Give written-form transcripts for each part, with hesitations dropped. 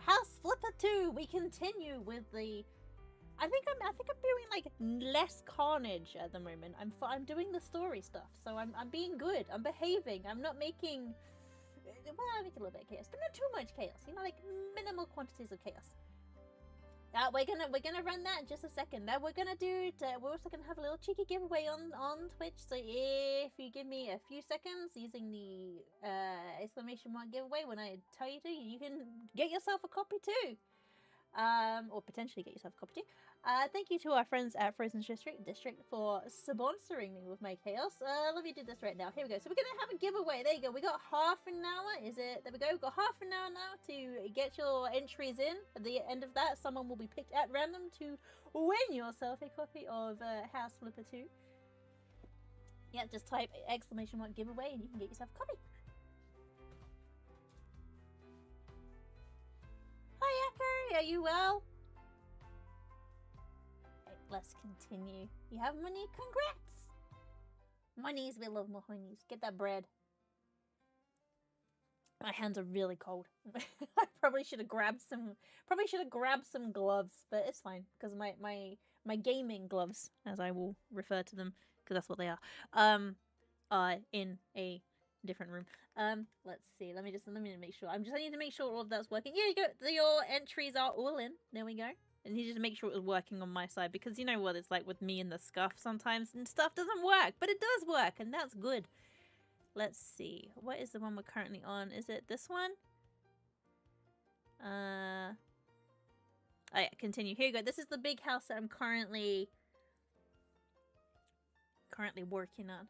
House Flipper 2. We continue with the. I think I'm doing like less carnage at the moment. I'm doing the story stuff, so I'm being good. I'm behaving. I'm not making. Well, I make a little bit of chaos, but not too much chaos. You know, like minimal quantities of chaos. We're gonna run that in just a second. Now we're gonna do. We're also gonna have a little cheeky giveaway on Twitch. So if you give me a few seconds using the exclamation mark giveaway when I tell you to, you can get yourself a copy too. Or potentially get yourself a copy too. Thank you to our friends at Frozen District for sponsoring me with my chaos. Let me do this right now. Here we go. So we're gonna have a giveaway. There you go. We got half an hour. Is it? There we go. We've got half an hour now to get your entries in. At the end of that, someone will be picked at random to win yourself a copy of House Flipper 2. Yeah, just type exclamation mark giveaway and you can get yourself a copy. Hi, Echo. Are you well? Okay, let's continue. You have money? Congrats! Monies, we love more honeys. Get that bread. My hands are really cold. I probably should have grabbed some. Probably should have grabbed some gloves, but it's fine because my gaming gloves, as I will refer to them, because that's what they are in a different room. Let's see. Let me make sure. I need to make sure all of that's working. Yeah, you go. Your entries are all in. There we go. And you just make sure it was working on my side because you know what it's like with me and the scuff sometimes, and stuff doesn't work, but it does work, and that's good. Let's see. What is the one we're currently on? Is it this one? Oh yeah, continue. Here you go. This is the big house that I'm currently working on.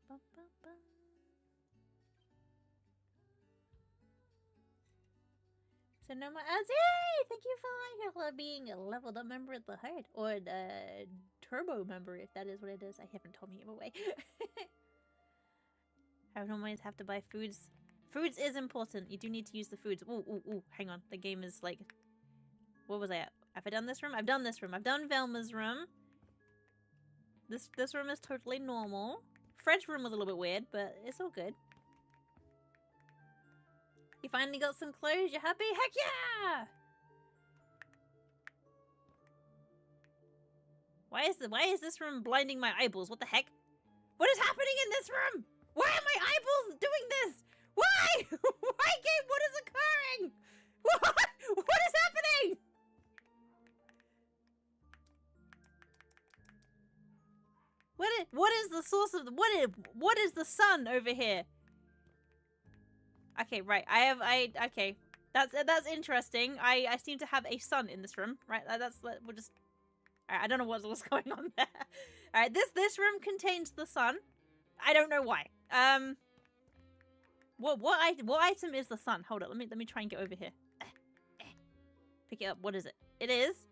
Bum, bum, bum. So no more ads. Yay! Thank you for being a leveled up member of the herd. Or a turbo member, if that is what it is. I haven't told me either way. I don't always have to buy foods. Foods is important. You do need to use the foods. Ooh. Hang on. The game is like... What was I at? Have I done this room? I've done this room. I've done Velma's room. This room is totally normal. Fred's room was a little bit weird, but it's all good. You finally got some clothes? You happy? Heck yeah! Why is this room blinding my eyeballs? What the heck? What is happening in this room? Why are my eyeballs doing this? Why? Why, game? What is occurring? What is happening? What is the source of the what is the sun over here? Okay, right. Okay. That's interesting. I seem to have a sun in this room, right? We'll just. Alright, I don't know what's going on there. Alright, this room contains the sun. I don't know why. What item is the sun? Hold on. Let me try and get over here. Pick it up. What is it? It is.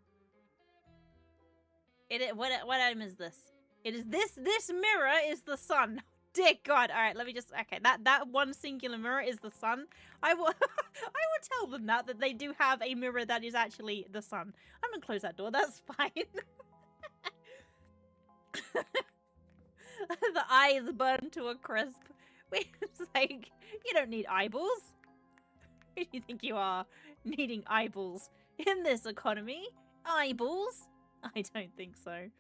What item is this? It is this mirror is the sun. Dear God. Alright, let me just... Okay, that one singular mirror is the sun. I will tell them that they do have a mirror that is actually the sun. I'm gonna close that door. That's fine. The eyes burn to a crisp. It's like, you don't need eyeballs. Who do you think you are, needing eyeballs in this economy? Eyeballs? I don't think so.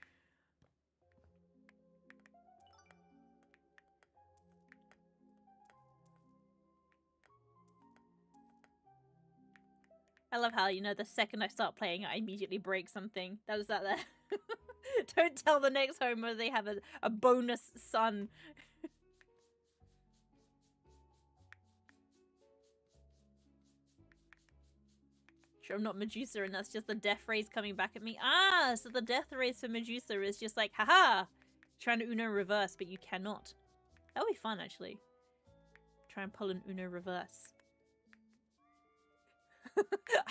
I love how, you know, the second I start playing, I immediately break something. That was that there. Don't tell the next homer they have a bonus sun. Sure, I'm not Medusa, and that's just the death rays coming back at me. Ah, so the death rays for Medusa is just like, haha! Trying to Uno reverse, but you cannot. That would be fun, actually. Try and pull an Uno reverse.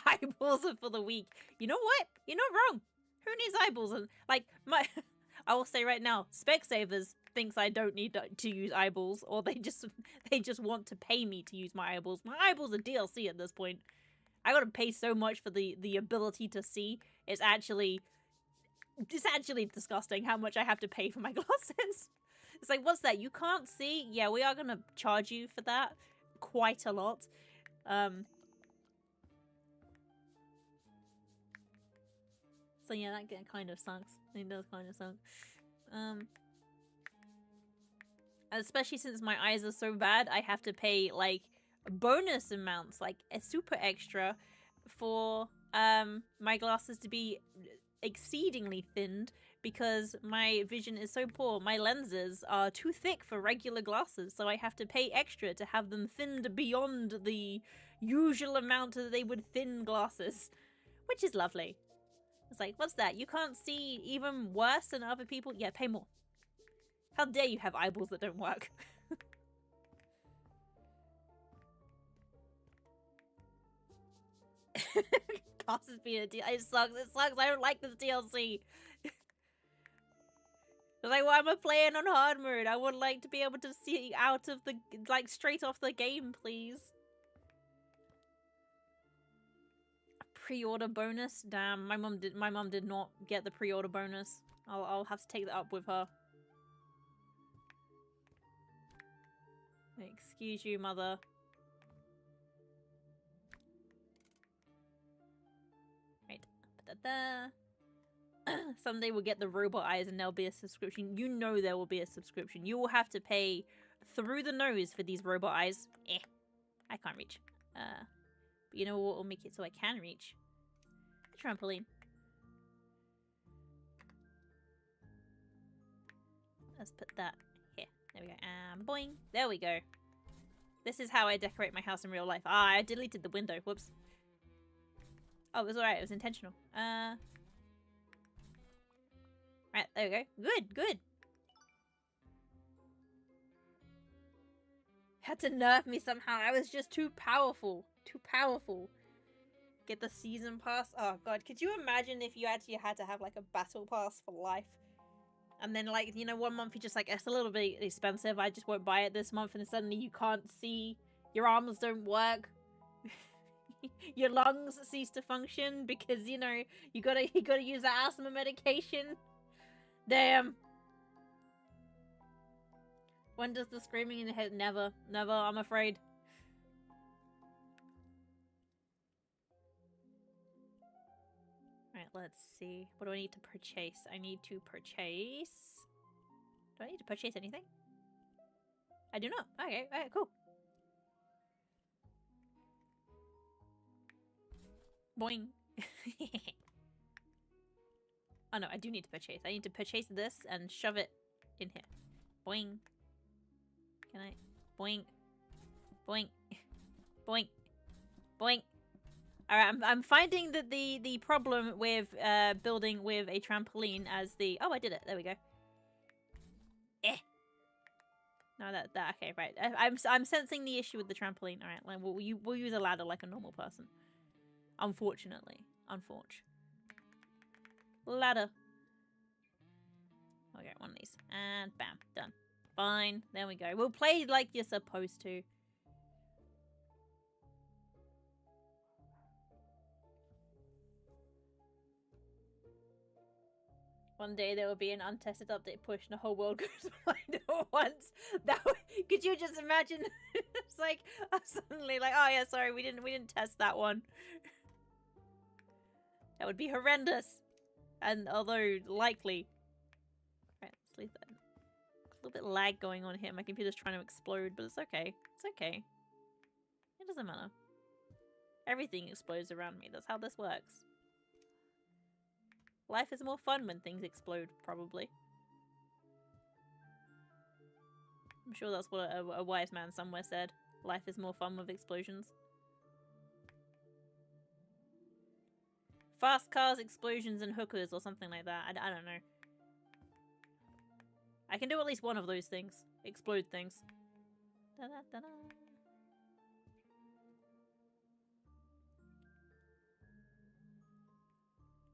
Eyeballs are for the weak. You know what? You're not wrong. Who needs eyeballs? And like I will say right now, Specsavers thinks I don't need to use eyeballs, or they just want to pay me to use my eyeballs. My eyeballs are DLC at this point. I gotta pay so much for the ability to see. It's actually It's actually disgusting how much I have to pay for my glasses. It's like, what's that? You can't see? Yeah, we are gonna charge you for that. Quite a lot. So yeah, that kind of sucks. It does kind of suck. Especially since my eyes are so bad, I have to pay, like, bonus amounts, like, a super extra for, my glasses to be exceedingly thinned because my vision is so poor. My lenses are too thick for regular glasses, so I have to pay extra to have them thinned beyond the usual amount that they would thin glasses, which is lovely. It's like, what's that? You can't see even worse than other people? Yeah, pay more. How dare you have eyeballs that don't work? Glasses being a deal. It sucks. It sucks. I don't like this DLC. Like, why am I playing on hard mode? I would like to be able to see out of the, like, straight off the game, please. Pre-order bonus? Damn, my mum did not get the pre-order bonus. I'll have to take that up with her. Excuse you, mother. Right. Someday we'll get the robot eyes and there'll be a subscription. You know there will be a subscription. You will have to pay through the nose for these robot eyes. I can't reach. But you know what will make it so I can reach? A trampoline. Let's put that here. There we go. And boing. There we go. This is how I decorate my house in real life. Ah, I deleted the window. Whoops. Oh, it was alright. It was intentional. Right, there we go. Good, good. Had to nerf me somehow. I was just too powerful. Too powerful. Get the season pass. Oh god, could you imagine if you actually had to have like a battle pass for life? And then, like, you know, one month you're just like, it's a little bit expensive, I just won't buy it this month, and then suddenly you can't see, your arms don't work, your lungs cease to function because, you know, you gotta use that asthma medication. Damn. When does the screaming in the head? Never. Never, I'm afraid. Right, let's see. What do I need to purchase? I need to purchase... Do I need to purchase anything? I do not. Okay, alright, cool. Boing. Oh no, I do need to purchase. I need to purchase this and shove it in here. Boing. Can I? Boing. Boing. Boing. Boing. Alright, I'm finding that the problem with building with a trampoline as the... Oh, I did it. There we go. No, that okay, right. I'm sensing the issue with the trampoline. Alright, like, we'll use a ladder like a normal person. Unfortunately. Ladder. Okay, one of these. And bam, done. Fine, there we go. We'll play like you're supposed to. One day there will be an untested update push and the whole world goes blind at once. Could you just imagine? It's like suddenly like, oh yeah, sorry, we didn't test that one. That would be horrendous. And although likely. Right, let's leave that. A little bit lag going on here. My computer's trying to explode, but it's okay. It's okay. It doesn't matter. Everything explodes around me. That's how this works. Life is more fun when things explode, probably. I'm sure that's what a wise man somewhere said. Life is more fun with explosions. Fast cars, explosions, and hookers, or something like that. I don't know. I can do at least one of those things. Explode things. Da -da -da -da.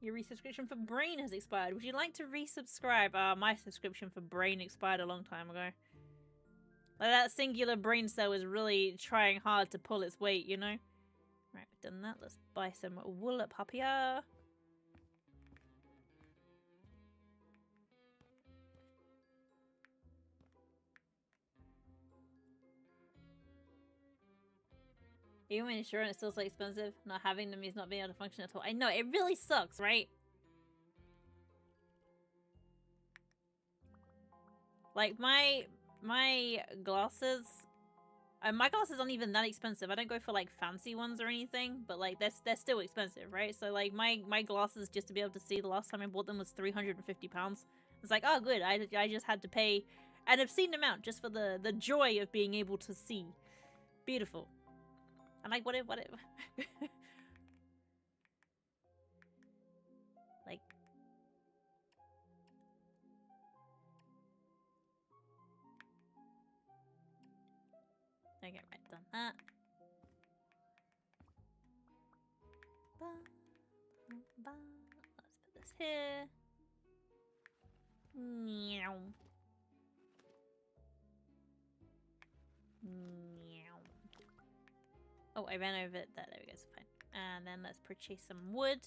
Your resubscription for Brain has expired. Would you like to resubscribe? My subscription for Brain expired a long time ago. Like, that singular brain cell is really trying hard to pull its weight, you know? Right, we've done that. Let's buy some wool up here. Even when insurance is still so expensive, not having them is not being able to function at all. I know, it really sucks, right? Like, my glasses... my glasses aren't even that expensive. I don't go for, like, fancy ones or anything, but, like, they're still expensive, right? So, like, my glasses, just to be able to see, the last time I bought them was £350. It's like, oh, good, I just had to pay an obscene amount just for the joy of being able to see. Beautiful. I'm like, what if... like... Okay, right, done that. Let's put this here. Meow. Meow. Oh, I ran over that. There we go, so fine. And then let's purchase some wood.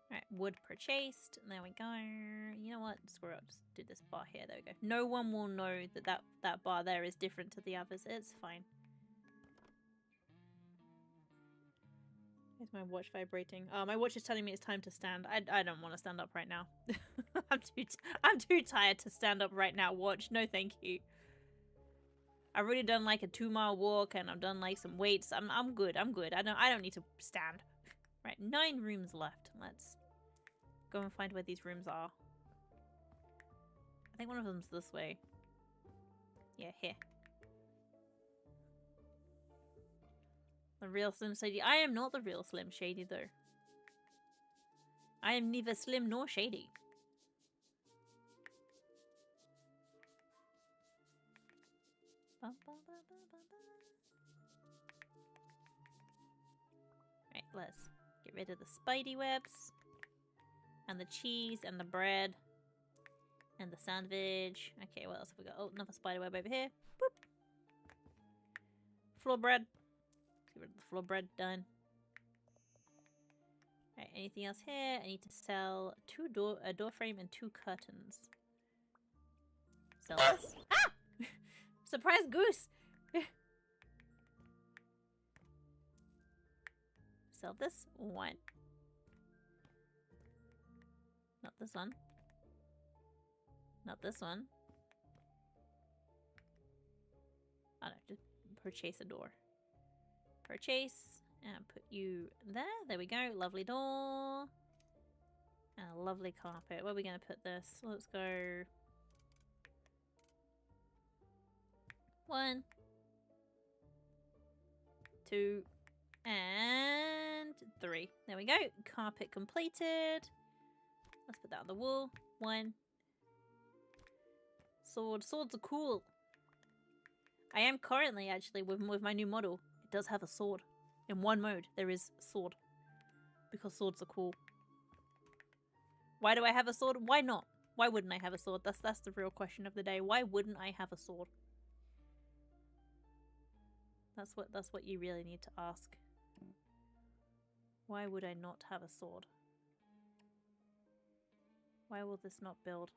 Alright, wood purchased. There we go. You know what? Screw it. I'll just do this bar here. There we go. No one will know that bar there is different to the others. It's fine. Is my watch vibrating? Oh, my watch is telling me it's time to stand. I don't want to stand up right now. I'm too tired to stand up right now, watch. No, thank you. I've already done like a 2-mile walk and I've done like some weights. I'm good. I'm good. I don't need to stand. Right, 9 rooms left. Let's go and find where these rooms are. I think one of them's this way. Yeah, here. The real Slim Shady. I am not the real Slim Shady, though. I am neither slim nor shady. Right, let's get rid of the spidey webs. And the cheese and the bread. And the sandwich. Okay, what else have we got? Oh, another spider web over here. Boop. Floor bread. Get rid of the floor bread, done. Alright, anything else here? I need to sell a door frame and 2 curtains. Sell this. Ah! Surprise goose! Sell this 1. Not this one. Not this one. Oh no, just purchase a door. Purchase, and put you there. There we go. Lovely door. And a lovely carpet. Where are we going to put this? Let's go 1, 2, and 3. There we go. Carpet completed. Let's put that on the wall. 1. Sword. Swords are cool. I am currently actually with my new model. Does have a sword. In one mode, there is sword. Because swords are cool. Why do I have a sword? Why not? Why wouldn't I have a sword? That's the real question of the day. Why wouldn't I have a sword? That's what you really need to ask. Why would I not have a sword? Why will this not build?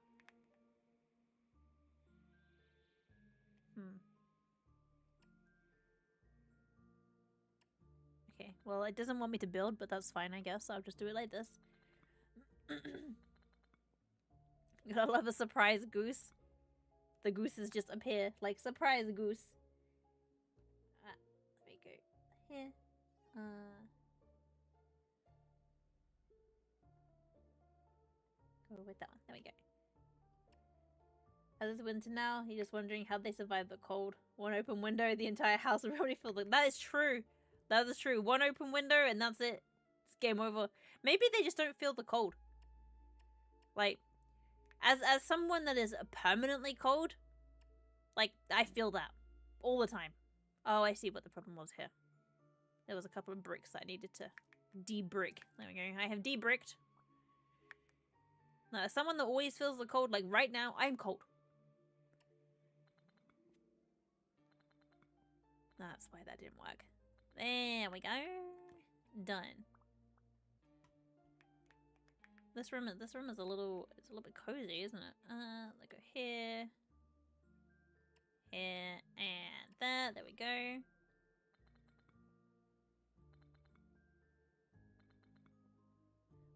Okay, well, it doesn't want me to build, but that's fine, I guess. I'll just do it like this. Gotta love a surprise goose. The gooses just appear like surprise goose. Let me go here. Go with that one. There we go. As it's winter now, you're just wondering how they survive the cold. 1 open window, the entire house will probably feel like that is true. That is true. 1 open window and that's it. It's game over. Maybe they just don't feel the cold. Like, as someone that is permanently cold, like, I feel that all the time. Oh, I see what the problem was here. There was a couple of bricks I needed to de-brick. There we go. I have de-bricked. Now, as someone that always feels the cold, like right now, I'm cold. That's why that didn't work. There we go. Done. This room is a little bit cozy, isn't it? Let's go here, here, and there. There we go.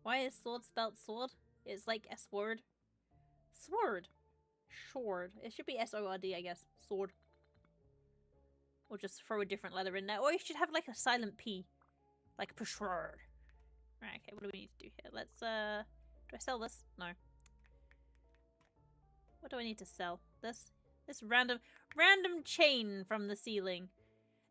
Why is sword spelled sword? It's like a sword. Sword. Sword. It should be S-O-R-D, I guess. Sword. Or just throw a different letter in there. Or you should have like a silent P. Like sword. Right, okay, what do we need to do here? Let's, do I sell this? No. What do I need to sell? This random chain from the ceiling.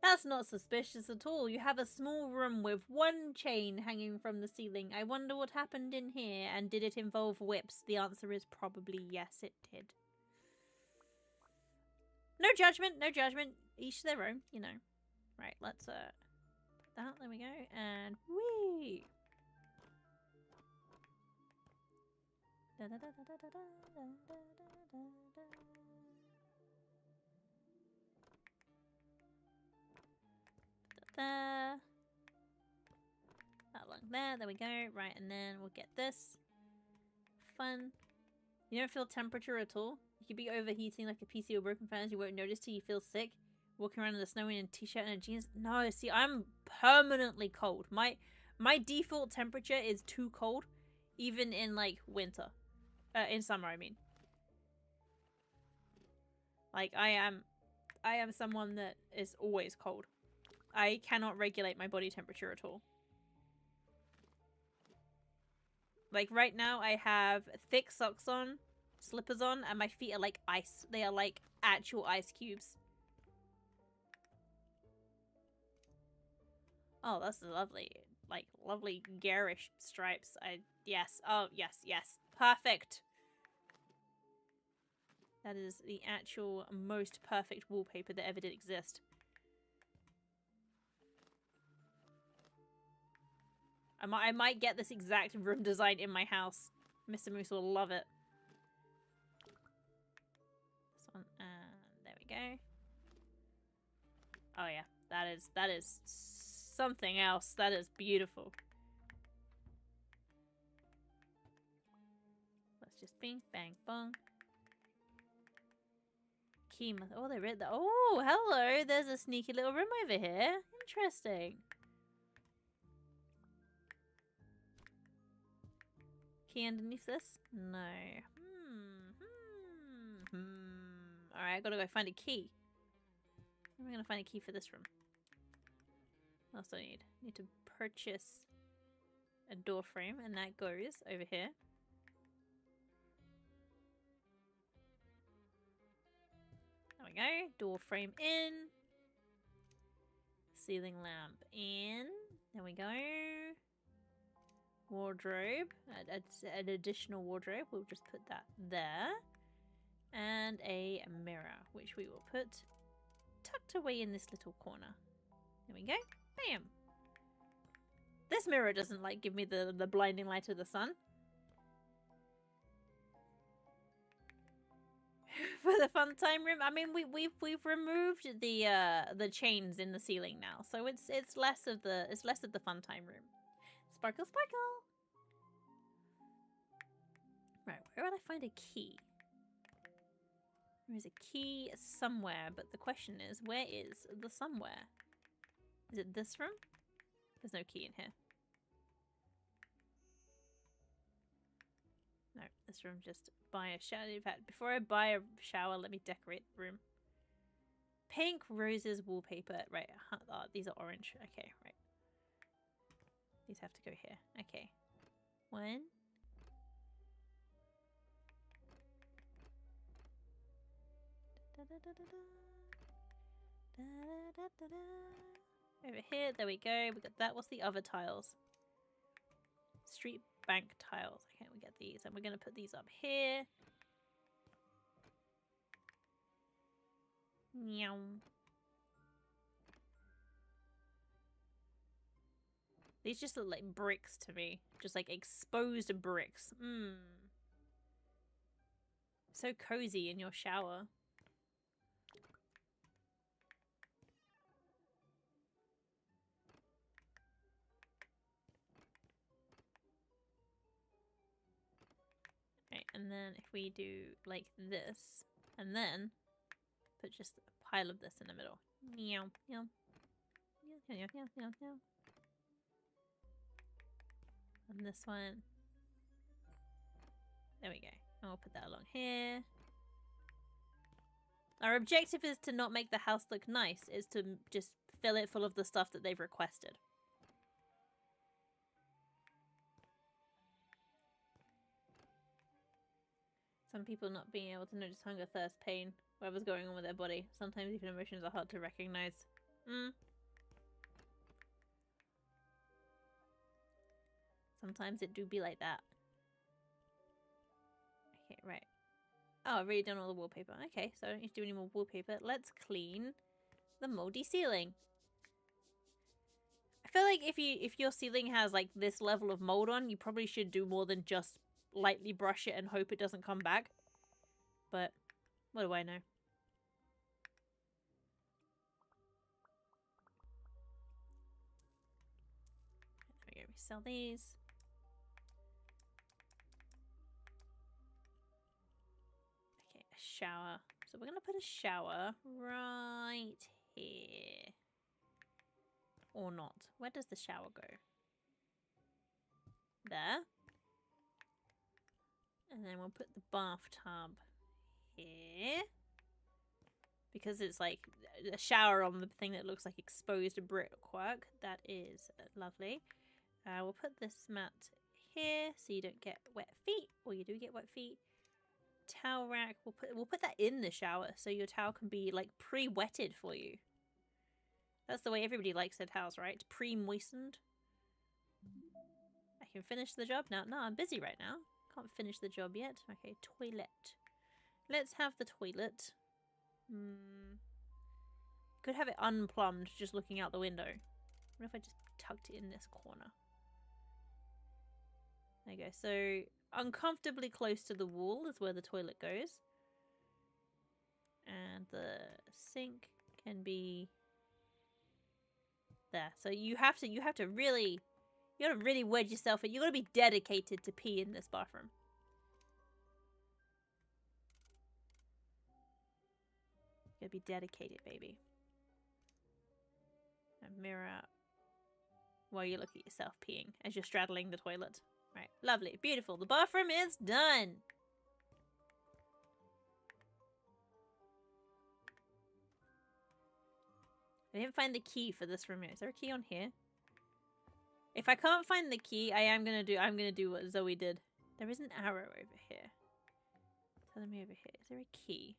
That's not suspicious at all. You have a small room with one chain hanging from the ceiling. I wonder what happened in here, and did it involve whips? The answer is probably yes, it did. No judgment, no judgment. Each their own, you know. Right, let's, put that, there we go, and whee! Da da da da da da da da da da. There. That along there. There we go. Right, and then we'll get this. Fun. You don't feel temperature at all? You could be overheating like a PC or broken fans. You won't notice till you feel sick. Walking around in the snow in a t-shirt and a jeans. No, see, I'm permanently cold. My default temperature is too cold. Even in, like, winter. In summer, I mean. Like, I am someone that is always cold. I cannot regulate my body temperature at all. Like right now I have thick socks on, slippers on, and my feet are like ice. They are like actual ice cubes. Oh, that's lovely. Like lovely garish stripes. Yes. Oh, yes, yes. Perfect. That is the actual most perfect wallpaper that ever did exist. I might get this exact room design in my house. Mr. Moose will love it. This one, and there we go. Oh yeah, that is something else. That is beautiful. Let's just bing, bang, bong. Key. Oh, they read that. Oh, hello. There's a sneaky little room over here. Interesting. Key underneath this? No. Alright, I gotta go find a key. Where am I gonna find a key for this room? What else do I need? I need to purchase a door frame, and that goes over here. There we go. Door frame in. Ceiling lamp in. There we go. Wardrobe. An additional wardrobe. We'll just put that there. And a mirror, which we will put tucked away in this little corner. There we go. Bam! This mirror doesn't like give me the blinding light of the sun. For the fun time room, I mean we've removed the chains in the ceiling now, so it's less of the fun time room. Sparkle, sparkle. Right, where would I find a key? There is a key somewhere, but the question is, where is the somewhere? Is it this room? There's no key in here. No, this room just buy a shower. In fact, before I buy a shower, let me decorate the room. Pink roses wallpaper. Right, oh, these are orange. Okay, right. These have to go here. Okay. One. Over here, there we go. We got that. What's the other tiles? Street bank tiles. Okay, we get these, and we're gonna put these up here. Meow. These just look like bricks to me. Just like exposed bricks. So cozy in your shower. And then if we do like this, and then put just a pile of this in the middle. Meow, meow. Meow, meow, meow, meow, meow. And this one. There we go. And we'll put that along here. Our objective is to not make the house look nice, is to just fill it full of the stuff that they've requested. Some people not being able to notice hunger, thirst, pain, whatever's going on with their body. Sometimes even emotions are hard to recognize. Sometimes it do be like that. Okay, right. Oh, I've already done all the wallpaper. Okay, so I don't need to do any more wallpaper. Let's clean the moldy ceiling. I feel like if your ceiling has like this level of mold on, you probably should do more than just lightly brush it and hope it doesn't come back. But what do I know? There we go. We sell these. Okay, a shower. So we're gonna put a shower right here. Or not. Where does the shower go? There. And then we'll put the bathtub here. Because it's like a shower on the thing that looks like exposed brickwork. That is lovely. We'll put this mat here so you don't get wet feet. Or you do get wet feet. Towel rack. We'll put that in the shower so your towel can be like pre-wetted for you. That's the way everybody likes their towels, right? Pre-moistened. I can finish the job now. No, I'm busy right now. Can't finish the job yet. Okay, toilet. Let's have the toilet. Could have it unplumbed, just looking out the window. What if I just tucked it in this corner? There you go. So, uncomfortably close to the wall is where the toilet goes. And the sink can be there. So you have to really, you gotta really wedge yourself in. You gotta be dedicated to pee in this bathroom. You gotta be dedicated, baby. A mirror while you look at yourself peeing as you're straddling the toilet. Right, lovely, beautiful. The bathroom is done. I didn't find the key for this room. Is there a key on here? If I can't find the key, I'm gonna do what Zoe did. There is an arrow over here. Telling me over here. Is there a key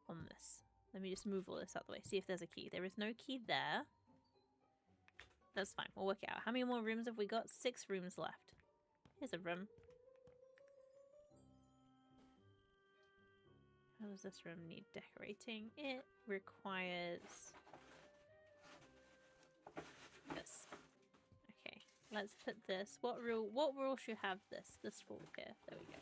on this? Let me just move all this out of the way. See if there's a key. There is no key there. That's fine. We'll work it out. How many more rooms have we got? 6 rooms left. Here's a room. How does this room need decorating? It requires this. Okay, let's put this. What rule should have this? This rule here. There we go.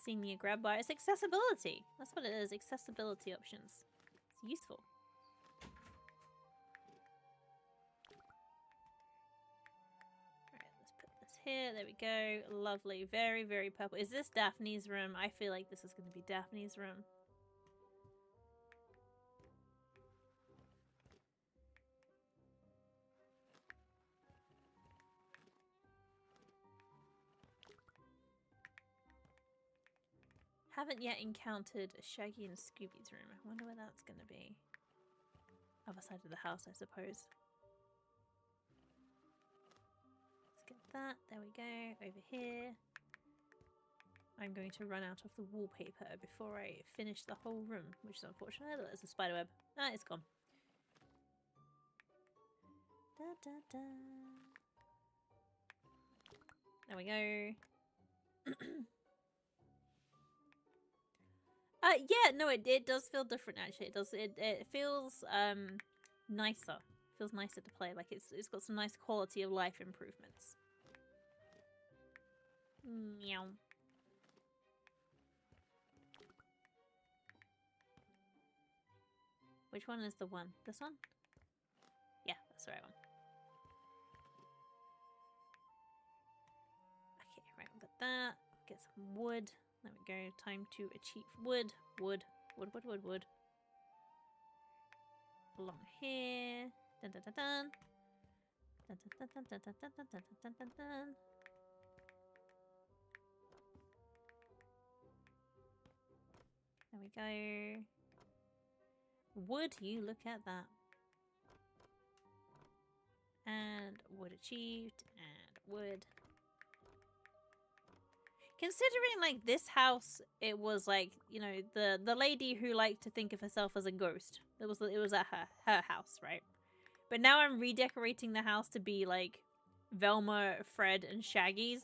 Senior grab bar. It's accessibility. That's what it is. Accessibility options. It's useful. Here, there we go. Lovely. Very, very purple. Is this Daphne's room? I feel like this is going to be Daphne's room. Haven't yet encountered Shaggy and Scooby's room. I wonder where that's going to be. Other side of the house, I suppose. That. There we go. Over here. I'm going to run out of the wallpaper before I finish the whole room, which is unfortunate. There's a spider web. Ah, it's gone. Da, da, da. There we go. Yeah, no, it does feel different actually. It feels nicer. It feels nicer to play. Like it's got some nice quality of life improvements. Meow. Which one is the one? This one? Yeah, that's the right one. that. Get some wood. There we go. Time to achieve wood. Wood. Wood, wood, wood, wood. Along here. Dun dun dun dun. Dun dun dun dun dun dun dun dun dun dun dun. There we go. Wood, you look at that. And wood achieved. And wood. Considering, like, this house, it was, like, you know, the lady who liked to think of herself as a ghost. It was at her house, right? But now I'm redecorating the house to be, like, Velma, Fred, and Shaggy's.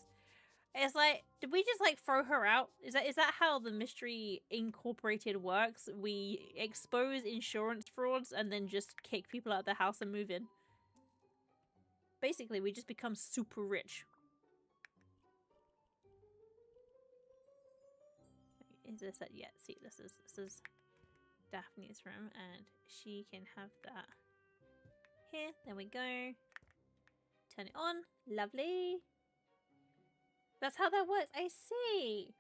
It's like, did we just, like, throw her out? Is that how the Mystery Incorporated works? We expose insurance frauds and then just kick people out of the house and move in? Basically, we just become super rich. Is this it? Yeah, see, this is Daphne's room, and she can have that here. There we go. Turn it on. Lovely. That's how that works. I see.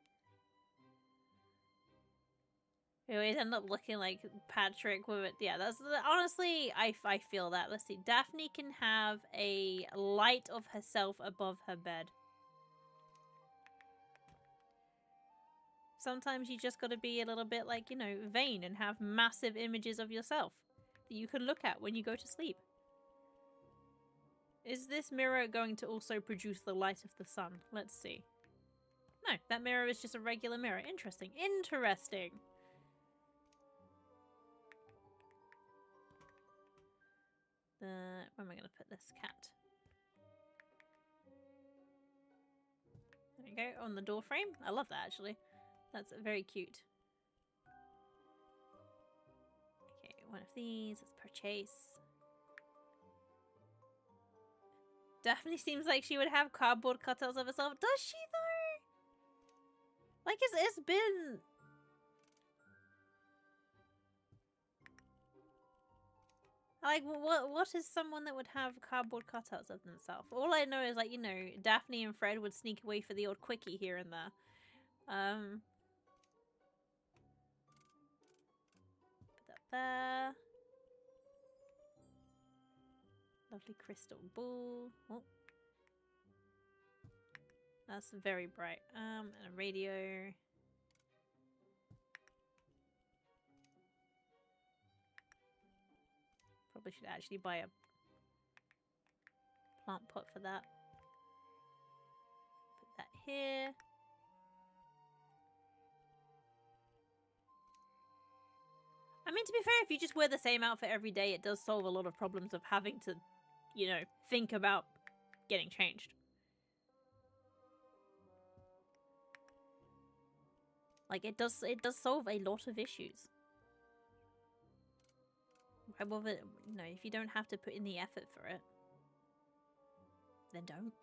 We always end up looking like Patrick with it. Yeah, that's honestly, I feel that. Let's see. Daphne can have a light of herself above her bed. Sometimes you just gotta be a little bit, like, you know, vain and have massive images of yourself that you can look at when you go to sleep. Is this mirror going to also produce the light of the sun? Let's see. No, that mirror is just a regular mirror. Interesting. Interesting. Where am I going to put this cat? There we go, on the door frame. I love that, actually. That's very cute. Okay, one of these. Let's purchase. Daphne seems like she would have cardboard cutouts of herself. Does she, though? Like, it's been... Like, what is someone that would have cardboard cutouts of themselves? All I know is, like, you know, Daphne and Fred would sneak away for the odd quickie here and there. Put that there. Lovely crystal ball. Oh. That's very bright. And a radio. Probably should actually buy a plant pot for that. Put that here. I mean, to be fair, if you just wear the same outfit every day, it does solve a lot of problems of having to, you know, think about getting changed. Like, it does solve a lot of issues. Why bother, you know, if you don't have to put in the effort for it, then don't.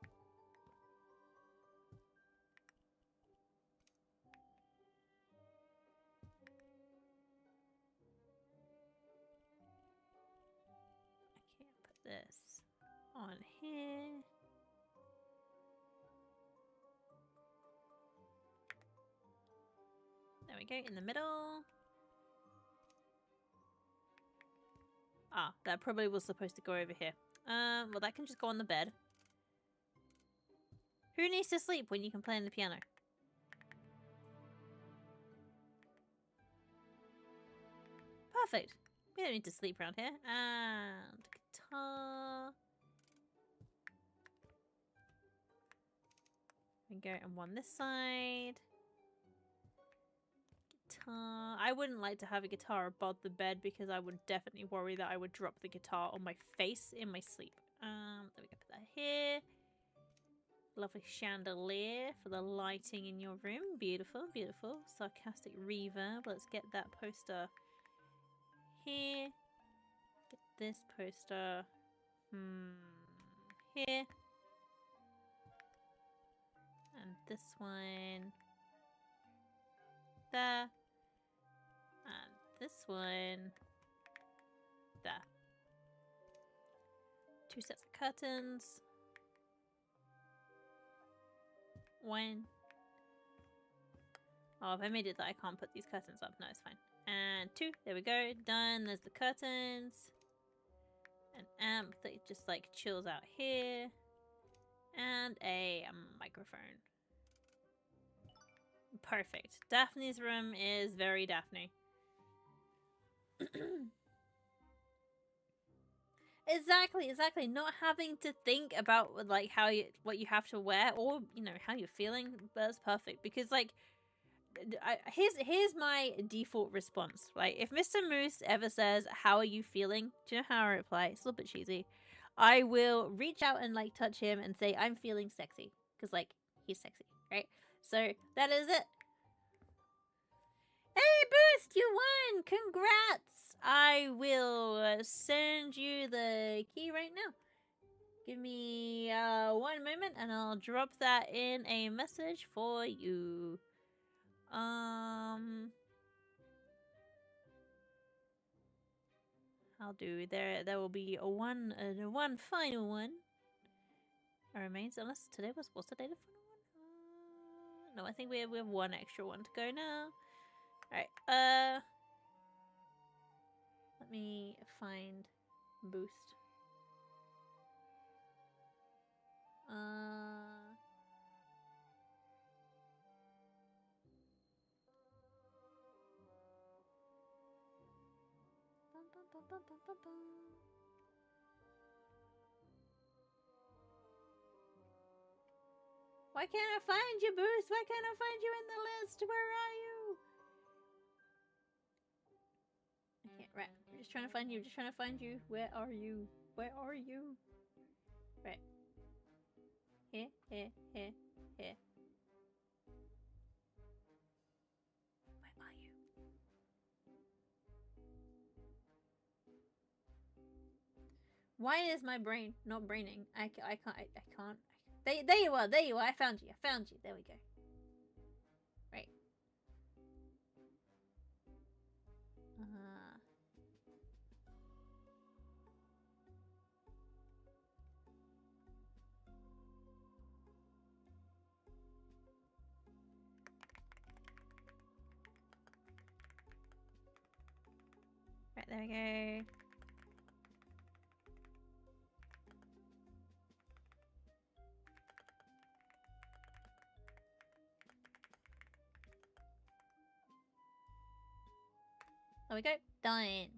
Okay, put this on here. There we go, in the middle. Ah, that probably was supposed to go over here. Well, that can just go on the bed. Who needs to sleep when you can play on the piano? Perfect. We don't need to sleep around here. And guitar. We go and one this side. Guitar. I wouldn't like to have a guitar above the bed because I would definitely worry that I would drop the guitar on my face in my sleep. There we go, put that here. Lovely chandelier for the lighting in your room. Beautiful, beautiful. Sarcastic reverb. Let's get that poster here. Get this poster here. And this one there. And this one there. 2 sets of curtains. 1, Oh, if I made it that I can't put these curtains up. No, it's fine. And 2. There we go. Done. There's the curtains. An amp that just like chills out here. And a microphone. Perfect. Daphne's room is very Daphne. Exactly. Not having to think about like what you have to wear or how you're feeling. That's perfect because like here's my default response. Like if Mr. Moose ever says, "How are you feeling?" Do you know how I reply? It's a little bit cheesy. I will reach out and like touch him and say, "I'm feeling sexy," because like he's sexy, right? So that is it. Hey, Boost, you won! Congrats! I will send you the key right now. Give me 1 moment and I'll drop that in a message for you. I'll do there will be one final one. It remains unless today what's the date of final one? No, I think we have 1 extra one to go now. Alright, let me find Boost. Why can't I find you, Boost? Why can't I find you in the list? Where are you? I can't. Right. I'm just trying to find you. Just trying to find you. Where are you? Where are you? Right. Here. Where are you? Why is my brain not braining? I can't. There you are. There you are. I found you. There we go. Right. Right, there we go. There we go. Done.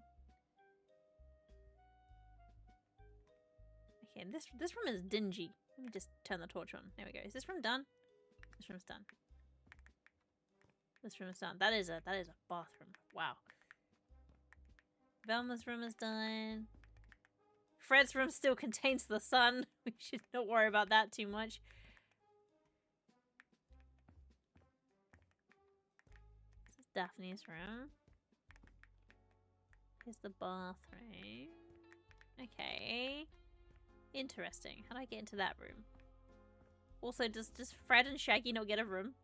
Okay, this room is dingy. Let me just turn the torch on. There we go. Is this room done? This room's done. This room is done. That is a bathroom. Wow. Velma's room is done. Fred's room still contains the sun. We should not worry about that too much. This is Daphne's room. Here's the bathroom. Okay. Interesting. How do I get into that room? Also, does Fred and Shaggy not get a room?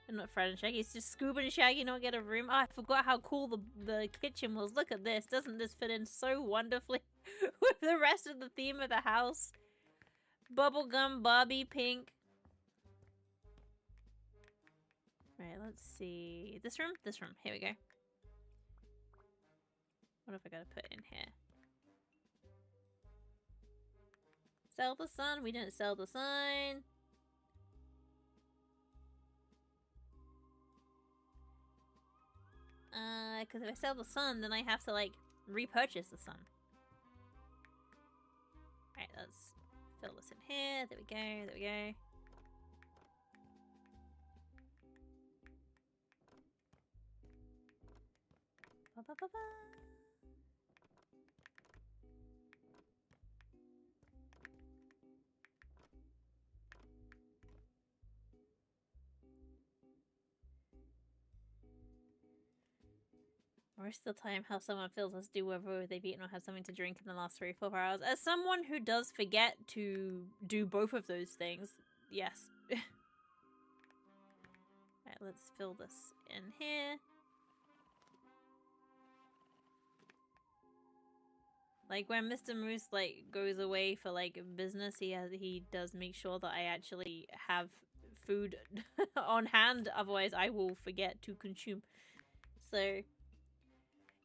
And not Fred and Shaggy, it's just Scoob and Shaggy not get a room. Oh, I forgot how cool the kitchen was. Look at this. Doesn't this fit in so wonderfully with the rest of the theme of the house? Bubblegum, Barbie, pink. Right, let's see. This room? This room. Here we go. What have I got to put in here? Sell the sun. We didn't sell the sign. Because if I sell the sun, then I have to, like, repurchase the sun. Alright, let's fill this in here. There we go, there we go. Ba -ba -ba -ba. Most of the time, how someone feels is do whether they've eaten or had something to drink in the last 3 or 4 hours. As someone who does forget to do both of those things, yes. Alright, let's fill this in here. Like when Mr. Moose like goes away for like business, he does make sure that I actually have food on hand, otherwise I will forget to consume. So, hey,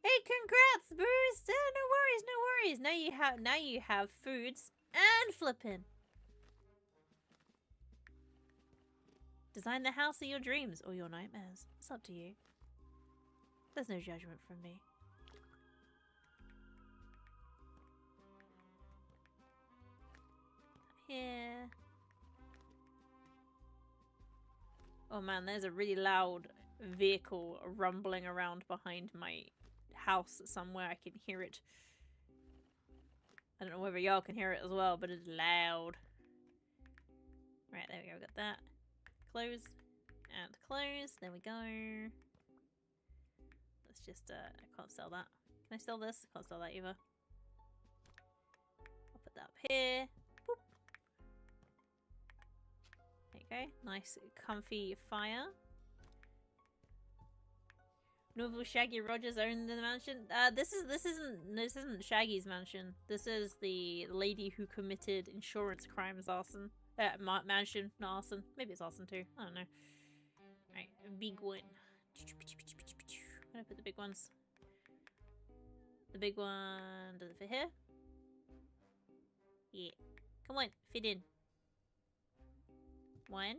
congrats, Bruce! No worries, no worries. Now you have foods and flippin'. Design the house of your dreams or your nightmares. It's up to you. There's no judgment from me. Here. Oh man, there's a really loud vehicle rumbling around behind my house somewhere. I can hear it. I don't know whether y'all can hear it as well, but it's loud. Right, there we go. We got that. Close. And close. There we go. Let's just, I can't sell that. Can I sell this? Can't sell that either. I'll put that up here. Boop. There you go. Nice, comfy fire. Novel Shaggy Rogers owned the mansion. This isn't Shaggy's mansion. This is the lady who committed insurance crimes arson. Mansion, not arson. Maybe it's arson too. I don't know. Right, big one. I'm gonna put the big ones. The big one, does it fit here? Yeah. Come on, fit in. 1.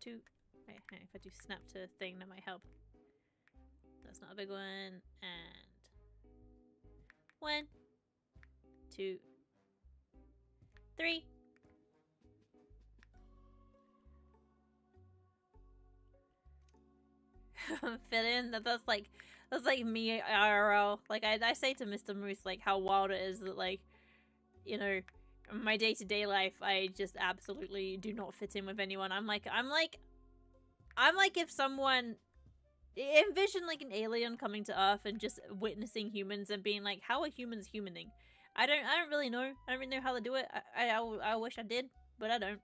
2. Wait, if I do snap to thing, that might help. That's not a big one. And 1, 2, 3. Fit in. That's like me IRL. Like I say to Mr. Moose, like, how wild it is that, like, you know, my day-to-day life, I just absolutely do not fit in with anyone. I'm like if someone envision like an alien coming to Earth and just witnessing humans and being like, how are humans humaning? I don't really know. I don't really know how to do it. I wish I did, but I don't.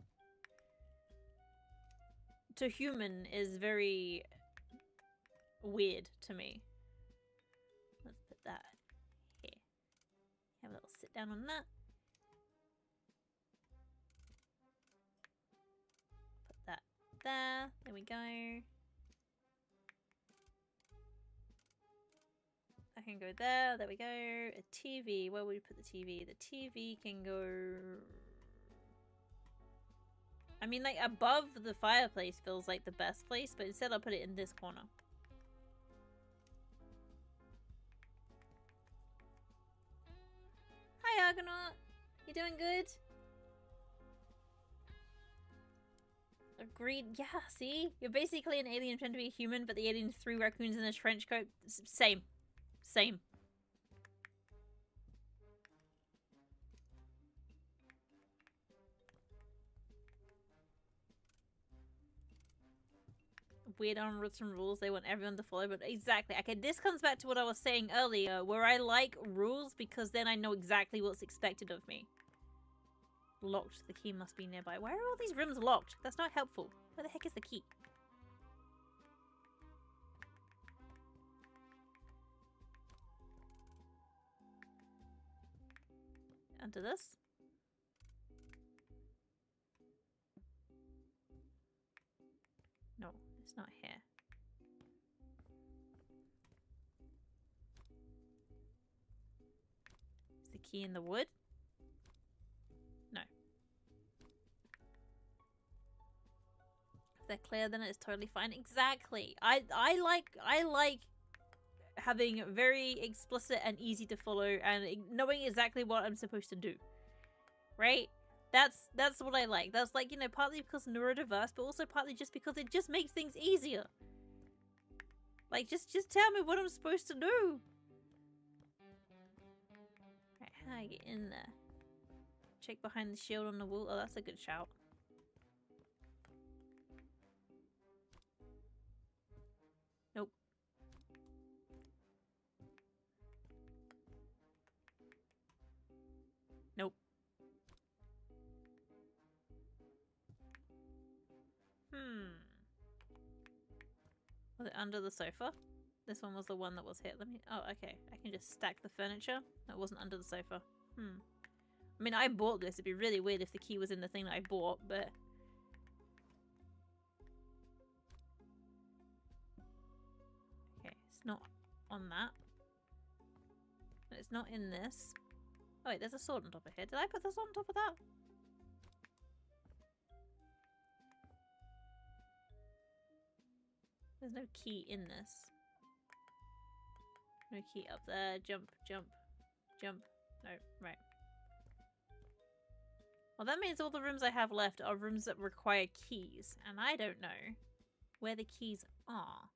To human is very weird to me. Let's put that here. Have a little sit down on that. Put that there. There we go. I can go there. There we go. A TV. Where would we put the TV? The TV can go... I mean, like, above the fireplace feels like the best place, but instead I'll put it in this corner. Hi, Argonaut. You doing good? Agreed. Yeah, see? You're basically an alien trying to be a human, but the alien's 3 raccoons in a trench coat. Same. Same. Weird unwritten rules they want everyone to follow, but exactly. Okay, this comes back to what I was saying earlier, where I like rules because then I know exactly what's expected of me. Locked. The key must be nearby. Why are all these rooms locked? That's not helpful. Where the heck is the key? Under this? No, it's not here. Is the key in the wood? No. If they're clear, then it's totally fine. Exactly. I like having very explicit and easy to follow and knowing exactly what I'm supposed to do. Right? That's what I like. That's like, you know, partly because neurodiverse, but also partly just because it just makes things easier. Like, just tell me what I'm supposed to do. Right, how do I get in there? Check behind the shield on the wall. Oh, that's a good shout. Nope. Nope. Was it under the sofa? This one was the one that was hit. Let me... Oh, okay. I can just stack the furniture. That wasn't under the sofa. I mean, I bought this. It'd be really weird if the key was in the thing that I bought, but... Okay, it's not on that. And it's not in this. Oh wait, there's a sword on top of here. Did I put this on top of that? There's no key in this. No key up there. Jump, jump, jump. No, right. Well, that means all the rooms I have left are rooms that require keys. And I don't know where the keys are.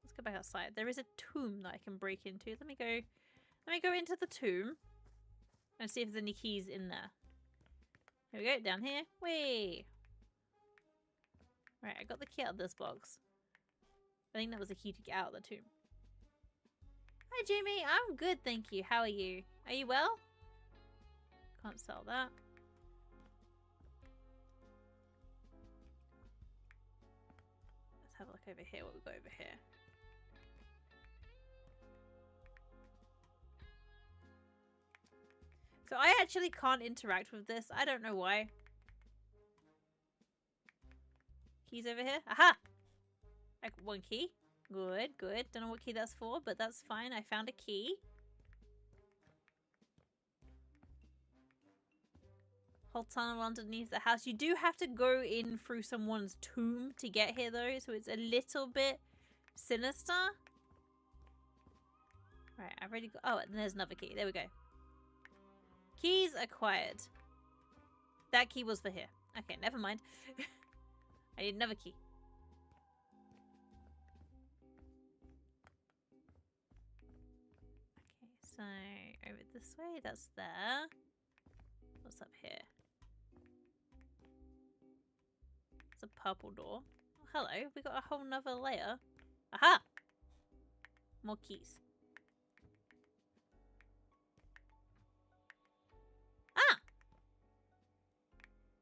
Let's go back outside. There is a tomb that I can break into. Let me go into the tomb and see if there's any keys in there. Here we go, down here. Whee! Right, I got the key out of this box. I think that was the key to get out of the tomb. Hi, Jamie. I'm good, thank you. How are you? Are you well? Can't sell that. Let's have a look over here. What we got over here? So I actually can't interact with this. I don't know why. Keys over here. Aha! Like one key. Good, good. Don't know what key that's for, but that's fine. I found a key. Whole tunnel underneath the house. You do have to go in through someone's tomb to get here though, so it's a little bit sinister. Right, I've already got... Oh, and there's another key. There we go. Keys acquired. That key was for here. Okay, never mind. I need another key. Okay, so over this way, that's there. What's up here? It's a purple door. Oh, hello, we got a whole nother layer. Aha! More keys. Ah!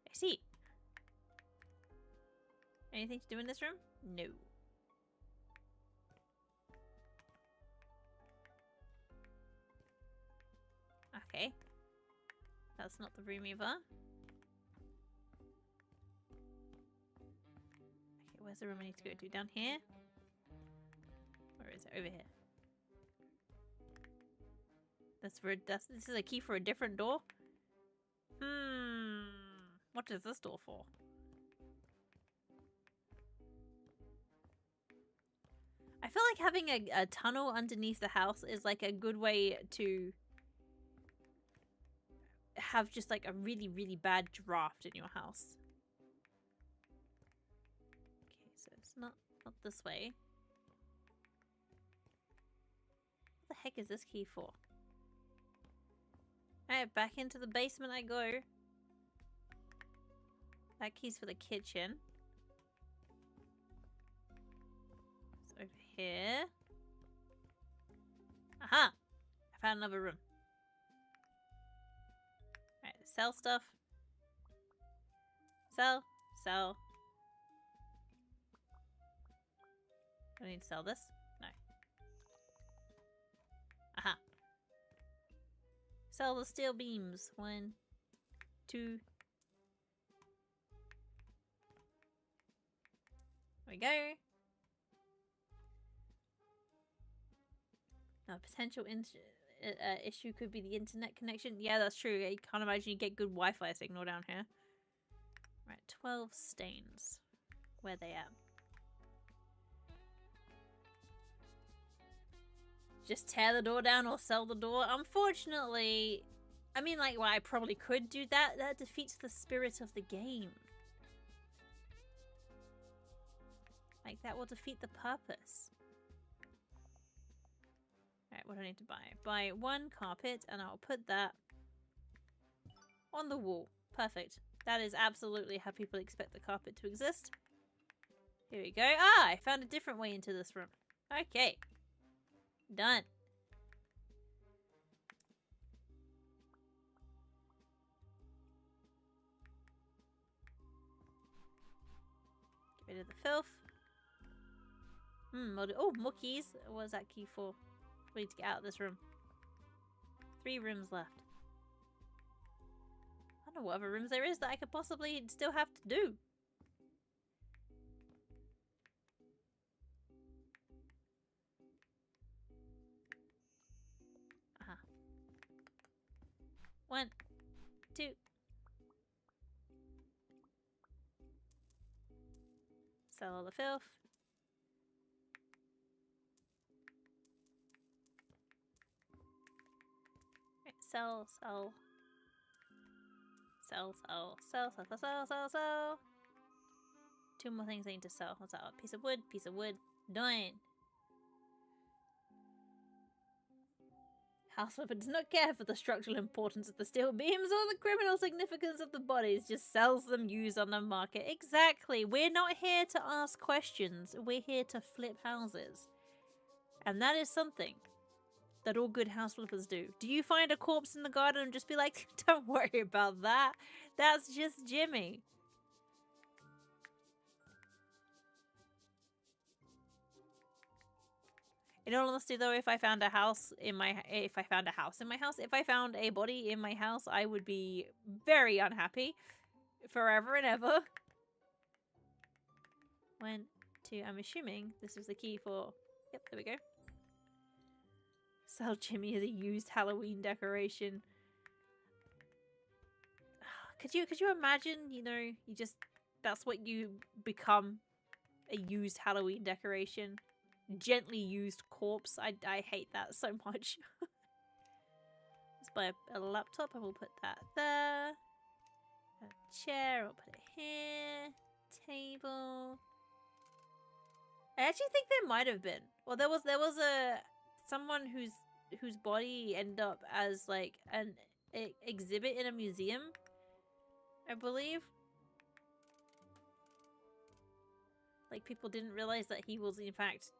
I see. Anything to do in this room? No. Okay. That's not the room either. Okay, where's the room I need to go to? Down here? Where is it? Over here. This is a key for a different door? What is this door for? I feel like having a tunnel underneath the house is like a good way to have just like a really, really bad draft in your house. Okay, so it's not this way. What the heck is this key for? Alright, back into the basement I go. That key's for the kitchen. It's over here. Aha! I found another room. Alright, sell stuff. Sell. Sell. Do I need to sell this? No. Aha. Sell the steel beams. 1, 2. There we go. A potential issue could be the internet connection. Yeah, that's true. I can't imagine you get good Wi-Fi signal down here. Right, 12 stains. Where they at? Just tear the door down or sell the door? Unfortunately, I mean, like, well, I probably could do that. That defeats the spirit of the game. Like, that will defeat the purpose. Alright, what do I need to buy? Buy 1 carpet, and I'll put that on the wall. Perfect. That is absolutely how people expect the carpet to exist. Here we go. Ah, I found a different way into this room. Okay. Done. Get rid of the filth. Oh, more keys. What is that key for? We need to get out of this room. 3 rooms left. I don't know what other rooms there is that I could possibly still have to do. Uh-huh. 1, 2. Sell all the filth. Right, sell. Sell. 2 more things I need to sell. What's that? Piece of wood. Done. Housewife does not care for the structural importance of the steel beams or the criminal significance of the bodies, just sells them used on the market. Exactly. We're not here to ask questions. We're here to flip houses. And that is something that all good house flippers do. Do you find a corpse in the garden and just be like, don't worry about that. That's just Jimmy. In all honesty, though, if I found a body in my house, I would be very unhappy, forever and ever. 1, 2. I'm assuming this is the key for. Yep, there we go. Sell Jimmy as a used Halloween decoration. Could you imagine? You know, that's what you become, a used Halloween decoration. Gently used corpse. I hate that so much. Let's buy a laptop and we'll put that there. A chair, I'll put it here. Table. I actually think there might have been. Well, there was someone whose body ended up as like an exhibit in a museum, I believe. Like, people didn't realize that he was in fact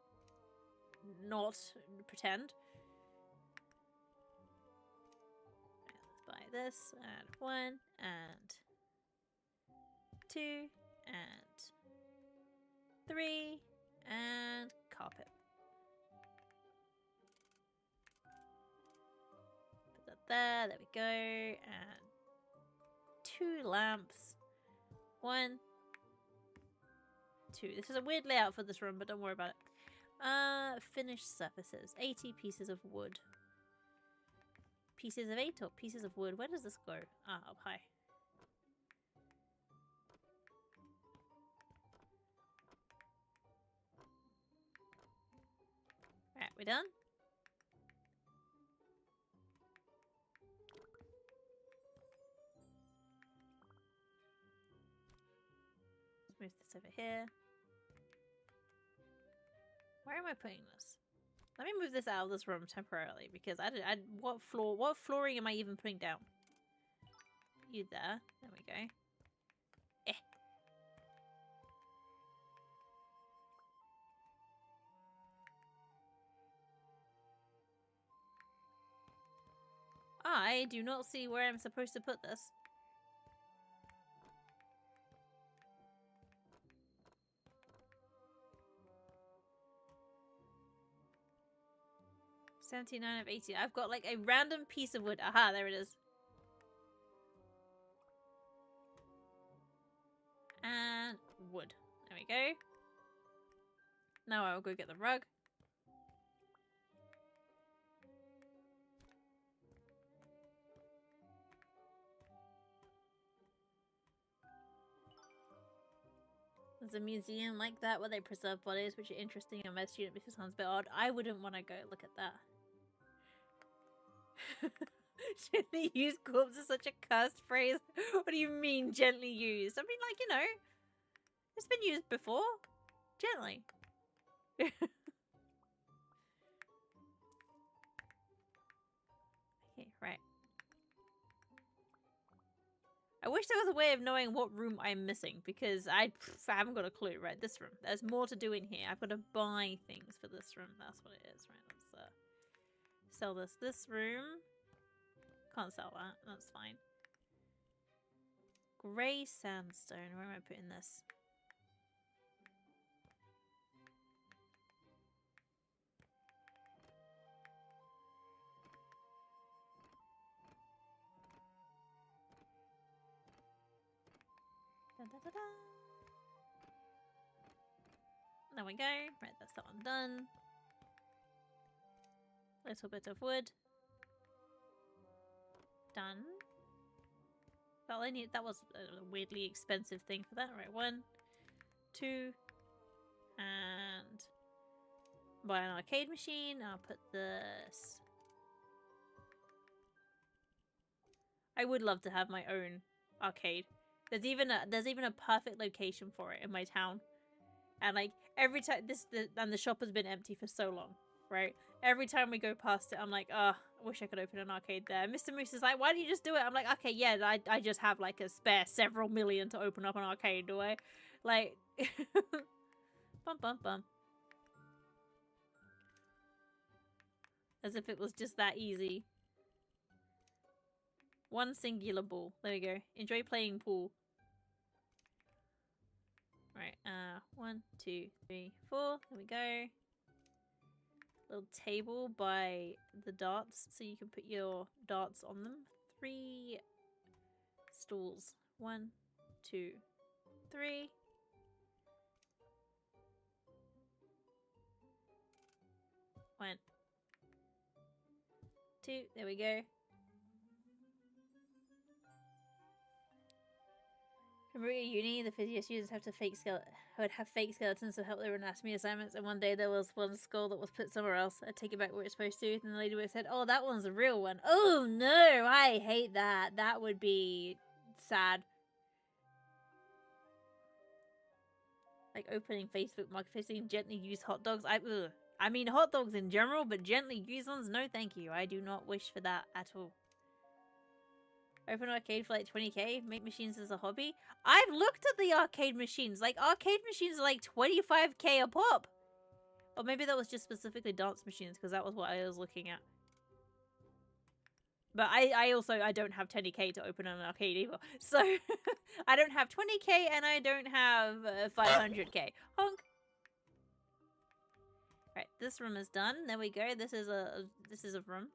not pretend. Let's buy this and 1 and 2 and 3 and carpet. Put that there. There we go. And 2 lamps. 1, 2. This is a weird layout for this room, but don't worry about it. Finished surfaces. 80 pieces of wood. Pieces of 8 or pieces of wood? Where does this go? Ah, up high. Right, we done? Let's move this over here. Where am I putting this? Let me move this out of this room temporarily because what flooring am I even putting down? You there. There we go. Eh. I do not see where I'm supposed to put this. $79 of 80. I've got like a random piece of wood. Aha, there it is. And wood. There we go. Now I will go get the rug. There's a museum like that where they preserve bodies, which are interesting and my student because it sounds a bit odd. I wouldn't want to go look at that. Gently used corpse is such a cursed phrase. What do you mean gently used? I mean, like, you know, it's been used before. Gently. Okay, right. I wish there was a way of knowing what room I'm missing because I haven't got a clue. Right, this room. There's more to do in here. I've got to buy things for this room. That's what it is. Right, let's sell this. This room. Can't sell that. That's fine. Grey sandstone. Where am I putting this? Da, da, da, da. There we go. Right, that's that one done. Little bit of wood. Done. Well, I need, that was a weirdly expensive thing for that. Right, 1, 2, and buy an arcade machine. I'll put this. I would love to have my own arcade. There's even a perfect location for it in my town. And like every time the shop has been empty for so long, right? Every time we go past it, I'm like, oh, I wish I could open an arcade there. Mr. Moose is like, why don't you just do it? I'm like, okay, yeah, I just have like a spare several million to open up an arcade, do I? Like, bum bum bum. As if it was just that easy. One singular ball. There we go. Enjoy playing pool. Right, 1, 2, 3, 4. There we go. Little table by the darts so you can put your darts on them. 3 stools. 1, 2, 3. 1, 2. There we go. Remember at uni, the physio students would have fake skeletons to help their anatomy assignments, and one day there was one skull that was put somewhere else. I'd take it back where it's supposed to, and the lady would have said, oh, that one's a real one. Oh, no, I hate that. That would be sad. Like opening Facebook Marketplace, gently used hot dogs. I mean, hot dogs in general, but gently used ones? No, thank you. I do not wish for that at all. Open arcade for like 20k, make machines as a hobby. I've looked at the arcade machines. Like, arcade machines are like 25k a pop. Or maybe that was just specifically dance machines, because that was what I was looking at. But I don't have 20k to open an arcade either. So, I don't have 20k and I don't have 500k. Honk! Right, this room is done. There we go. This is a room.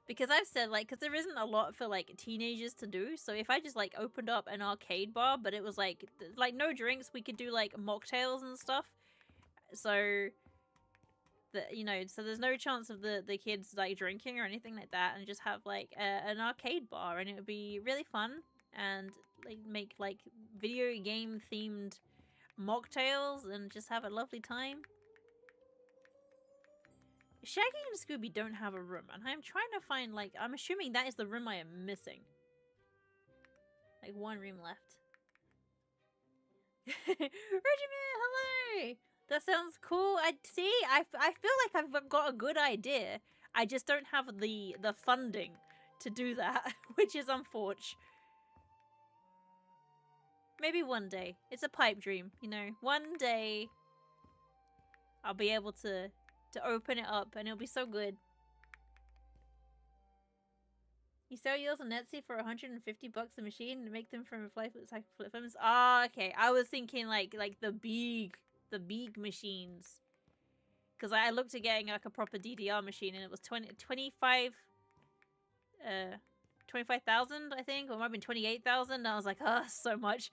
Because I've said, like, because there isn't a lot for, like, teenagers to do. So if I just, like, opened up an arcade bar, but it was, like no drinks, we could do, like, mocktails and stuff. So, you know, so there's no chance of the kids, like, drinking or anything like that. And just have, like, an arcade bar. And it would be really fun. And, like, make, like, video game-themed mocktails and just have a lovely time. Shaggy and Scooby don't have a room, and I'm trying to find, like, I'm assuming that is the room I am missing. Like, one room left. Regiment, hello! That sounds cool. I feel like I've got a good idea. I just don't have the funding to do that, which is unfortunate. Maybe one day. It's a pipe dream, you know. One day I'll be able to open it up, and it'll be so good. You sell yours on Etsy for 150 bucks a machine and make them from flip phones. Ah, okay. I was thinking like the big machines. Because I looked at getting like a proper DDR machine, and it was 25,000, I think, or it might have been 28,000. And I was like, oh, so much.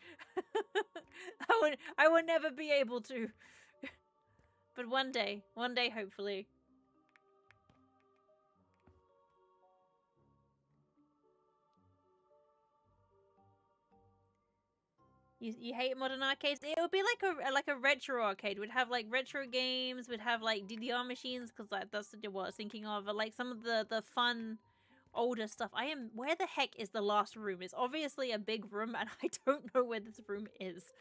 I would never be able to. But one day, hopefully. You hate modern arcades? It would be like a retro arcade. We'd have like retro games. We'd have like DDR machines, because that's what I was thinking of. Or, like some of the fun older stuff. Where the heck is the last room? It's obviously a big room, and I don't know where this room is.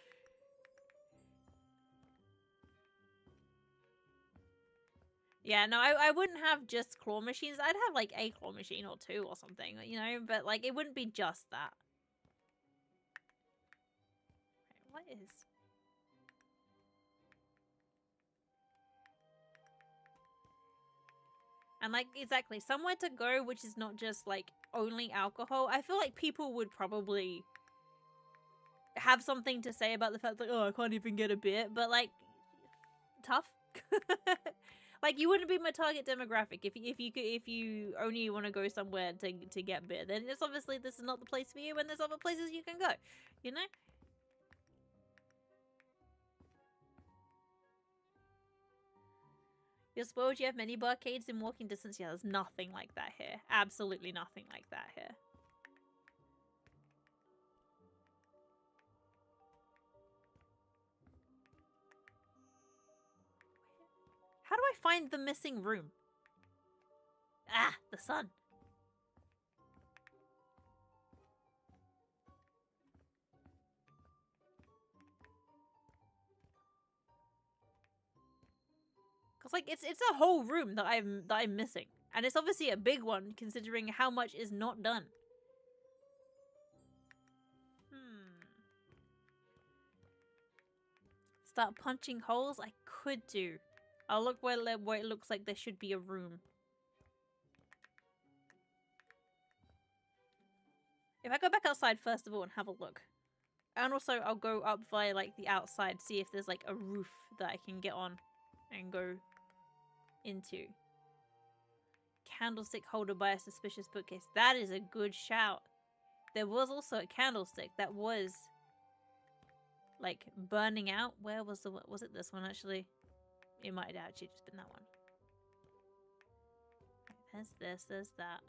Yeah, no, I wouldn't have just claw machines. I'd have, like, a claw machine or two or something, you know? But, like, it wouldn't be just that. What is... And, like, exactly, somewhere to go which is not just, like, only alcohol. I feel like people would probably have something to say about the fact, like, oh, I can't even get a beer. But, like, tough. Like, you wouldn't be my target demographic if you only want to go somewhere to get beer. Then it's obviously this is not the place for you, and there's other places you can go. You know. You're spoiled. You have many barcades in walking distance. Yeah, there's nothing like that here. Absolutely nothing like that here. How do I find the missing room? Ah, the sun. Cause like it's a whole room that I'm missing, and it's obviously a big one considering how much is not done. Start punching holes. I could do. I'll look where it looks like there should be a room. If I go back outside first of all and have a look. And also I'll go up via like the outside, see if there's like a roof that I can get on and go into. Candlestick holder by a suspicious bookcase. That is a good shout. There was also a candlestick that was like burning out. Where was it this one actually? It might have actually just been that one. There's this, there's that.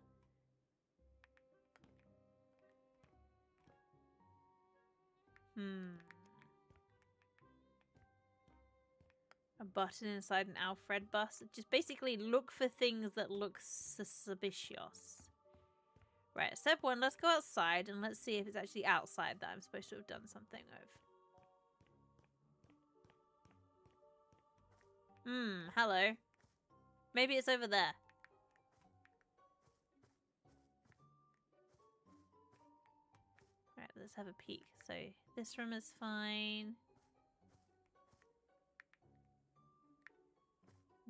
A button inside an Alfred bus. Just basically look for things that look suspicious. Right, step one, let's go outside and let's see if it's actually outside that I'm supposed to have done something of. Hello. Maybe it's over there. Right, let's have a peek. So, this room is fine.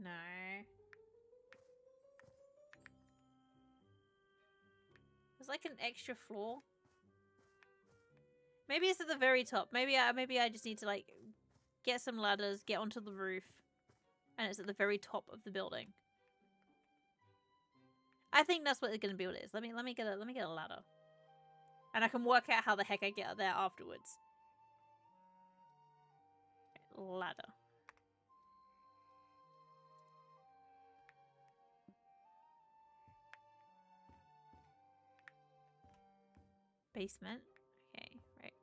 No. There's like an extra floor. Maybe it's at the very top. Maybe I just need to like get some ladders, get onto the roof, and it's at the very top of the building. I think that's what it's gonna be. What it is. Let me get a ladder, and I can work out how the heck I get up there afterwards. Ladder. Basement. Okay, right.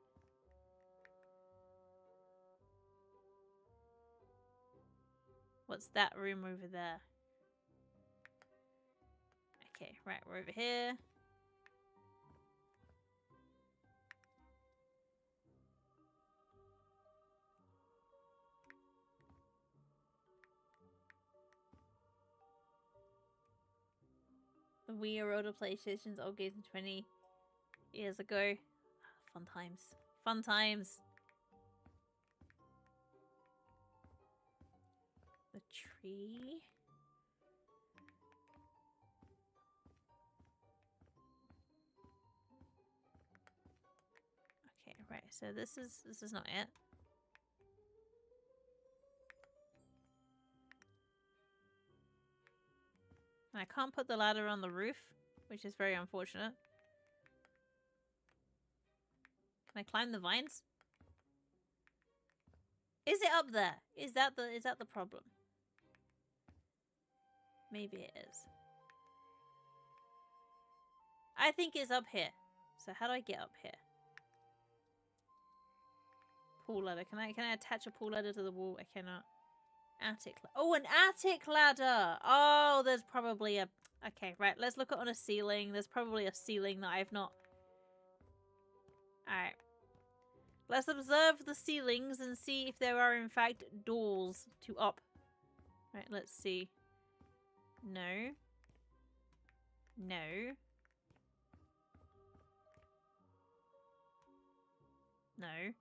What's that room over there? Okay, right, we're over here. The Wii or older PlayStations, old games from 20 years ago. Fun times. Fun times. The tree. Okay, right. So this is not it. And I can't put the ladder on the roof, which is very unfortunate. Can I climb the vines? Is it up there? Is that the problem? Maybe it is. I think it's up here. So how do I get up here? Pool ladder. Can I attach a pool ladder to the wall? I cannot. Attic. Oh, an attic ladder. Oh, there's probably a. Okay, right. Let's look on a ceiling. There's probably a ceiling that I've not. All right. Let's observe the ceilings and see if there are in fact doors to up. Right. Let's see. No. No. No.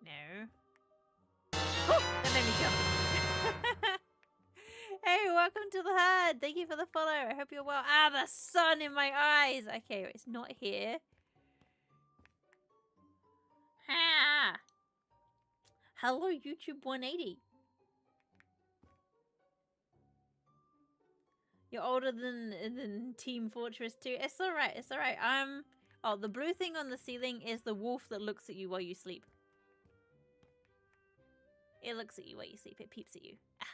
No. Oh, that made me jump. Hey, welcome to the herd. Thank you for the follow. I hope you're well. Ah, the sun in my eyes. Okay, it's not here. Ah. Hello, YouTube 180. You're older than Team Fortress 2. It's alright, it's alright. Oh, the blue thing on the ceiling is the wolf that looks at you while you sleep. It looks at you while you sleep. It peeps at you. Ah.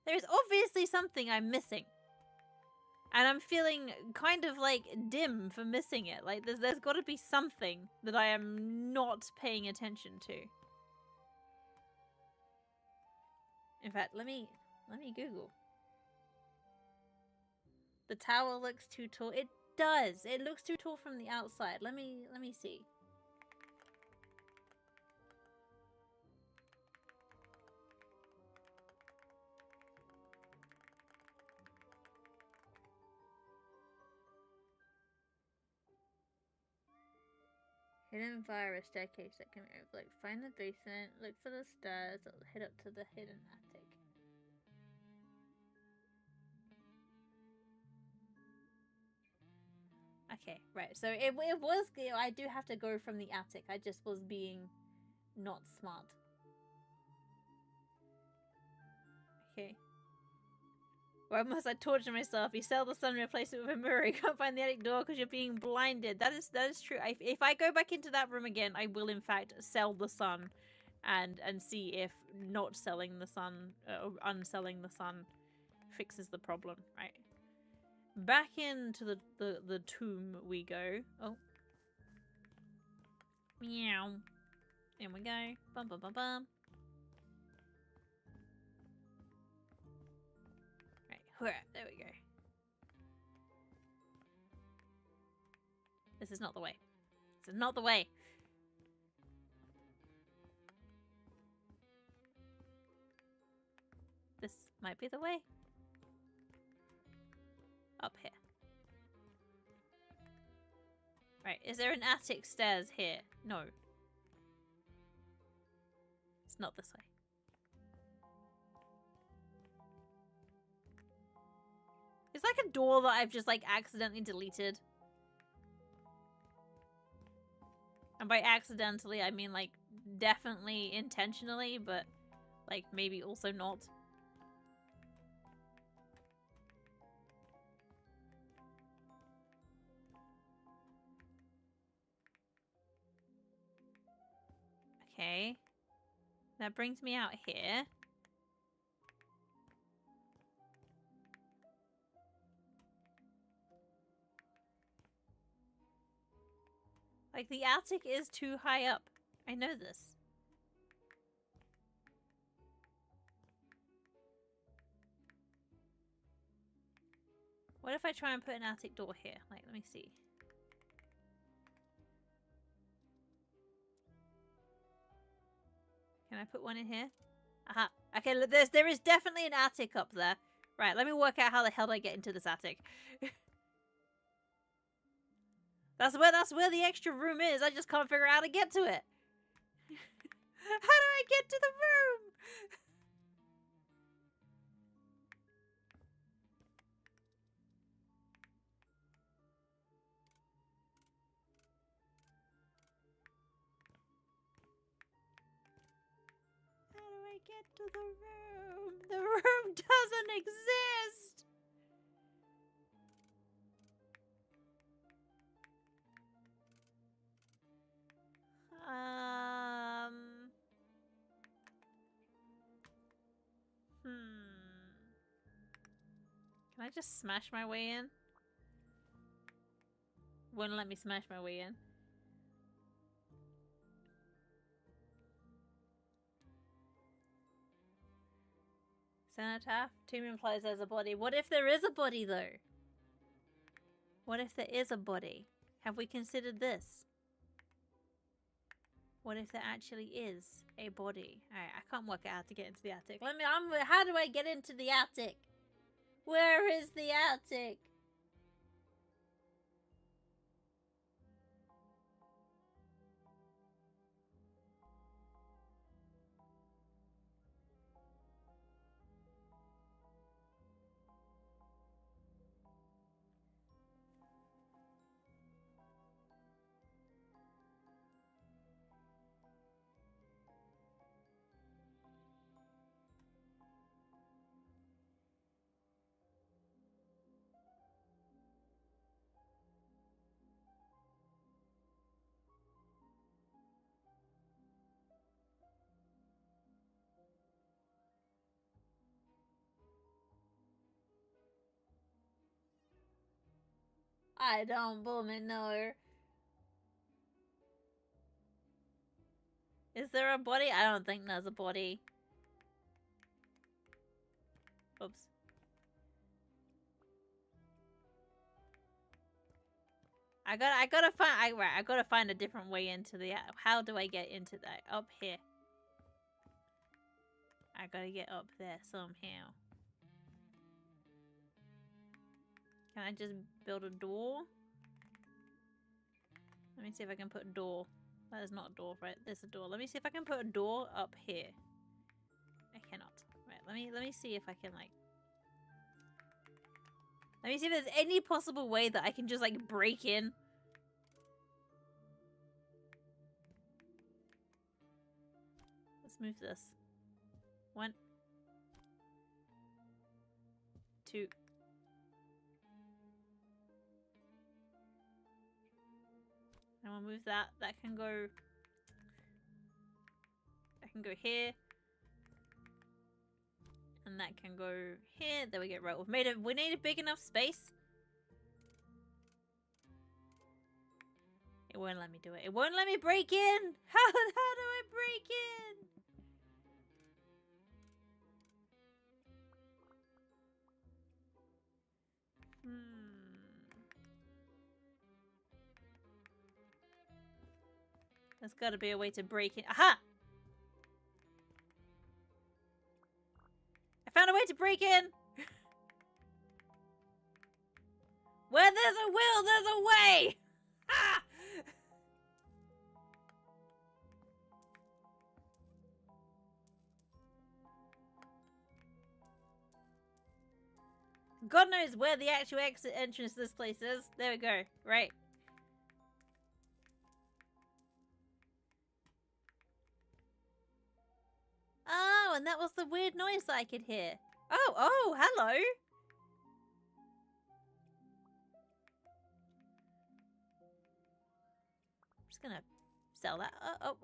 There's obviously something I'm missing. And I'm feeling kind of like dim for missing it. Like there's got to be something that I am not paying attention to. In fact, let me Google. The tower looks too tall. It does. It looks too tall from the outside. Let me see. Hidden via a staircase that can be overlooked. Find the basement, look for the stairs, head up to the hidden attic. Okay, right. So it was, I do have to go from the attic. I just was being not smart. Okay. Why must I torture myself? You sell the sun and replace it with a mirror. You can't find the attic door because you're being blinded. That is true. If I go back into that room again, I will in fact sell the sun and see if not selling the sun or unselling the sun fixes the problem, right? Back into the tomb we go. Oh. Meow. In we go. Bum bum bum bum. Right, there we go. This is not the way. This is not the way. This might be the way. Up here. Right, is there an attic stairs here? No. It's not this way. It's like a door that I've just like accidentally deleted. And by accidentally, I mean like definitely intentionally, but like maybe also not. Okay. That brings me out here. Like, the attic is too high up. I know this. What if I try and put an attic door here? Like, let me see. Can I put one in here? Aha. Okay, there is definitely an attic up there. Right, let me work out how the hell I get into this attic. That's where the extra room is. I just can't figure out how to get to it. How do I get to the room? How do I get to the room? The room doesn't exist. Can I just smash my way in? Wouldn't let me smash my way in. Cenotaph? Tomb implies there's a body. What if there is a body, though? What if there is a body? Have we considered this? What if there actually is a body? Alright, I can't work out how to get into the attic. How do I get into the attic? Where is the attic? I don't believe no. Is there a body? I don't think there's a body. Oops. I gotta find a different way into the. How do I get into that? Up here. I gotta get up there somehow. Can I just build a door? Let me see if I can put a door. That is not a door, right? There's a door. Let me see if I can put a door up here. I cannot. Right, let me see if I can like. Let me see if there's any possible way that I can just like break in. Let's move this. 1, 2. And we'll move that. That can go. That can go here. And that can go here. There we go. Right, we've made it. We need a big enough space. It won't let me do it. It won't let me break in. How do I break in? There's got to be a way to break in. Aha! I found a way to break in. Where there's a will, there's a way. Ah! God knows where the actual exit entrance to this place is. There we go. Right. Oh, and that was the weird noise that I could hear. Oh, hello. I'm just gonna sell that. Oh.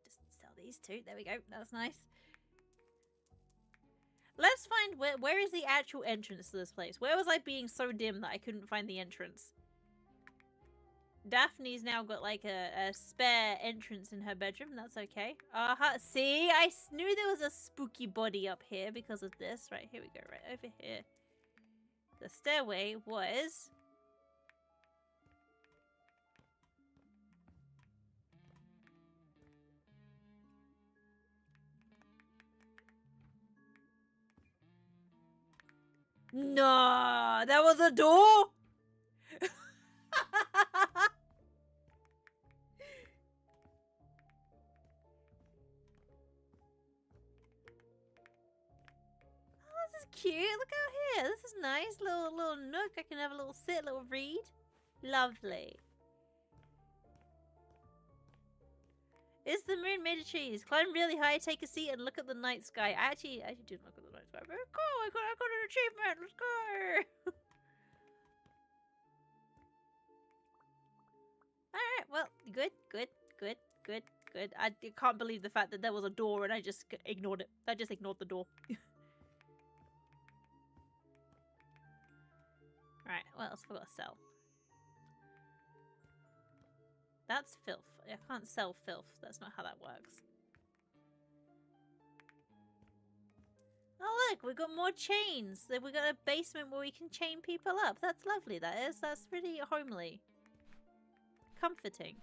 Just sell these two. There we go. That's nice. Let's find where is the actual entrance to this place? Where was I being so dim that I couldn't find the entrance? Daphne's now got like a spare entrance in her bedroom. That's okay. See, I knew there was a spooky body up here because of this. Right, here we go. Right over here. The stairway was... No, that was a door? Cute. Look out here. This is nice. Little nook. I can have a little sit, a little read. Lovely. Is the moon made of cheese? Climb really high, take a seat, and look at the night sky. I actually did look at the night sky. Very cool. I got an achievement. Let's go. Alright, well, good. I can't believe the fact that there was a door and I just ignored it. I just ignored the door. Right, what else have I got to sell? That's filth. I can't sell filth. That's not how that works. Oh look, we've got more chains. We've got a basement where we can chain people up. That's lovely, that is. That's really homely. Comforting.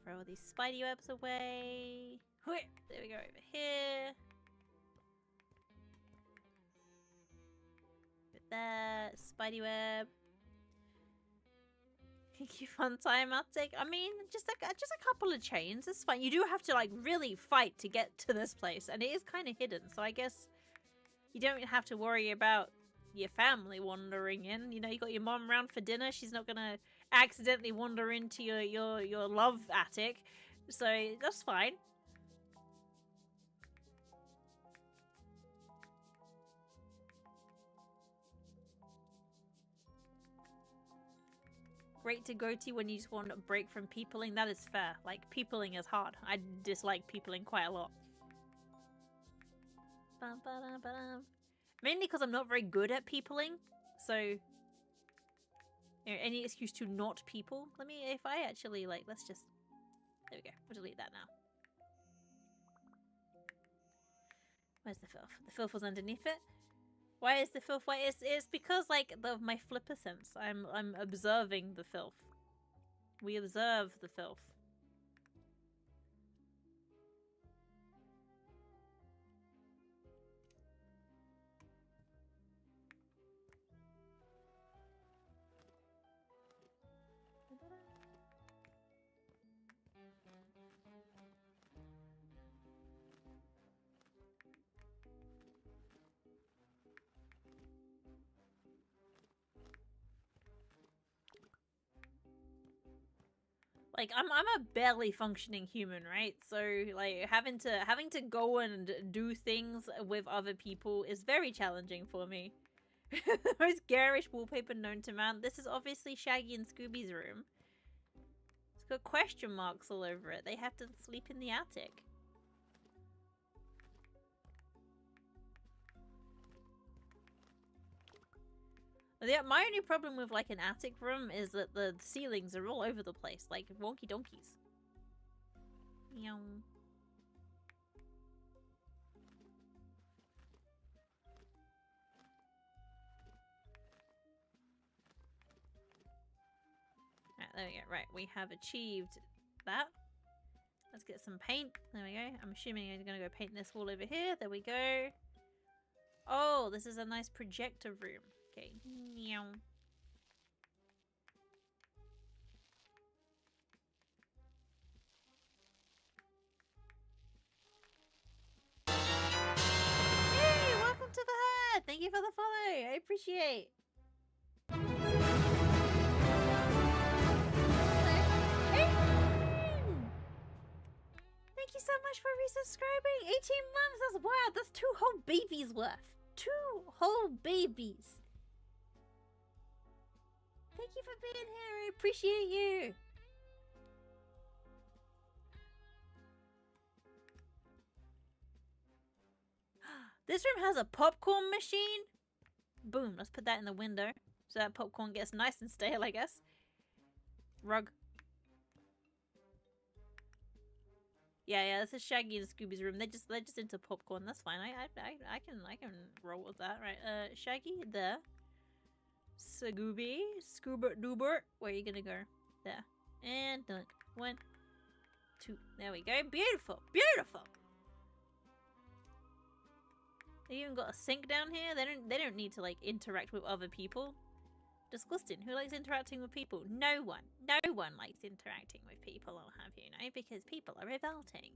Throw all these spidey webs away. There we go, over here. With that spidey web. Thank you, fun time. I'll take. I mean, just a couple of chains. It's fine. You do have to like really fight to get to this place, and it is kind of hidden. So I guess you don't have to worry about your family wandering in. You know, you got your mom around for dinner. She's not gonna accidentally wander into your love attic, so that's fine. great to go to when you just want a break from peopling. That is fair. Like, peopling is hard. I dislike peopling quite a lot. Mainly because I'm not very good at peopling. So, you know, any excuse to not people. Let me, if I actually, like, let's just, there we go. We'll delete that now. Where's the filth? The filth was underneath it. Why is the filth white? It's because, like, of my flipper sense. I'm observing the filth. We observe the filth. Like, I'm a barely functioning human, right? So, like, having to go and do things with other people is very challenging for me. The most garish wallpaper known to man. This is obviously Shaggy and Scooby's room. It's got question marks all over it. They have to sleep in the attic. Yeah, my only problem with, like, an attic room is that the ceilings are all over the place, like wonky donkeys. Meow. Right, there we go. Right, we have achieved that. Let's get some paint. There we go. I'm assuming I'm gonna go paint this wall over here. There we go. Oh, this is a nice projector room. Okay. Meow. Hey, welcome to the herd. Thank you for the follow. I appreciate. Hey. Thank you so much for resubscribing. 18 months. That's wow. That's 2 whole babies worth. 2 whole babies. Thank you for being here. I appreciate you. This room has a popcorn machine. Boom. Let's put that in the window so that popcorn gets nice and stale, I guess. Rug. Yeah. This is Shaggy and Scooby's room. They're just into popcorn. That's fine. I can roll with that. Right. Shaggy there. Scooby, Scoober Doober. Where are you gonna go? There. And done. 1, 2. There we go. Beautiful. Beautiful. They even got a sink down here. They don't need to, like, interact with other people. Disgusting. Who likes interacting with people? No one. No one likes interacting with people, I'll have you know, because people are revolting.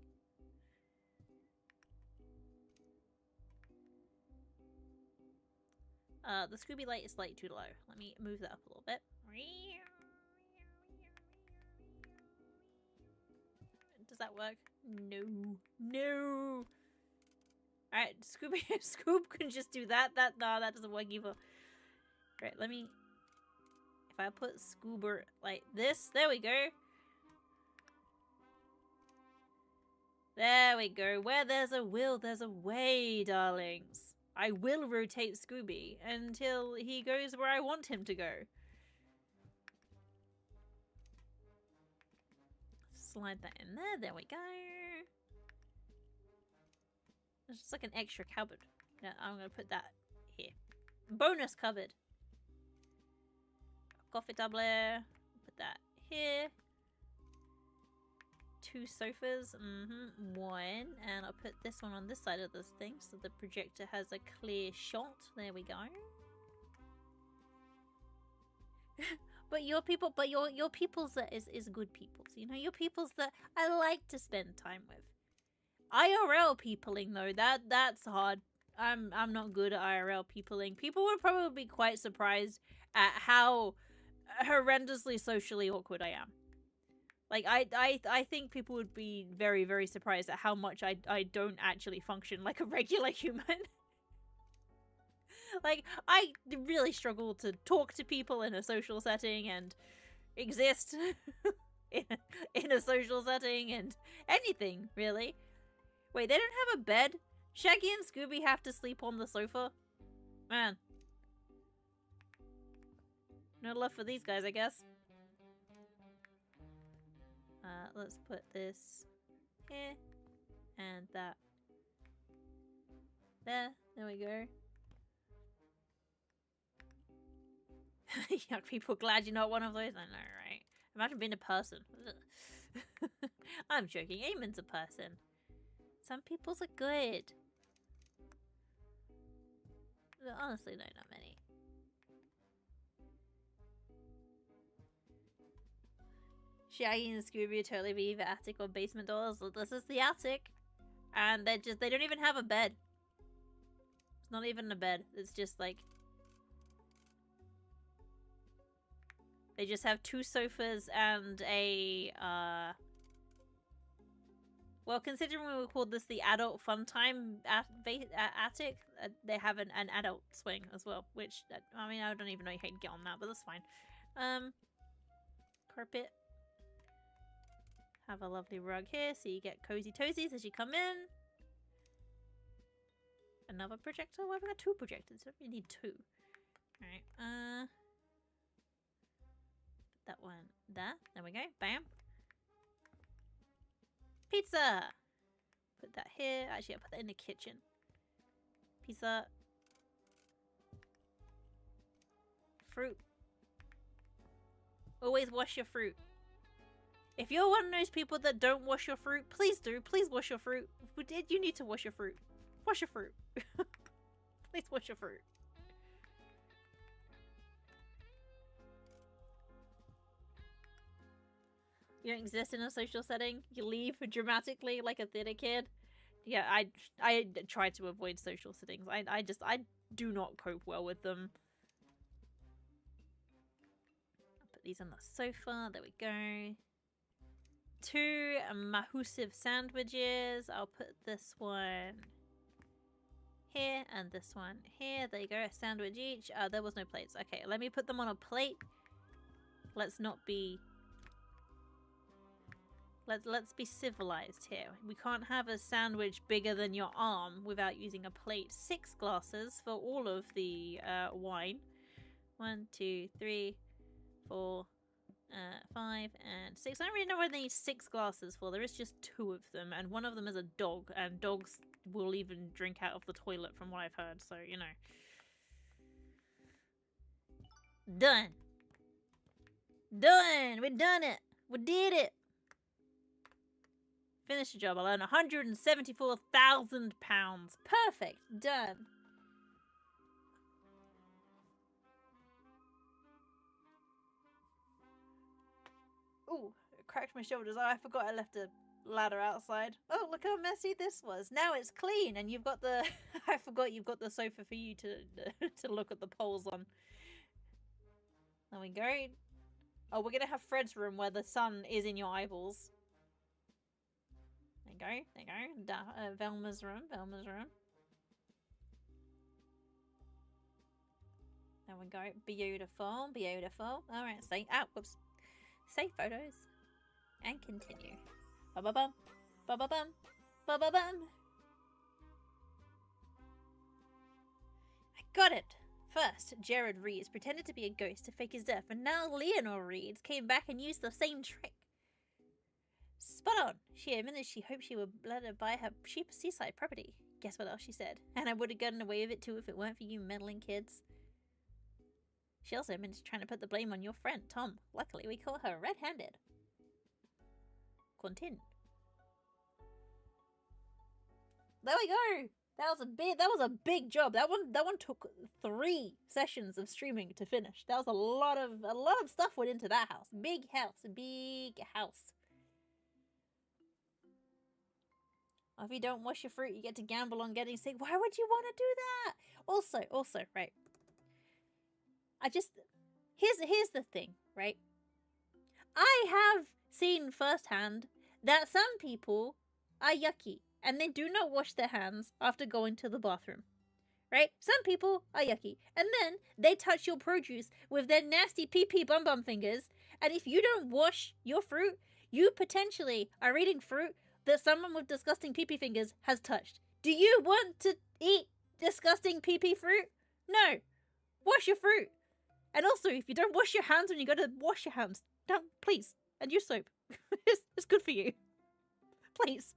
The Scooby light is slightly too low. Let me move that up a little bit. Does that work? No. No. Alright, Scooby Scoob can just do that. No, that doesn't work either. Right, let me... If I put Scoober like this, there we go. There we go. Where there's a will, there's a way, darlings. I will rotate Scooby until he goes where I want him to go. Slide that in there. There we go. It's just like an extra cupboard. Yeah, I'm going to put that here. Bonus cupboard. Coffee table. Put that here. 2 sofas. One. And I'll put this one on this side of this thing so the projector has a clear shot. There we go. But your people, your people's that is good peoples. You know, your people's that I like to spend time with. IRL peopling though, that's hard. I'm not good at IRL peopling. People would probably be quite surprised at how horrendously socially awkward I am. Like I think people would be very, very surprised at how much I don't actually function like a regular human. Like, I really struggle to talk to people in a social setting, and exist in a social setting and anything, really. Wait, they don't have a bed? Shaggy and Scooby have to sleep on the sofa? Man. No love for these guys, I guess. Let's put this here. And that. There we go. Young people, glad you're not one of those. I know, right? Imagine being a person. I'm joking. Eamon's a person. Some people's are good. But honestly, no, not many. Shaggy and Scooby totally be either attic or basement dolls. This is the attic. And they don't even have a bed. It's not even a bed. It's just like... They just have 2 sofas and a, well, considering we called this the adult fun time attic, they have an adult swing as well, which, I mean, I don't even know how you'd get on that, but that's fine. Carpet. Have a lovely rug here, so you get cozy toesies as you come in. Another projector? Well, I've got 2 projectors, so we need 2. Alright, that one there. There we go. Bam. Pizza! Put that here. Actually, I'll put that in the kitchen. Pizza. Fruit. Always wash your fruit. If you're one of those people that don't wash your fruit, please do. Please wash your fruit. You need to wash your fruit. Wash your fruit. Please wash your fruit. You don't exist in a social setting. You leave dramatically like a theater kid. Yeah, I try to avoid social settings. I do not cope well with them. I'll put these on the sofa. There we go. 2 mahusive sandwiches. I'll put this one here and this one here. There you go. A sandwich each. There was no plates. Okay, let me put them on a plate. Let's not be... Let's be civilized here. We can't have a sandwich bigger than your arm without using a plate. 6 glasses for all of the wine. 1, 2, 3, 4, 5, and 6. I don't really know what they need 6 glasses for. There is just 2 of them, and one of them is a dog, and dogs will even drink out of the toilet from what I've heard, so, you know. Done! Done! We done it! We did it! Finish the job. I'll earn £174,000. Perfect. Done. Ooh, I cracked my shoulders. Oh, I forgot I left a ladder outside. Oh, look how messy this was. Now it's clean, and you've got the... I forgot you've got the sofa for you to to look at the poles on. There we go. Oh, we're gonna have Fred's room where the sun is in your eyeballs. There you go. Velma's room. Velma's room. There we go. Beautiful. Beautiful. Alright, say out. Whoops. Save photos. And continue. Ba-ba-bum. Ba-ba-bum. Ba-ba-bum. I got it. First, Jared Reeves pretended to be a ghost to fake his death, and now Leonore Reeves came back and used the same trick. Spot on. She admitted she hoped she would let her buy her cheap seaside property. Guess what else she said? And I would have gotten away with it too if it weren't for you meddling kids. She also admitted trying to put the blame on your friend, Tom. Luckily, we caught her red-handed. Continue. There we go. That was a big job. That one took 3 sessions of streaming to finish. That was a lot of stuff went into that house. Big house. Big house. If you don't wash your fruit, you get to gamble on getting sick. Why would you want to do that? Also, right. Here's the thing, right? I have seen firsthand that some people are yucky and they do not wash their hands after going to the bathroom. Right? Some people are yucky. And then they touch your produce with their nasty pee-pee bum-bum fingers And if you don't wash your fruit, you potentially are eating fruit that someone with disgusting pee-pee fingers has touched. Do you want to eat disgusting pee-pee fruit? No. Wash your fruit. And also, if you don't wash your hands when you go to wash your hands, don't, please. And use soap. It's good for you. Please.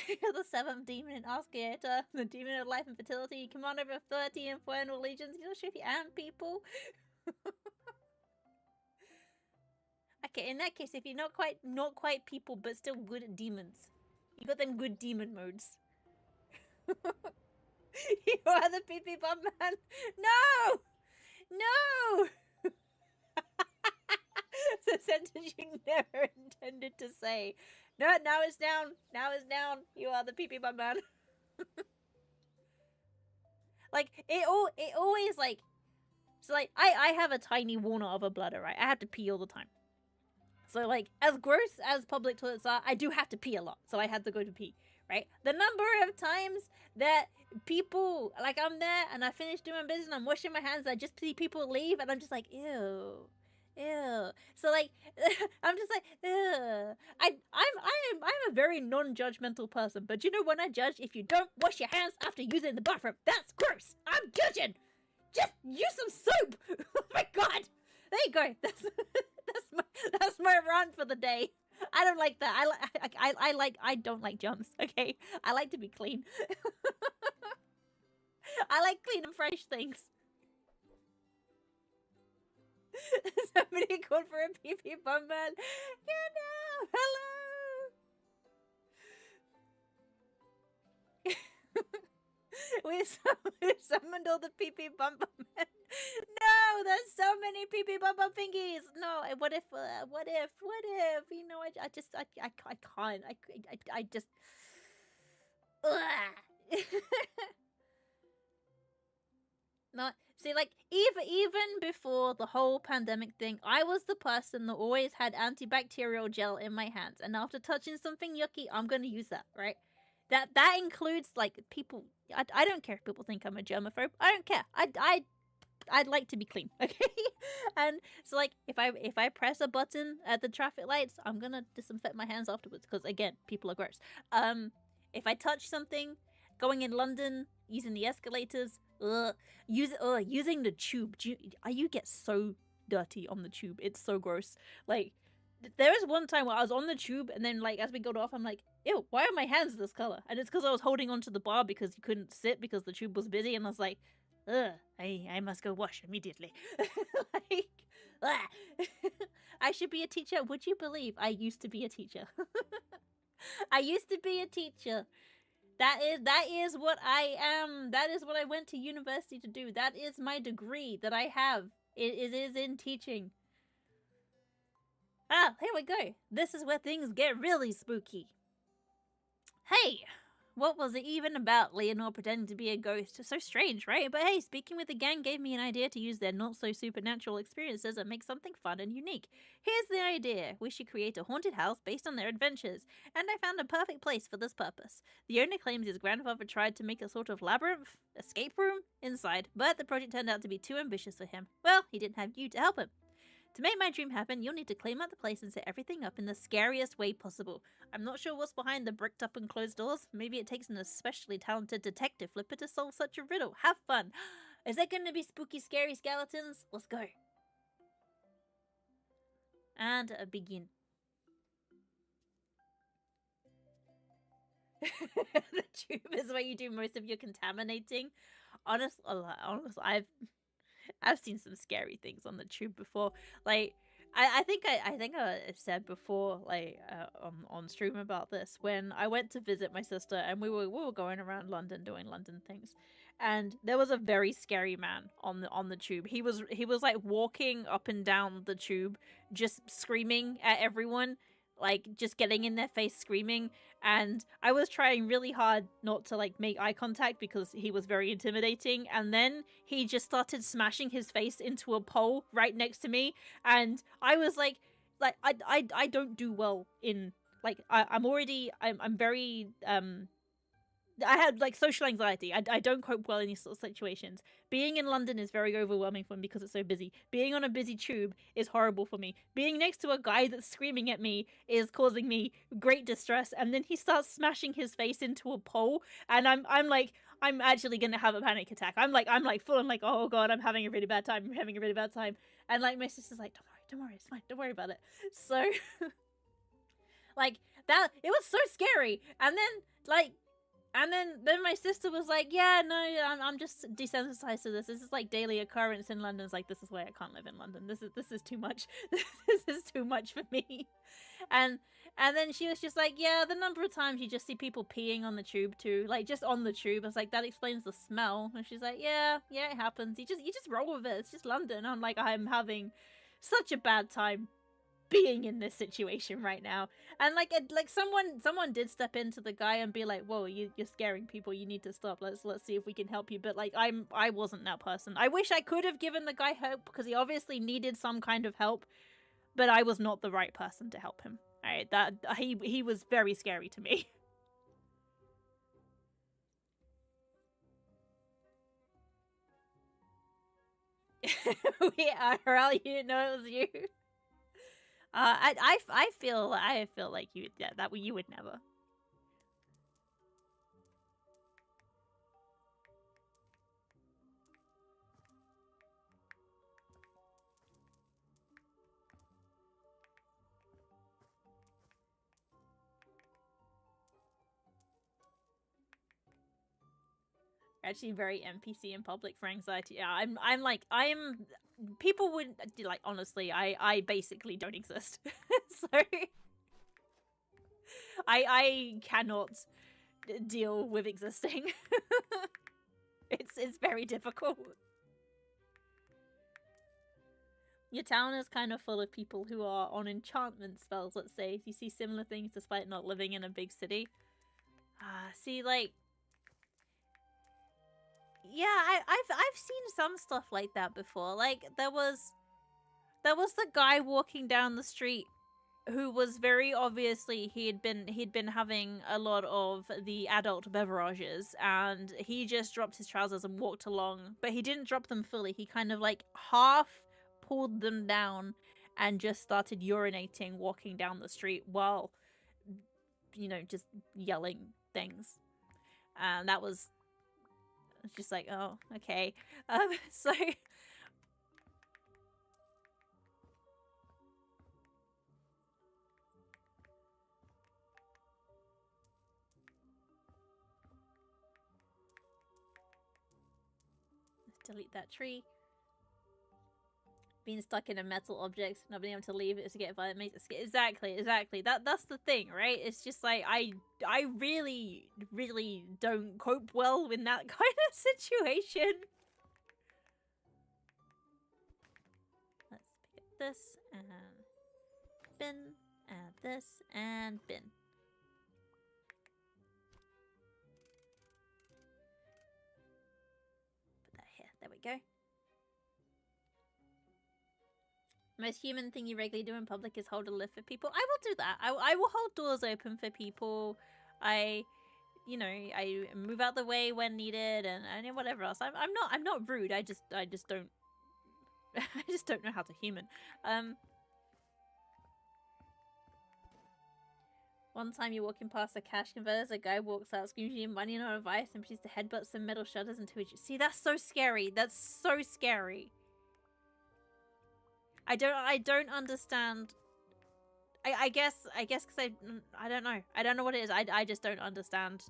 The seventh demon in Ascieta, the demon of life and fertility, command over 30 infernal legions. You're not sure if you am people. Okay, in that case, if you're not quite people, but still good at demons, you got them good demon modes. You are the pee-pee bum man. No, no. It's a sentence you never intended to say. No, now it's down. Now it's down. You are the pee-pee bum man. Like it always like. So like I have a tiny walnut of a bladder, right? I have to pee all the time. So like as gross as public toilets are, I do have to pee a lot. So I had to go to pee, right? The number of times that people like I'm there and I finish doing my business and I'm washing my hands, I just see people leave and I'm just like, ew. Ew. So like I'm just like, ew. I'm a very non-judgmental person, but you know when I judge, if you don't wash your hands after using the bathroom, that's gross. I'm judging. Just use some soap. Oh my god. There you go. That's my rant for the day. I don't like that. I don't like germs. Okay, I like to be clean. I like clean and fresh things. Somebody called for a pee-pee bum man. Yeah, no. Hello. We summoned all the pee-pee bum men. No, there's so many pee-pee bum thingies. No, what if? You know, I can't. I just. Not see, like even before the whole pandemic thing, I was the person that always had antibacterial gel in my hands, and after touching something yucky, I'm gonna use that, right? That includes like people. I don't care if people think I'm a germaphobe. I don't care. I'd like to be clean, okay? And so like if I press a button at the traffic lights, I'm gonna disinfect my hands afterwards because again, people are gross. If I touch something, going in London, using the escalators, using the tube. You get so dirty on the tube. It's so gross. Like there was one time where I was on the tube and then like as we got off, I'm like, ew, why are my hands this color? And it's because I was holding onto the bar because you couldn't sit because the tube was busy, and I was like, ugh, I must go wash immediately. Like, I should be a teacher. Would you believe I used to be a teacher? I used to be a teacher. That is what I am. That is what I went to university to do. That is my degree that I have. It is in teaching. Ah, here we go. This is where things get really spooky. Hey, what was it even about Leonore pretending to be a ghost? So strange, right? But hey, speaking with the gang gave me an idea to use their not-so-supernatural experiences and make something fun and unique. Here's the idea. We should create a haunted house based on their adventures, and I found a perfect place for this purpose. The owner claims his grandfather tried to make a sort of labyrinth, escape room, inside, but the project turned out to be too ambitious for him. Well, he didn't have you to help him. To make my dream happen, you'll need to clean out the place and set everything up in the scariest way possible. I'm not sure what's behind the bricked up and closed doors. Maybe it takes an especially talented detective flipper to solve such a riddle. Have fun! Is there going to be spooky, scary skeletons? Let's go. And begin. The tube is where you do most of your contaminating. Honestly, I've seen some scary things on the tube before. Like, I think I said before, like, on stream about this when I went to visit my sister and we were going around London doing London things, and there was a very scary man on the tube. He was like walking up and down the tube, just screaming at everyone, like just getting in their face screaming, and I was trying really hard not to like make eye contact because he was very intimidating, and then he just started smashing his face into a pole right next to me, and I was like I don't do well in like I'm very I had like social anxiety. I don't cope well in these sort of situations. Being in London is very overwhelming for me because it's so busy. Being on a busy tube is horrible for me. Being next to a guy that's screaming at me is causing me great distress. And then he starts smashing his face into a pole, and I'm like, I'm actually gonna have a panic attack. I'm like full on like, oh god, I'm having a really bad time. I'm having a really bad time. And like my sister's like, don't worry, it's fine. Don't worry about it. So like that, it was so scary. And then like and then my sister was like, yeah, no, I'm just desensitized to this. This is like daily occurrence in London. It's like, this is why I can't live in London. This is too much. This is too much for me. And then she was just like, yeah, the number of times you just see people peeing on the tube too, like just on the tube. I was like, that explains the smell. And she's like, yeah, it happens. You just roll with it. It's just London. I'm like, I'm having such a bad time being in this situation right now. And like someone did step into the guy and be like, whoa, you're scaring people, you need to stop, let's see if we can help you. But like I wasn't that person. I wish I could have given the guy help because he obviously needed some kind of help, but I was not the right person to help him. All right, that he was very scary to me. Yeah, Ralph, you didn't know it was you. I feel like you, yeah, that you would never. Actually, very NPC in public for anxiety. Yeah, I'm like people would like, honestly, I basically don't exist. So I cannot deal with existing. It's very difficult. Your town is kind of full of people who are on enchantment spells, let's say. You see similar things despite not living in a big city. See, like, yeah, I've seen some stuff like that before. Like there was the guy walking down the street who was very obviously he'd been having a lot of the adult beverages, and he just dropped his trousers and walked along, but he didn't drop them fully. He kind of like half pulled them down and just started urinating walking down the street while, you know, just yelling things. And that was just like, oh, okay. So delete that tree. Being stuck in a metal object, not being able to leave it to get violent makes it exactly. That's the thing, right? It's just like I really don't cope well in that kind of situation. Let's pick up this and bin, and this and bin. Put that here. There we go. Most human thing you regularly do in public is hold a lift for people. I will do that. I will hold doors open for people. You know, I move out the way when needed, and whatever else. I'm not rude. I just don't I just don't know how to human. One time you're walking past a cash converters, a guy walks out, screams you money and on advice, and proceeds to headbutt some metal shutters into it. See, that's so scary. That's so scary. I don't understand. I guess because I don't know. I don't know what it is. I just don't understand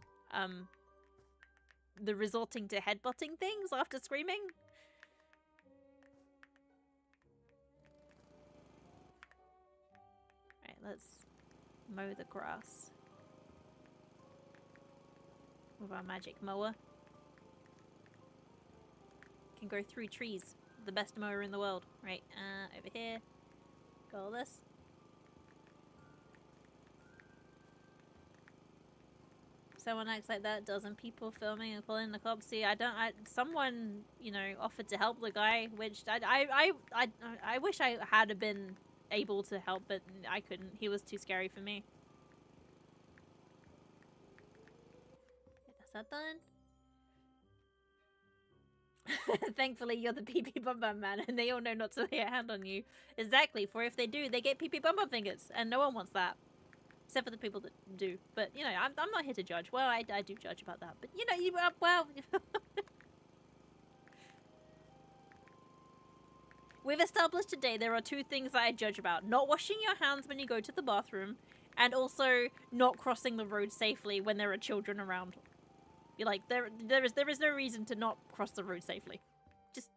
the resorting to headbutting things after screaming. Right, let's mow the grass with our magic mower. Can go through trees. The best mower in the world. Right, over here. Got all this. Someone acts like that, dozen people filming and calling the cops. See, someone, you know, offered to help the guy, which I wish I had been able to help, but I couldn't. He was too scary for me. Get this that done? Thankfully, you're the pee-pee bum-bum man, and they all know not to lay a hand on you. Exactly, for if they do, they get pee-pee bum-bum fingers, and no one wants that. Except for the people that do. But, you know, I'm not here to judge. Well, I do judge about that. But, you know, well... We've established today there are two things that I judge about. Not washing your hands when you go to the bathroom, and also not crossing the road safely when there are children around. You're like, there is no reason to not cross the road safely. Just,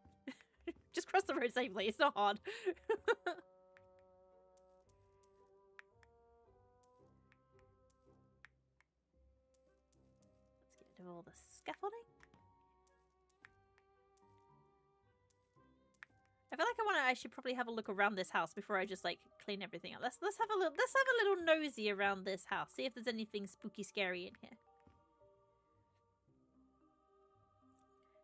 just cross the road safely. It's not hard. Let's get rid of all the scaffolding. I feel like I should probably have a look around this house before I just like clean everything up. Let's have a little nosy around this house. See if there's anything spooky scary in here.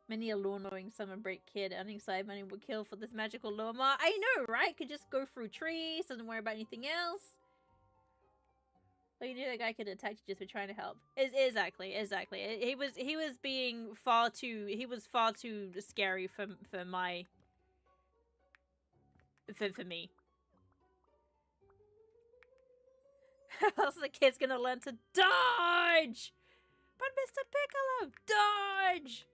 Many a lawn-mowing summer break kid earning side money would kill for this magical lawnmower. I know, right? Could just go through trees, doesn't worry about anything else. Well, you knew that guy could attack you just for trying to help. Exactly. He was being far too scary for my for me. How else the kid's gonna learn to dodge? But Mr. Piccolo, dodge!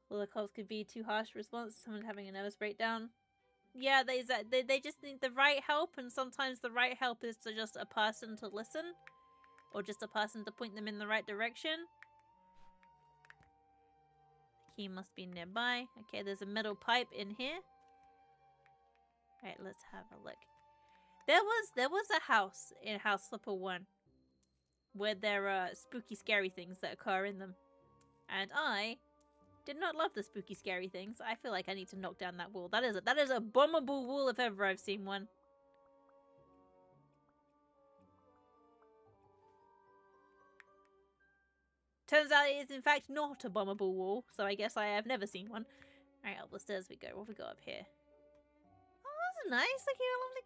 Well, the cops could be too harsh response to someone having a nervous breakdown. Yeah, they just need the right help, and sometimes the right help is to just a person to listen, or just a person to point them in the right direction. The key must be nearby. Okay, there's a metal pipe in here. Alright, let's have a look. There was a house in House Flipper 1 where there are spooky scary things that occur in them. And I did not love the spooky scary things. I feel like I need to knock down that wall. That is a bombable wall if ever I've seen one. Turns out it is in fact not a bombable wall, so I guess I have never seen one. Alright, up the stairs we go. What have we got up here? Oh, that's nice. Look at a lovely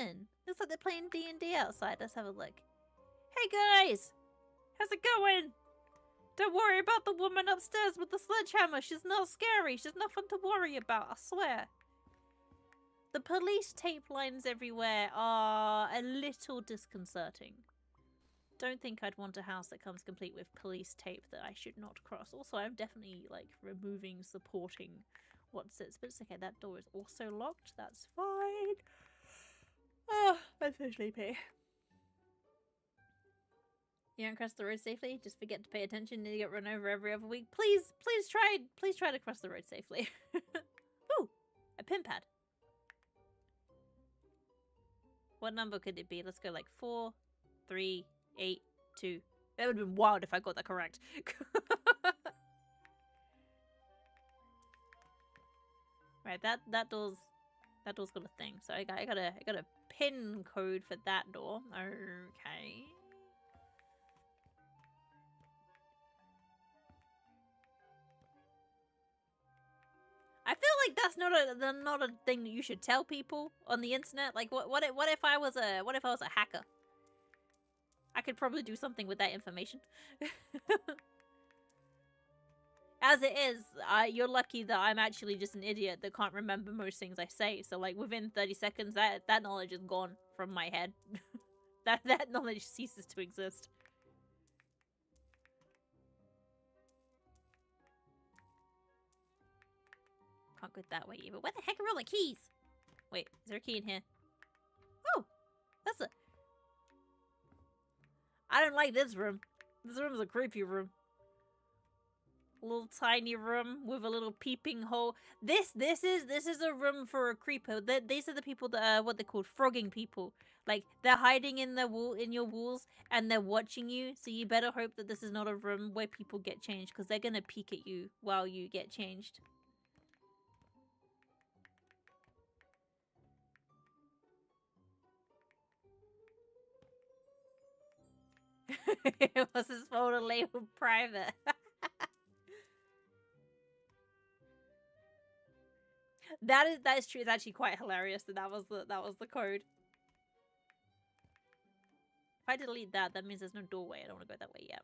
garden. Looks like they're playing D&D outside. Let's have a look. Hey guys! How's it going? Don't worry about the woman upstairs with the sledgehammer. She's not scary. She's nothing to worry about, I swear. The police tape lines everywhere are a little disconcerting. Don't think I'd want a house that comes complete with police tape that I should not cross. Also, I'm definitely, like, removing, supporting what's it. But it's okay, that door is also locked. That's fine. Oh, I'm so sleepy. You don't cross the road safely? Just forget to pay attention and you get run over every other week. Please try to cross the road safely. Ooh, a pin pad. What number could it be? Let's go like 4, 3, 8, 2. That would have been wild if I got that correct. Right, that door's got a thing. So I got a pin code for that door. Okay. I feel like that's not a thing that you should tell people on the internet. Like, what if I was a hacker? I could probably do something with that information. As it is, you're lucky that I'm actually just an idiot that can't remember most things I say. So, like, within 30 seconds, that knowledge is gone from my head. that knowledge ceases to exist. Can't go that way either. Where the heck are all the keys? Wait, is there a key in here? Oh! That's a... I don't like this room. This room is a creepy room. A little tiny room with a little peeping hole. This is a room for a creeper. These are the people that are what they're called frogging people. Like, they're hiding in your walls and they're watching you. So you better hope that this is not a room where people get changed, because they're gonna peek at you while you get changed. It was his photo labeled private. That is true. It's actually quite hilarious that was the code. If I delete that, that means there's no doorway. I don't want to go that way yet.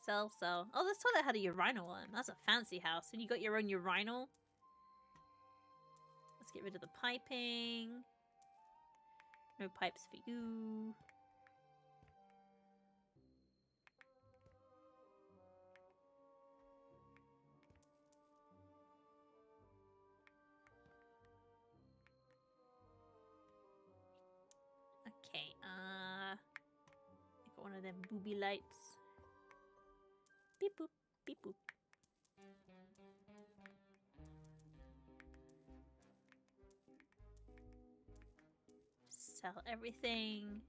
Sell, sell. Oh, this toilet had a urinal on. That's a fancy house. And you got your own urinal. Let's get rid of the piping. No pipes for you. Okay, I got one of them booby lights. Beep boop, beep boop. Sell everything.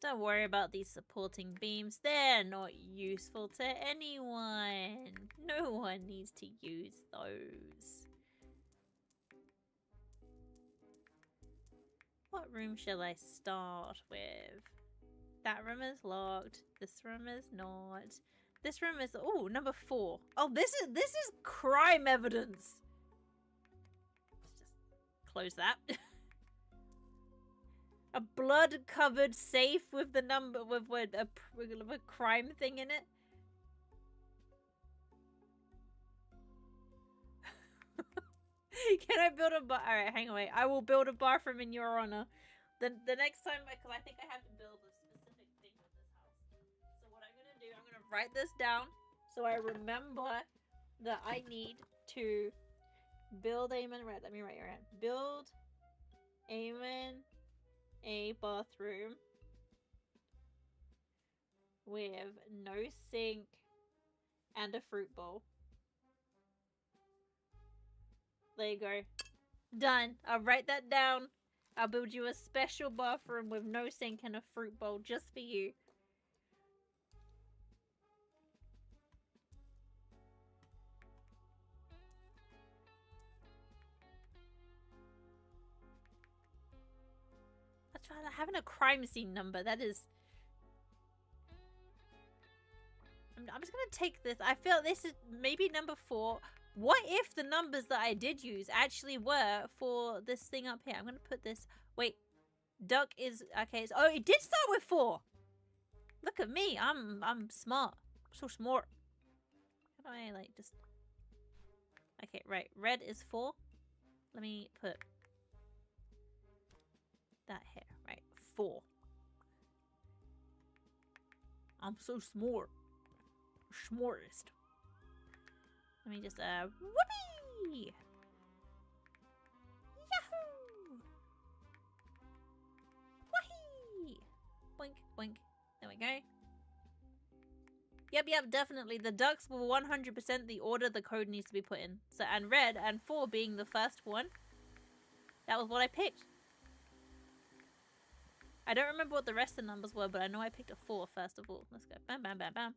Don't worry about these supporting beams. They're not useful to anyone. No one needs to use those. What room shall I start with? That room is locked. This room is not. This room is, oh, number 4. Oh, this is crime evidence. Let's just close that. A blood-covered safe with the number with a crime thing in it. Can I build a bar? All right, hang on. Wait. I will build a bathroom in your honor. The next time, because I think I have to build a specific thing with this house. So what I'm gonna do, I'm gonna write this down so I remember that I need to build Eamon. Right, let me write your hand. Build Eamon a bathroom with no sink and a fruit bowl. There you go. Done. I'll write that down. I'll build you a special bathroom with no sink and a fruit bowl just for you. That's right, having a crime scene number. That is... I'm just gonna take this. I feel this is maybe number 4. What if the numbers that I did use actually were for this thing up here? I'm gonna put this... Wait. Duck is... Okay, so, oh, it did start with 4! Look at me. I'm smart. I'm so smart. How do I, like, just... Okay, right. Red is 4. Let me put... that here. Right. 4. I'm so smart. Smartest. Let me just, whoopee! Yahoo! Wahee! Boink, boink. There we go. Yep, definitely. The ducks were 100% the order the code needs to be put in. So, and red and 4 being the first one. That was what I picked. I don't remember what the rest of the numbers were, but I know I picked a 4 first of all. Let's go. Bam, bam, bam, bam.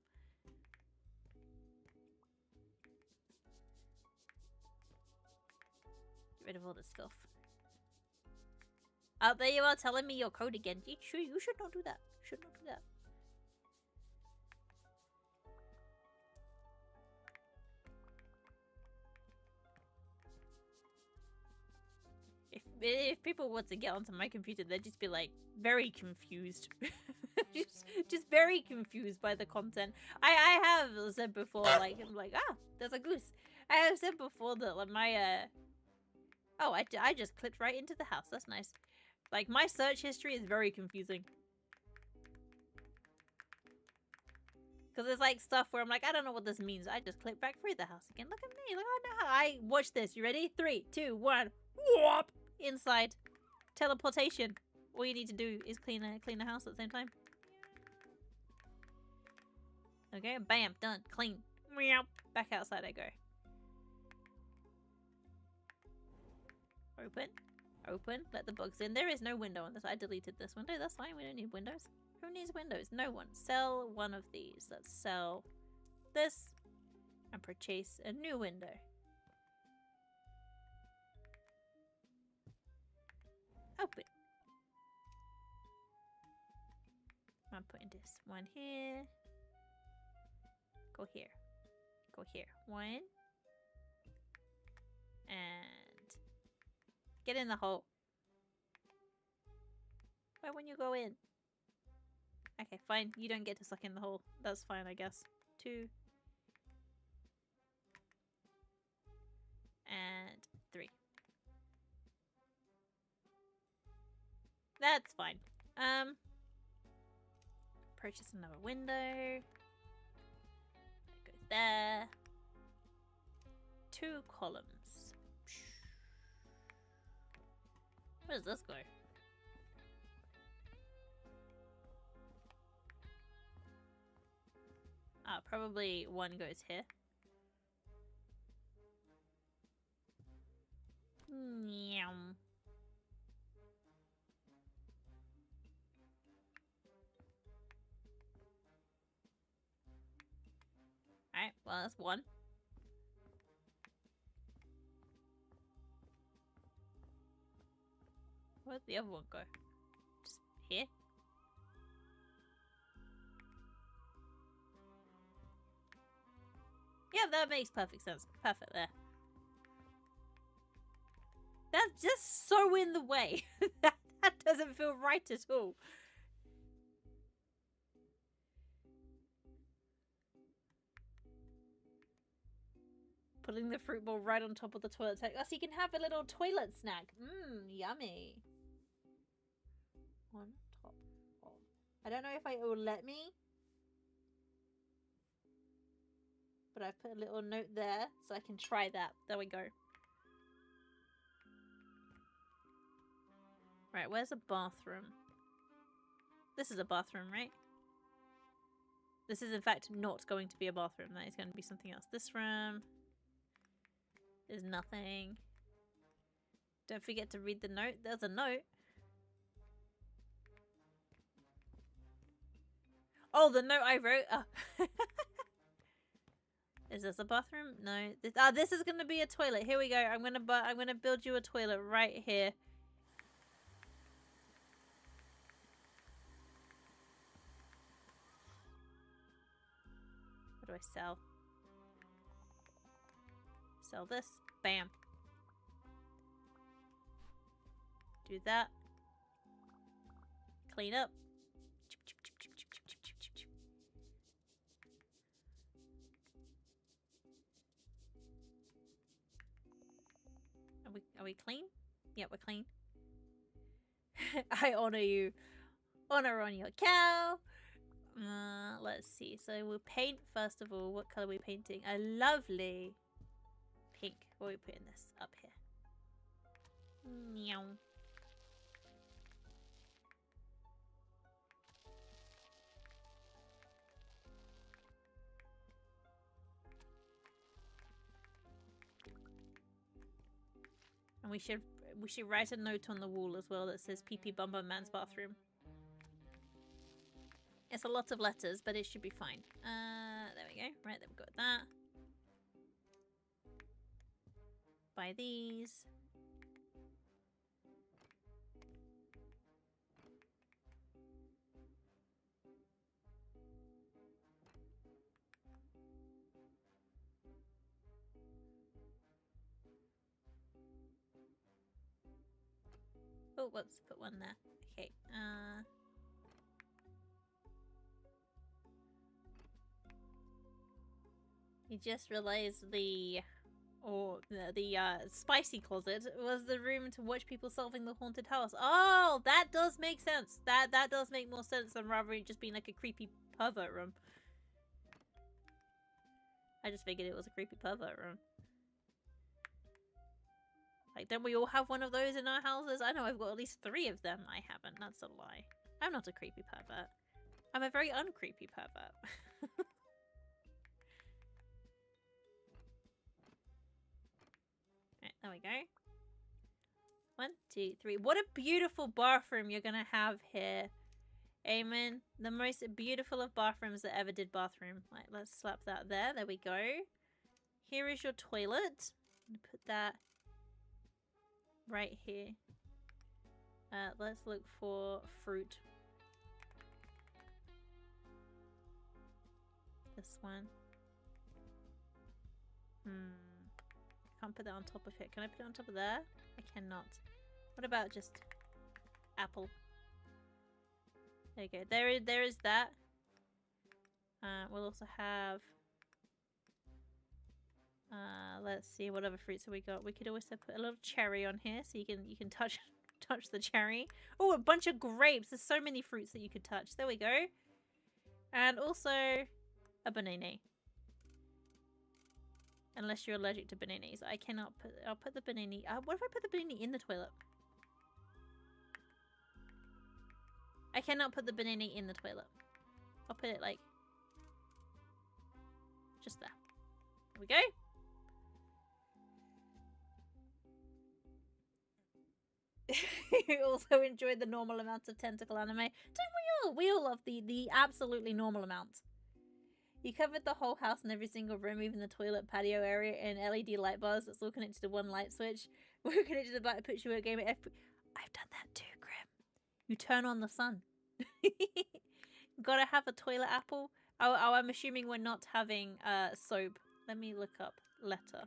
Get rid of all this stuff. Oh, there you are telling me your code again. You should not do that. You should not do that. If people were to get onto my computer, they'd just be like very confused. just very confused by the content. I have said before, like, I'm like, ah, there's a goose. I have said before that like my oh, I just clicked right into the house. That's nice. Like, my search history is very confusing. Because there's like stuff where I'm like, I don't know what this means. I just click back through the house again. Look at me. Look, I know how I watch this. You ready? 3, 2, 1. Whoop! Inside. Teleportation. All you need to do is clean the house at the same time. Okay, bam, done. Clean. Meow. Back outside I go. Open. Open. Let the bugs in. There is no window on this. I deleted this window. That's fine. We don't need windows. Who needs windows? No one. Sell one of these. Let's sell this and purchase a new window. Open. I'm putting this one here. Go here. Go here. 1. And get in the hole. Why won't you go in? Okay, fine. You don't get to suck in the hole. That's fine, I guess. 2. And 3. That's fine. Purchase another window. It goes there. 2 columns. Where does this go? Probably 1 goes here. Meow. Alright, well that's 1. Where'd the other one go? Just here? Yeah, that makes perfect sense. Perfect there. That's just so in the way. that doesn't feel right at all. Putting the fruit bowl right on top of the toilet tank. Oh, so you can have a little toilet snack. Mmm, yummy. On top of. I don't know if it will let me. But I've put a little note there so I can try that. There we go. Right, where's a bathroom? This is a bathroom, right? This is in fact not going to be a bathroom. That is going to be something else. This room is nothing. Don't forget to read the note. There's a note. Oh, the note I wrote. Oh. Is this a bathroom? No. This is gonna be a toilet. Here we go. I'm gonna build you a toilet right here. What do I sell? Sell this. Bam. Do that. Clean up. Are we clean? Yeah, we're clean. I honor you. Honor on your cow. Let's see. So we'll paint first of all. What color are we painting? A lovely pink. What are we putting this up here? Meow. And we should write a note on the wall as well that says Pee Pee Bum Bum Man's bathroom. It's a lot of letters, but it should be fine. There we go. Right, there we got that. Buy these. Oh, whoops, put one there. Okay, you just realized the spicy closet was the room to watch people solving the haunted house. Oh, that does make sense. That does make more sense than rather it just being like a creepy pervert room. I just figured it was a creepy pervert room. Like, don't we all have one of those in our houses? I know I've got at least 3 of them. I haven't. That's a lie. I'm not a creepy pervert. I'm a very uncreepy pervert. Right, there we go. 1, 2, 3. What a beautiful bathroom you're gonna have here. Amen. The most beautiful of bathrooms that ever did bathroom. Right, let's slap that there. There we go. Here is your toilet. I'm gonna put that right here. Let's look for fruit. This one. Can't put that on top of it. Can I put it on top of there? I cannot. What about just apple? There you go. There is that. We'll also have... let's see, what other fruits have we got? We could also put a little cherry on here so you can touch the cherry. Oh, a bunch of grapes. There's so many fruits that you could touch. There we go. And also a banana. Unless you're allergic to bananas. I cannot put... I'll put the banana... what if I put the banana in the toilet? I cannot put the banana in the toilet. I'll put it like... just there. There we go. You also enjoyed the normal amount of tentacle anime. Don't we all? We all love the absolutely normal amount. You covered the whole house and every single room, even the toilet, patio area, and LED light bars that's all connected to one light switch. We're connected to the button, puts you a game at I've done that too, Grim. You turn on the sun. Gotta have a toilet apple. Oh, I'm assuming we're not having soap. Let me look up letter.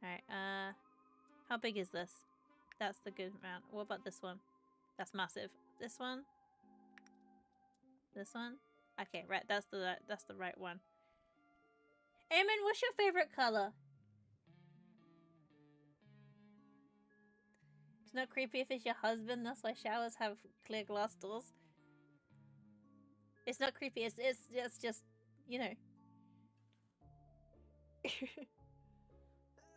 Alright, how big is this? That's the good amount. What about this one? That's massive. This one? This one? Okay, right, that's the right one. Eamon, what's your favorite color? It's not creepy if it's your husband. That's why showers have clear glass doors. It's not creepy. It's just, you know.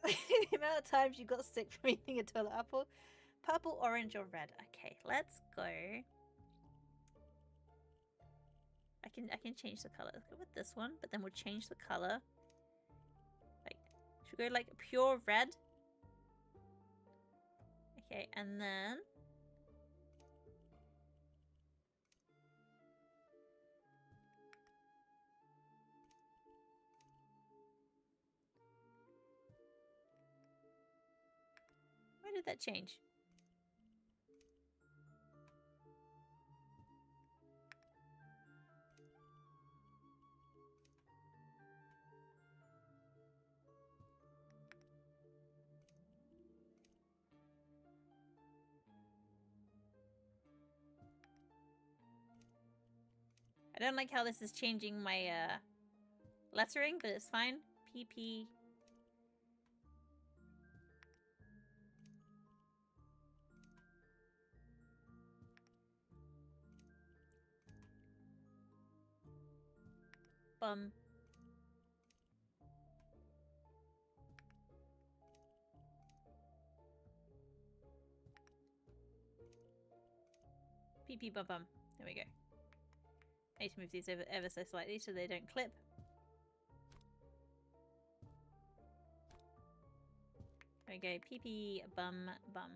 The amount of times you got sick from eating a toilet apple. Purple, orange, or red. Okay, let's go. I can change the color. Let's go with this one, but then we'll change the color. Like, should we go like pure red? Okay, and then why did that change? I don't like how this is changing my lettering, but it's fine. PP. Bum. PP bum bum. There we go. I need to move these ever so slightly so they don't clip. There we go. PP bum bum.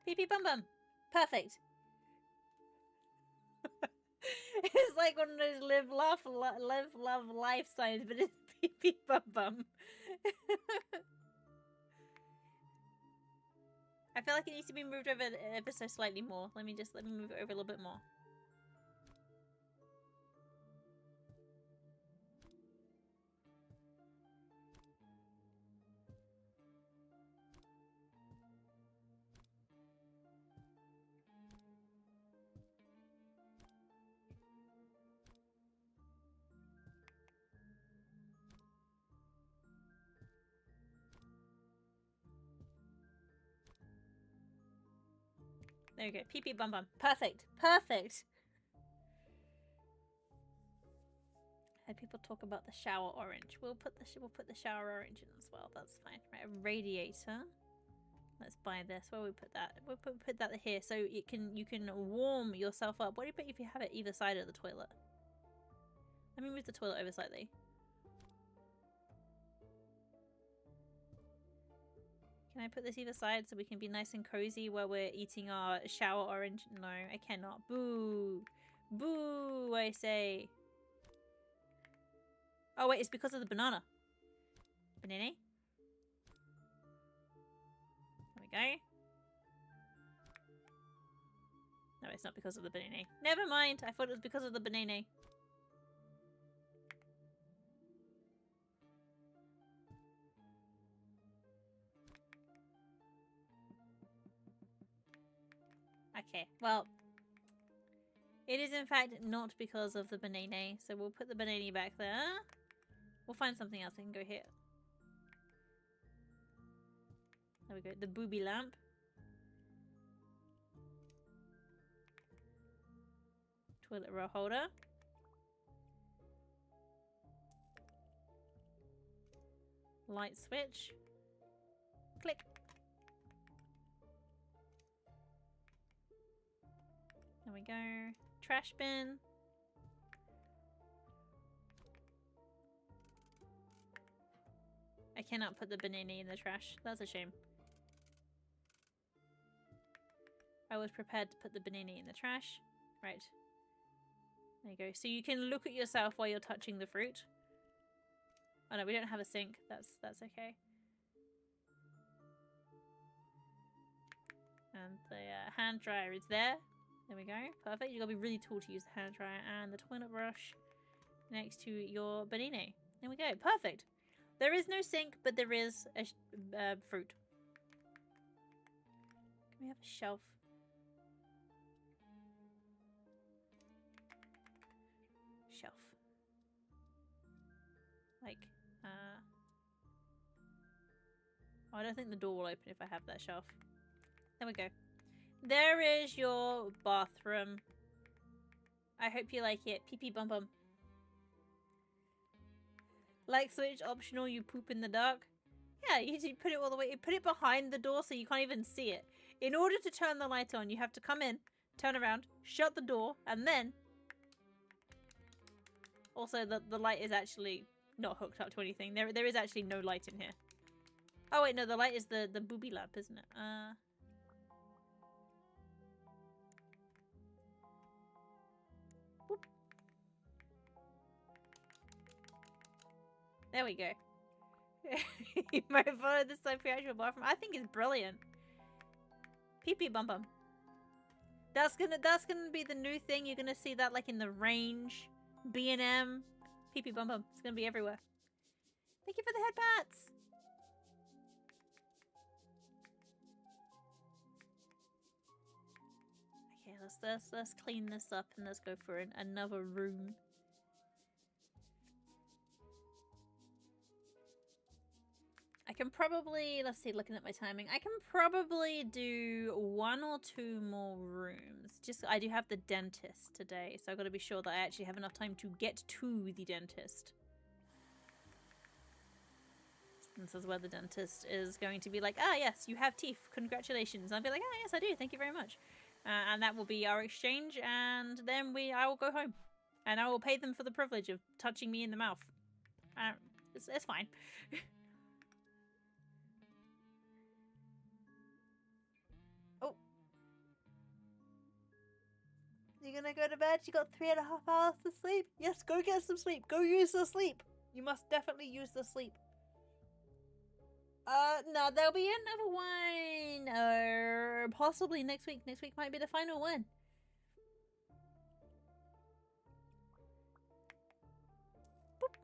PP bum bum. Perfect. It's like one of those live, laugh, live, love, life signs, but it's PP bum bum. I feel like it needs to be moved over ever so slightly more. Let me move it over a little bit more. There we go. PP bum bum. Perfect. Perfect. Had people talk about the shower orange. We'll put the shower orange in as well. That's fine. Right, a radiator. Let's buy this. Where we put that? We'll put that here so you can warm yourself up. What do you put if you have it either side of the toilet? Let me move the toilet over slightly. Can I put this either side so we can be nice and cozy while we're eating our shower orange? No, I cannot. Boo! Boo, I say. Oh wait, it's because of the banana. Banana? There we go. No, it's not because of the banana. Never mind, I thought it was because of the banana. Okay, well, it is in fact not because of the banana, so we'll put the banana back there. We'll find something else we can go here. There we go, the booby lamp. Toilet roll holder. Light switch. Click. There we go. Trash bin. I cannot put the banana in the trash. That's a shame. I was prepared to put the banana in the trash. Right. There you go. So you can look at yourself while you're touching the fruit. Oh no, we don't have a sink. That's okay. And the hand dryer is there. There we go. Perfect. You gotta be really tall to use the hand dryer and the toilet brush next to your banana. There we go. Perfect. There is no sink, but there is a fruit. Can we have a shelf? Shelf. Like, oh, I don't think the door will open if I have that shelf. There we go. There is your bathroom. I hope you like it. Pee pee bum bum. Light switch optional, you poop in the dark. Yeah, you put it all the way, you put it behind the door so you can't even see it. In order to turn the light on, you have to come in, turn around, shut the door, and then... Also, the light is actually not hooked up to anything. There is actually no light in here. Oh wait, no, the light is the booby lamp, isn't it? Boop. There we go. You might follow this type of actual bathroom. I think it's brilliant. Pee pee bum bum. That's gonna be the new thing. You're gonna see that like in the range. B&M. Pee pee bum bum. It's gonna be everywhere. Thank you for the head pats. Okay, let's clean this up and let's go for another room. I can probably, let's see, looking at my timing, I can probably do 1 or 2 more rooms. Just, I do have the dentist today, so I've got to be sure that I actually have enough time to get to the dentist. This is where the dentist is going to be like, ah, yes, you have teeth. Congratulations. I'll be like, ah, yes, I do. Thank you very much. And that will be our exchange, and then I will go home. And I will pay them for the privilege of touching me in the mouth. It's fine. Oh. You're gonna go to bed? You got 3.5 hours to sleep? Yes, go get some sleep. Go use the sleep. You must definitely use the sleep. No, there'll be another one. Possibly next week. Next week might be the final one. Boop.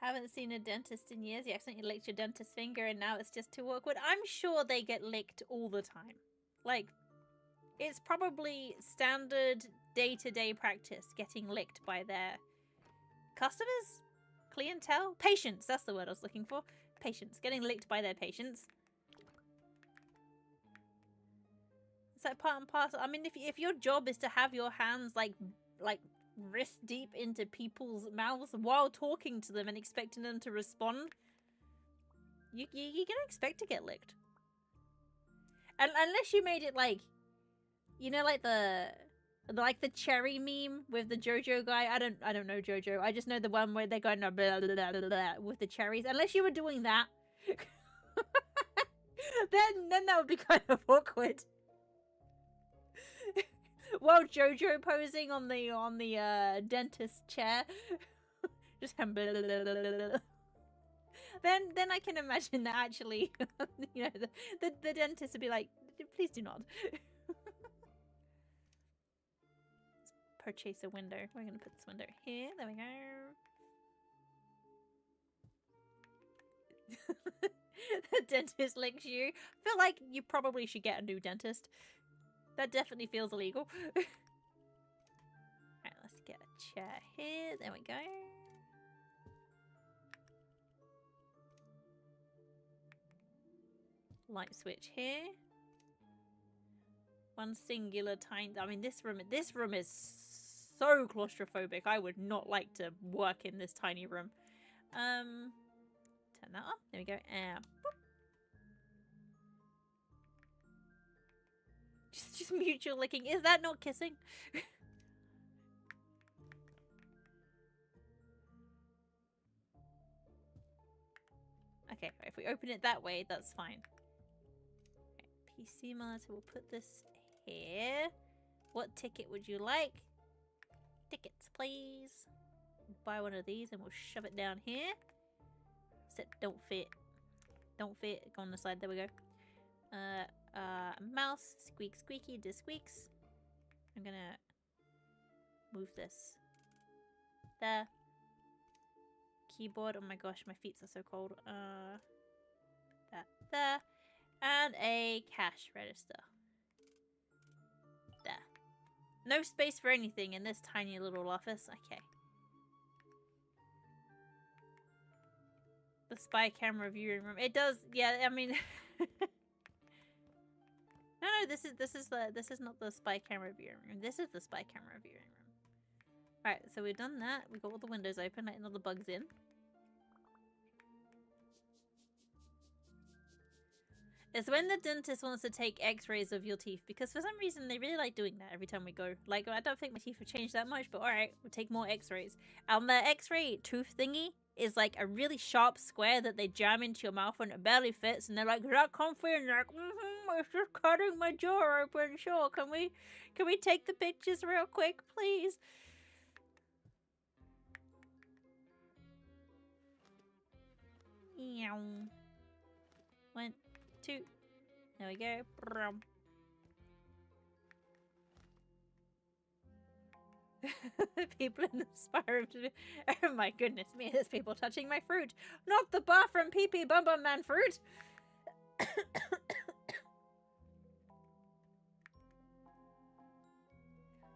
Haven't seen a dentist in years. You accidentally licked your dentist's finger and now it's just too awkward. I'm sure they get licked all the time. Like, it's probably standard day-to-day practice getting licked by their customers? Clientele? Patients, that's the word I was looking for. Patients. Getting licked by their patients. It's like part and parcel. I mean, if your job is to have your hands like wrist deep into people's mouths while talking to them and expecting them to respond, you're gonna expect to get licked. And unless you made it like, you know, like the cherry meme with the JoJo guy. I don't know JoJo. I just know the one where they're going blah, blah, blah, blah, blah, with the cherries. Unless you were doing that, then that would be kind of awkward. While JoJo posing on the dentist chair, just blah, blah, blah, blah, blah. Then I can imagine that actually, you know, the dentist would be like, please do not. purchase a window. We're going to put this window here. There we go. The dentist licks you. I feel like you probably should get a new dentist. That definitely feels illegal. Alright, let's get a chair here. There we go. Light switch here. One singular tiny... I mean, this room is so claustrophobic. I would not like to work in this tiny room. Turn that off. There we go. And just mutual licking. Is that not kissing? Okay, if we open it that way, that's fine. Okay, PC monitor, we'll put this here. What ticket would you like? Tickets, please. Buy one of these and we'll shove it down here. Except don't fit. Don't fit. Go on the side. There we go. Mouse. Squeak, squeaky. This squeaks. I'm gonna move this. There. Keyboard. Oh my gosh, my feet are so cold. That there. And a cash register. There. No space for anything in this tiny little office. Okay. The spy camera viewing room. It does, yeah, I mean No, this is not the spy camera viewing room. This is the spy camera viewing room. Alright, so we've done that. We've got all the windows open, letting all the bugs in. It's when the dentist wants to take x-rays of your teeth, because for some reason they really like doing that every time we go. Like, I don't think my teeth have changed that much, but alright, we'll take more x-rays. And the x-ray tooth thingy is like a really sharp square that they jam into your mouth and it barely fits, and they're like, is that comfy? And they're like, it's just cutting my jaw open. Sure, can we take the pictures real quick, please? Meow. 1, 2. There we go. People in the spy room. Oh my goodness me, there's people touching my fruit. Not the bathroom pee-pee bum bum man fruit.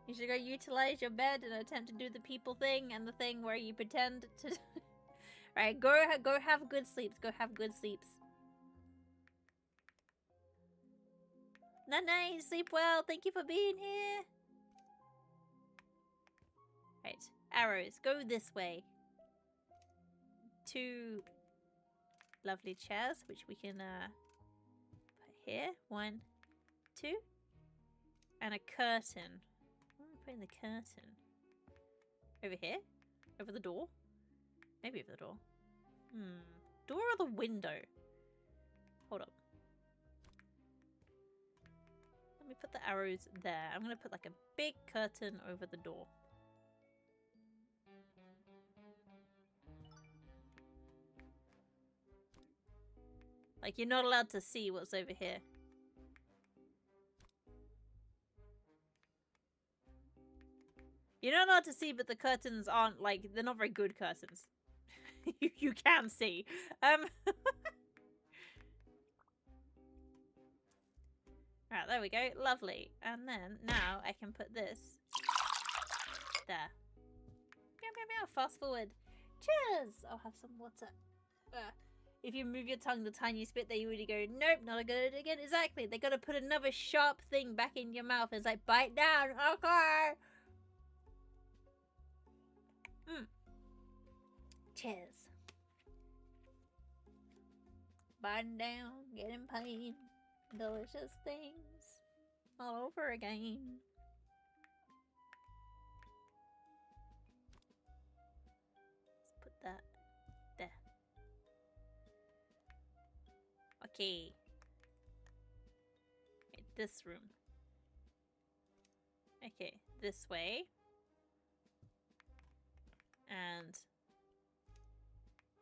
You should go utilize your bed and attempt to do the people thing and the thing where you pretend to... Alright, go have good sleeps. Go have good sleeps. Night, sleep well. Thank you for being here. Right, arrows. Go this way. 2 lovely chairs, which we can put here. 1, 2. And a curtain. Where am I putting the curtain? Over here? Over the door? Maybe over the door. Door or the window? Hold up. Let me put the arrows there. I'm going to put like a big curtain over the door. Like, you're not allowed to see what's over here. You're not allowed to see, but the curtains aren't, like, they're not very good curtains. you can see. Right, there we go. Lovely. And then, now, I can put this there. Meow, meow, meow. Fast forward. Cheers! I'll have some water. If you move your tongue the tiniest bit, they already go, nope, not good again. Exactly. They gotta put another sharp thing back in your mouth. It's like, bite down. Okay. Cheers. Biting down, getting pain. Delicious things. All over again. Let's put that there. Okay. Okay, this room. Okay, this way. And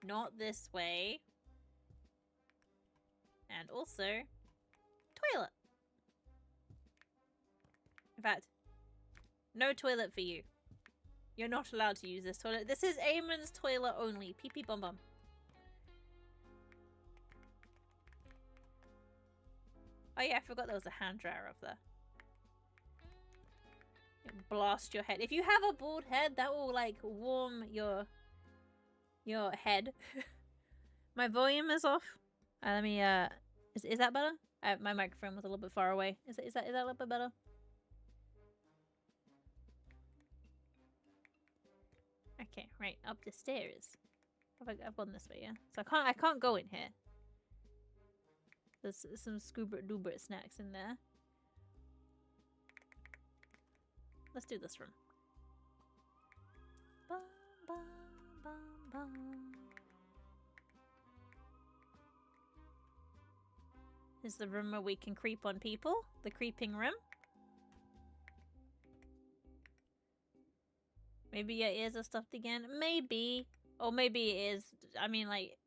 not this way. And also toilet. In fact, No toilet for you. You're not allowed to use this toilet. This is Eamon's toilet only. Pee pee bum bum. Oh yeah, I forgot there was a hand dryer up there. Blast your head. If you have a bald head, that will like warm your head. My volume is off. Let me is that better? My microphone was a little bit far away. Is that a little bit better? Okay, right, up the stairs. I've gone this way, yeah. So I can't go in here. There's some Scooby Doo snacks in there. Let's do this room. Bum, bum, bum, bum. This is the room where we can creep on people. The creeping room. Maybe your ears are stuffed again. Maybe. Or maybe it is. I mean, like,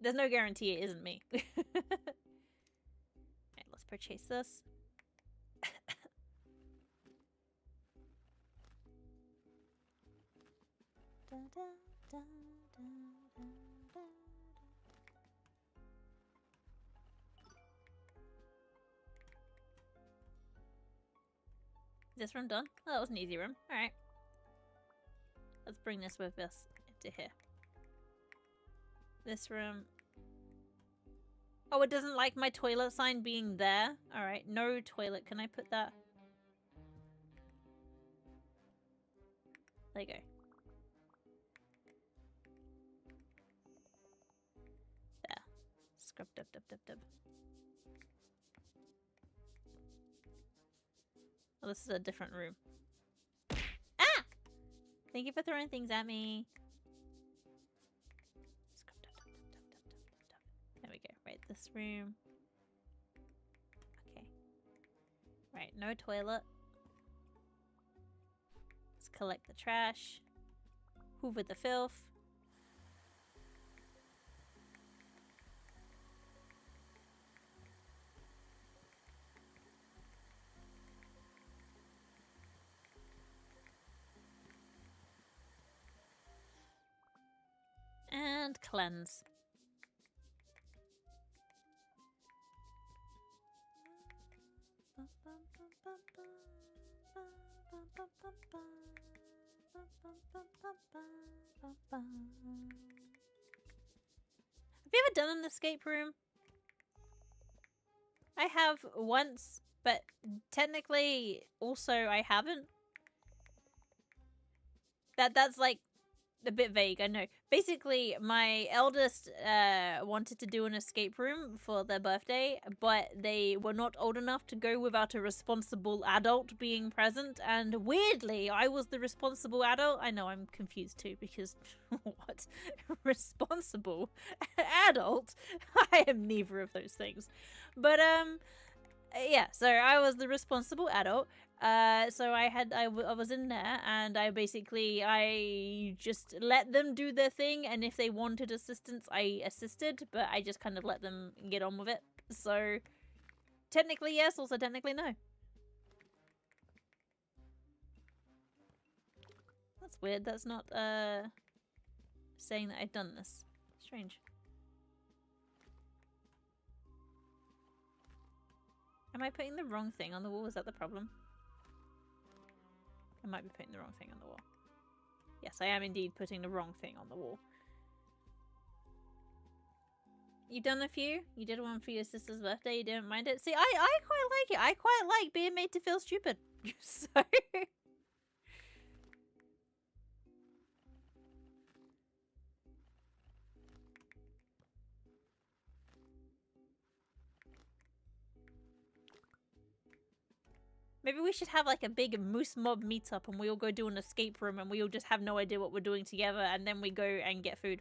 there's no guarantee it isn't me. Right, let's purchase this. Da, da, da, da, da, da. Is this room done? Oh, that was an easy room. Alright. Let's bring this with us into here. This room. Oh, it doesn't like my toilet sign being there. Alright, no toilet. Can I put that? There you go. There. Scrub dub dub dub dub. Oh, this is a different room. Ah! Thank you for throwing things at me. There we go. Right, this room. Okay. Right, no toilet. Let's collect the trash. Hoover the filth. And cleanse. Have you ever done an escape room? I have once, but technically also I haven't. That's like a bit vague, I know. Basically, my eldest wanted to do an escape room for their birthday, but they were not old enough to go without a responsible adult being present, and weirdly, I was the responsible adult. I know, I'm confused too, because what? Responsible adult? I am neither of those things. But, yeah, so I was the responsible adult. So I was in there, and I just let them do their thing, and if they wanted assistance, I assisted, but I just kind of let them get on with it. So technically yes, also technically no. That's weird. That's not saying that I've done this. Strange. Am I putting the wrong thing on the wall? Is that the problem? I might be putting the wrong thing on the wall. Yes, I am indeed putting the wrong thing on the wall. You done a few? You did one for your sister's birthday, you didn't mind it? See, I quite like it. I quite like being made to feel stupid. So... Maybe we should have like a big moose mob meetup and we all go do an escape room and we all just have no idea what we're doing together and then we go and get food.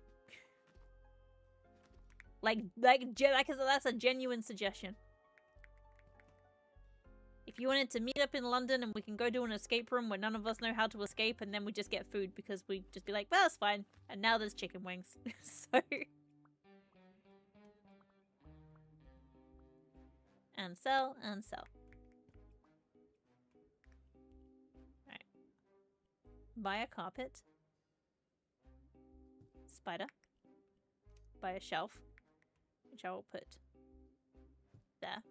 Like that's a genuine suggestion. If you wanted to meet up in London and we can go do an escape room where none of us know how to escape and then we just get food because we just be like, well, that's fine. And now there's chicken wings. So... And sell, and sell. Buy a carpet. Spider. Buy a shelf, which I will put there.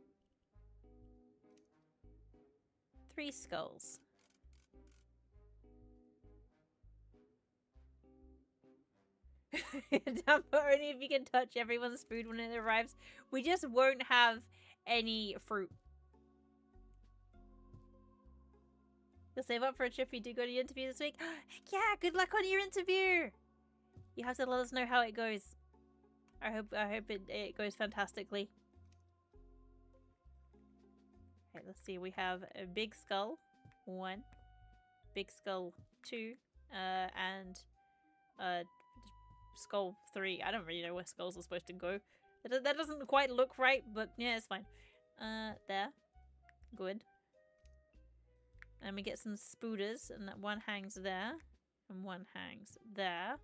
3 skulls. Only if you can touch everyone's food when it arrives. We just won't have any fruit. You'll save up for a trip if you do go to your interview this week. Heck yeah, good luck on your interview. You have to let us know how it goes. I hope it goes fantastically. Okay, let's see. We have a big skull, 1, big skull 2, and skull 3. I don't really know where skulls are supposed to go. That doesn't quite look right, but yeah, it's fine. There. Good. And we get some spooters, and that one hangs there, and one hangs there,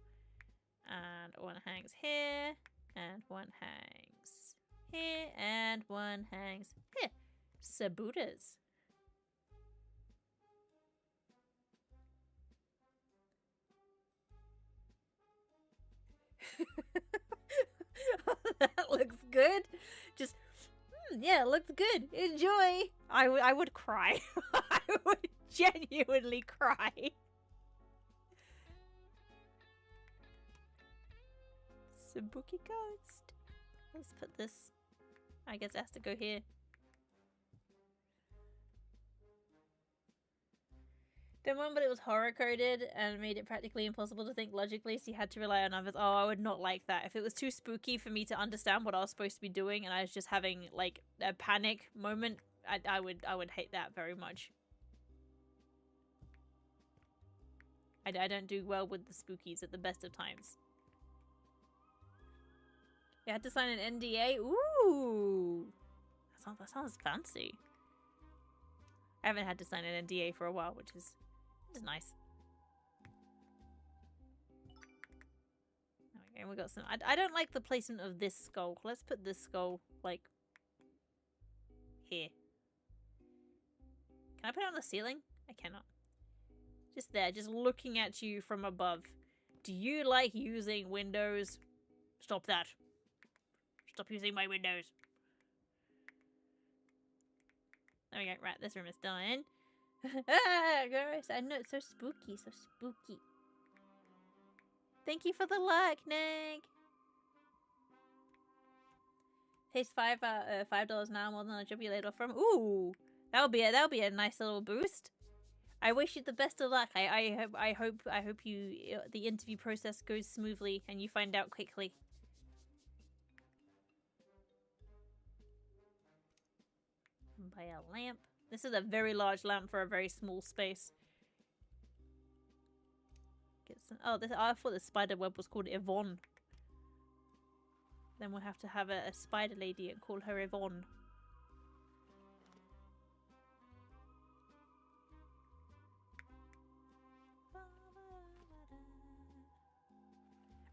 and one hangs here, and one hangs here, and one hangs here. Sabooters. That looks good. Just, yeah, it looks good. Enjoy. I would cry. I would genuinely cry. Sabuki Ghost. Let's put this. I guess it has to go here. Don't remember, but it was horror coded and made it practically impossible to think logically, so you had to rely on others. Oh, I would not like that. If it was too spooky for me to understand what I was supposed to be doing and I was just having like a panic moment, I would hate that very much. I don't do well with the spookies at the best of times. You had to sign an NDA? Ooh! That sounds fancy. I haven't had to sign an NDA for a while, which is nice. Okay, we got some. I don't like the placement of this skull. Let's put this skull like here. Can I put it on the ceiling? I cannot. Just there, just looking at you from above. Do you like using windows? Stop that. Stop using my windows. There we go. Right, this room is done. Ah, gross. I know, it's so spooky, so spooky. Thank you for the luck, Nick. Pays $5 now, more than a job you laid off from. Ooh, that'll be a nice little boost. I wish you the best of luck. I hope you the interview process goes smoothly and you find out quickly. Buy a lamp. This is a very large lamp for a very small space. Get some. Oh, I thought the spider web was called Yvonne. Then we'll have to have a spider lady and call her Yvonne.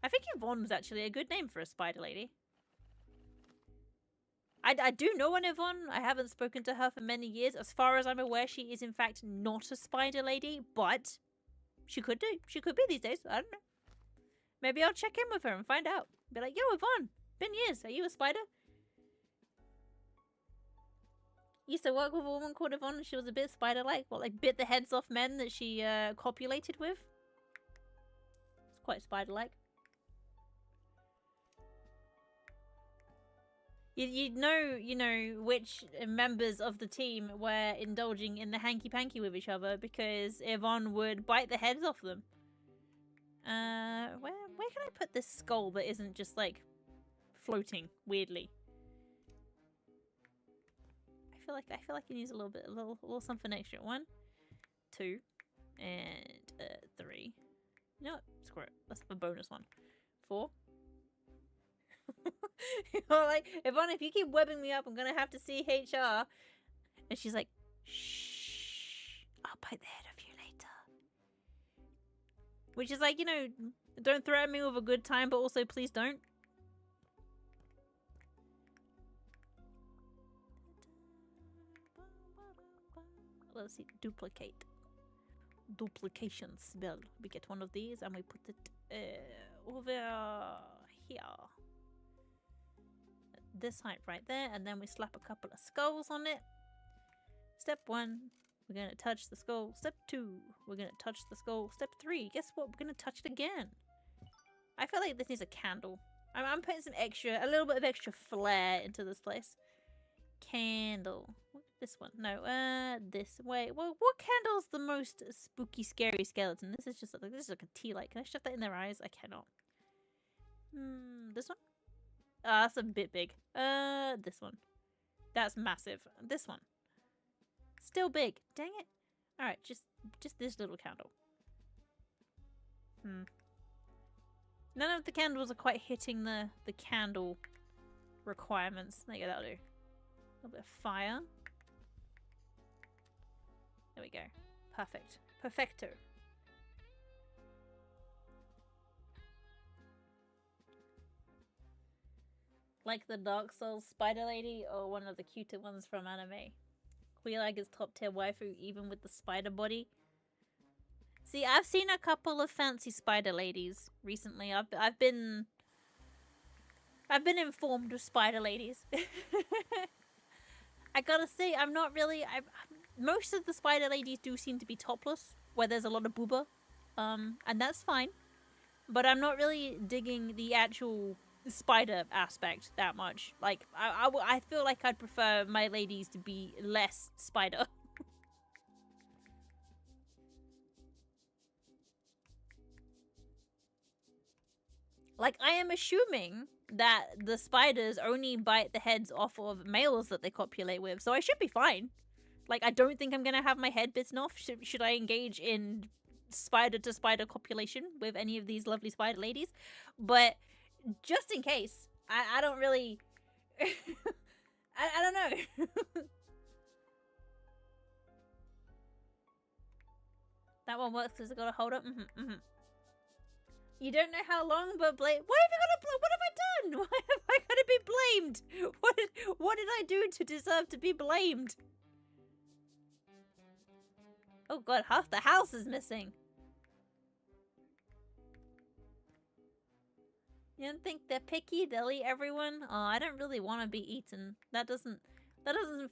I think Yvonne's actually a good name for a spider lady. I do know an Yvonne. I haven't spoken to her for many years. As far as I'm aware, she is in fact not a spider lady, but she could do. She could be these days. I don't know. Maybe I'll check in with her and find out. Be like, yo, Yvonne, been years. Are you a spider? Used to work with a woman called Yvonne and she was a bit spider-like. Well, like bit the heads off men that she copulated with. It's quite spider-like. You know which members of the team were indulging in the hanky-panky with each other because Yvonne would bite the heads off them. Where can I put this skull that isn't just like floating weirdly? I feel like it needs a little something extra. 1, 2, and 3. You know what? Screw it. Let's have a bonus one. 4. Like, Yvonne, if you keep webbing me up, I'm gonna have to see HR. And she's like, shh, I'll bite the head of you later. Which is like, you know, don't threaten me with a good time, but also please don't. Let's see, duplicate. duplication spell. We get one of these and we put it over here. This height right there, and then we slap a couple of skulls on it. Step 1, we're gonna touch the skull. Step 2, we're gonna touch the skull. Step 3, guess what? We're gonna touch it again. I feel like this needs a candle. I'm putting some extra, a little bit of extra flair into this place. Candle. This one. No, this way. Well, what candle's the most spooky, scary skeleton? This is just like, this is like a tea light. Can I shove that in their eyes? I cannot. This one? Ah, that's a bit big. This one. That's massive. This one. Still big. Dang it. Alright, just this little candle. None of the candles are quite hitting the candle requirements. There you go, that'll do. A little bit of fire. There we go. Perfect. Perfecto. Like the Dark Souls spider lady or one of the cuter ones from anime. Queelag is top tier waifu even with the spider body. See, I've seen a couple of fancy spider ladies recently. I've been informed of spider ladies. I gotta say, I'm not really. Most of the spider ladies do seem to be topless, where there's a lot of booba, and that's fine. But I'm not really digging the actual spider aspect that much. Like, I feel like I'd prefer my ladies to be less spider. Like, I am assuming that the spiders only bite the heads off of males that they copulate with, so I should be fine. Like, I don't think I'm gonna have my head bitten off should I engage in spider-to-spider copulation with any of these lovely spider ladies. But just in case, I don't really... I don't know. That one works because I gotta hold up. You don't know how long, but Why have you got what have I done? Why have I gotta be blamed? What did I do to deserve to be blamed? Oh god, half the house is missing. You don't think they're picky? They'll eat everyone? Oh, I don't really want to be eaten. That doesn't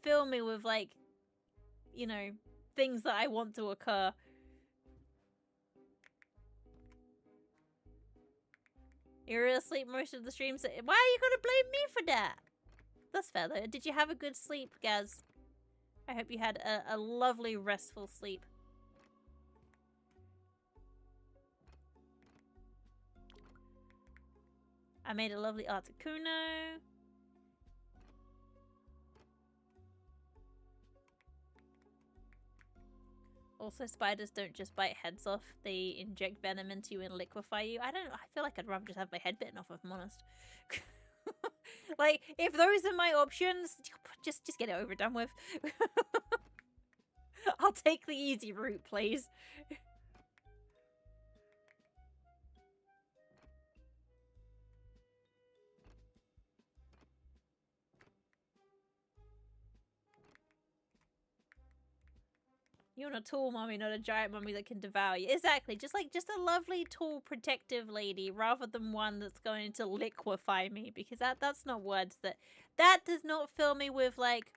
fill me with, like, you know, things that I want to occur. You were asleep most of the stream, so why are you gonna blame me for that? That's fair though. Did you have a good sleep, Gaz? I hope you had a lovely, restful sleep. I made a lovely Articuno. Also, spiders don't just bite heads off. They inject venom into you and liquefy you. I feel like I'd rather just have my head bitten off, if I'm honest. Like, if those are my options, just get it over done with. I'll take the easy route, please. You want a tall mummy, not a giant mummy that can devour you. Exactly. Just a lovely, tall, protective lady, rather than one that's going to liquefy me. Because that's not words that does not fill me with, like,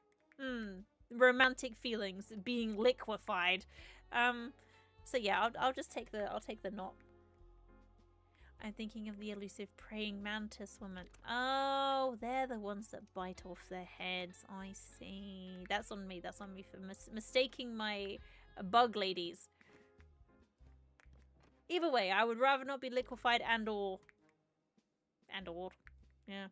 romantic feelings, being liquefied. So yeah, I'll just take the knot. I'm thinking of the elusive praying mantis woman. Oh, they're the ones that bite off their heads. I see. That's on me. That's on me for mistaking my bug ladies. Either way, I would rather not be liquefied and or. Yeah.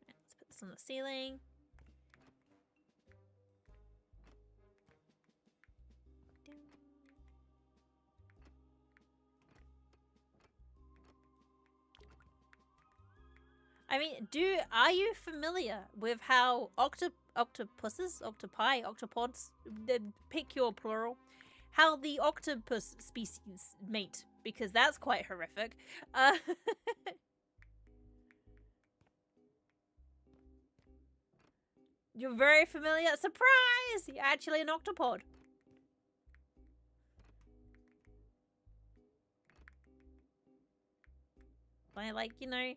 Let's put this on the ceiling. I mean, are you familiar with how octopuses, octopi, octopods, pick your plural, how the octopus species mate? Because that's quite horrific. You're very familiar. Surprise! You're actually an octopod. Like, you know,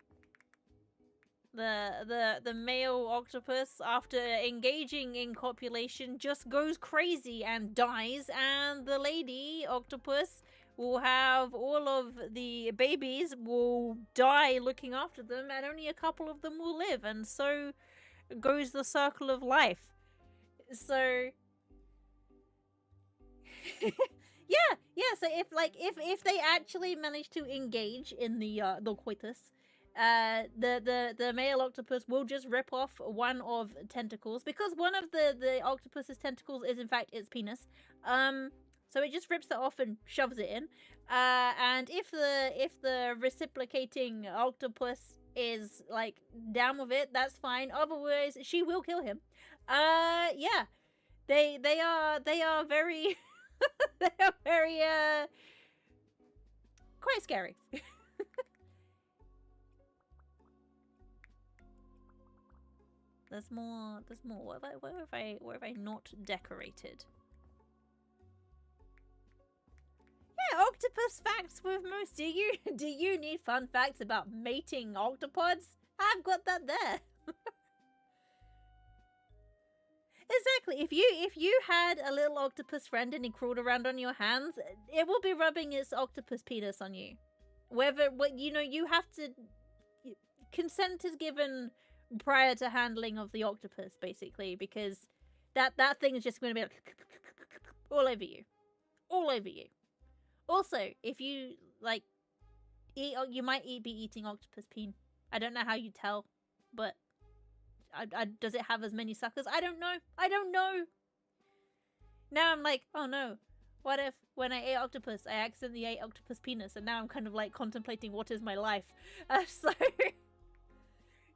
the male octopus, after engaging in copulation, just goes crazy and dies, and the lady octopus will have all of the babies will die looking after them, and only a couple of them will live, and so goes the circle of life. So yeah. So if they actually manage to engage in the coitus, the male octopus will just rip off one of tentacles, because one of the octopus's tentacles is in fact its penis. So it just rips it off and shoves it in. And if the reciprocating octopus is like down with it, that's fine. Otherwise, she will kill him. Yeah. They are very they are very quite scary. There's more. Where have I not decorated? Yeah, octopus facts with Moose. Do you need fun facts about mating octopods? I've got that there. Exactly. If you had a little octopus friend and he crawled around on your hands, it will be rubbing its octopus penis on you. You have to. Consent is given prior to handling of the octopus, basically, because that thing is just going to be like all over you. Also, if you like eat, you might be eating octopus peen. I don't know how you tell, but does it have as many suckers? I don't know. Now I'm like, oh no, what if when I ate octopus, I accidentally ate octopus penis, and now I'm kind of like contemplating what is my life. So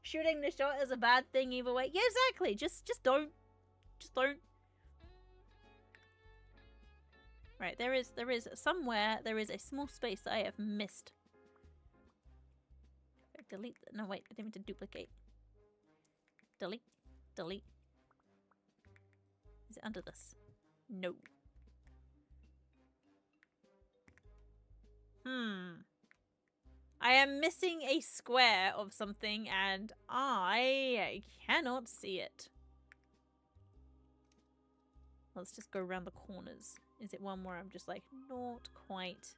shooting the shot is a bad thing either way. Yeah, exactly. Just don't. Right, there is somewhere there is a small space that I have missed. Delete. No, wait, I didn't mean to duplicate. Delete. Is it under this? No. I am missing a square of something and I cannot see it. Let's just go around the corners. Is it one where I'm just like, not quite?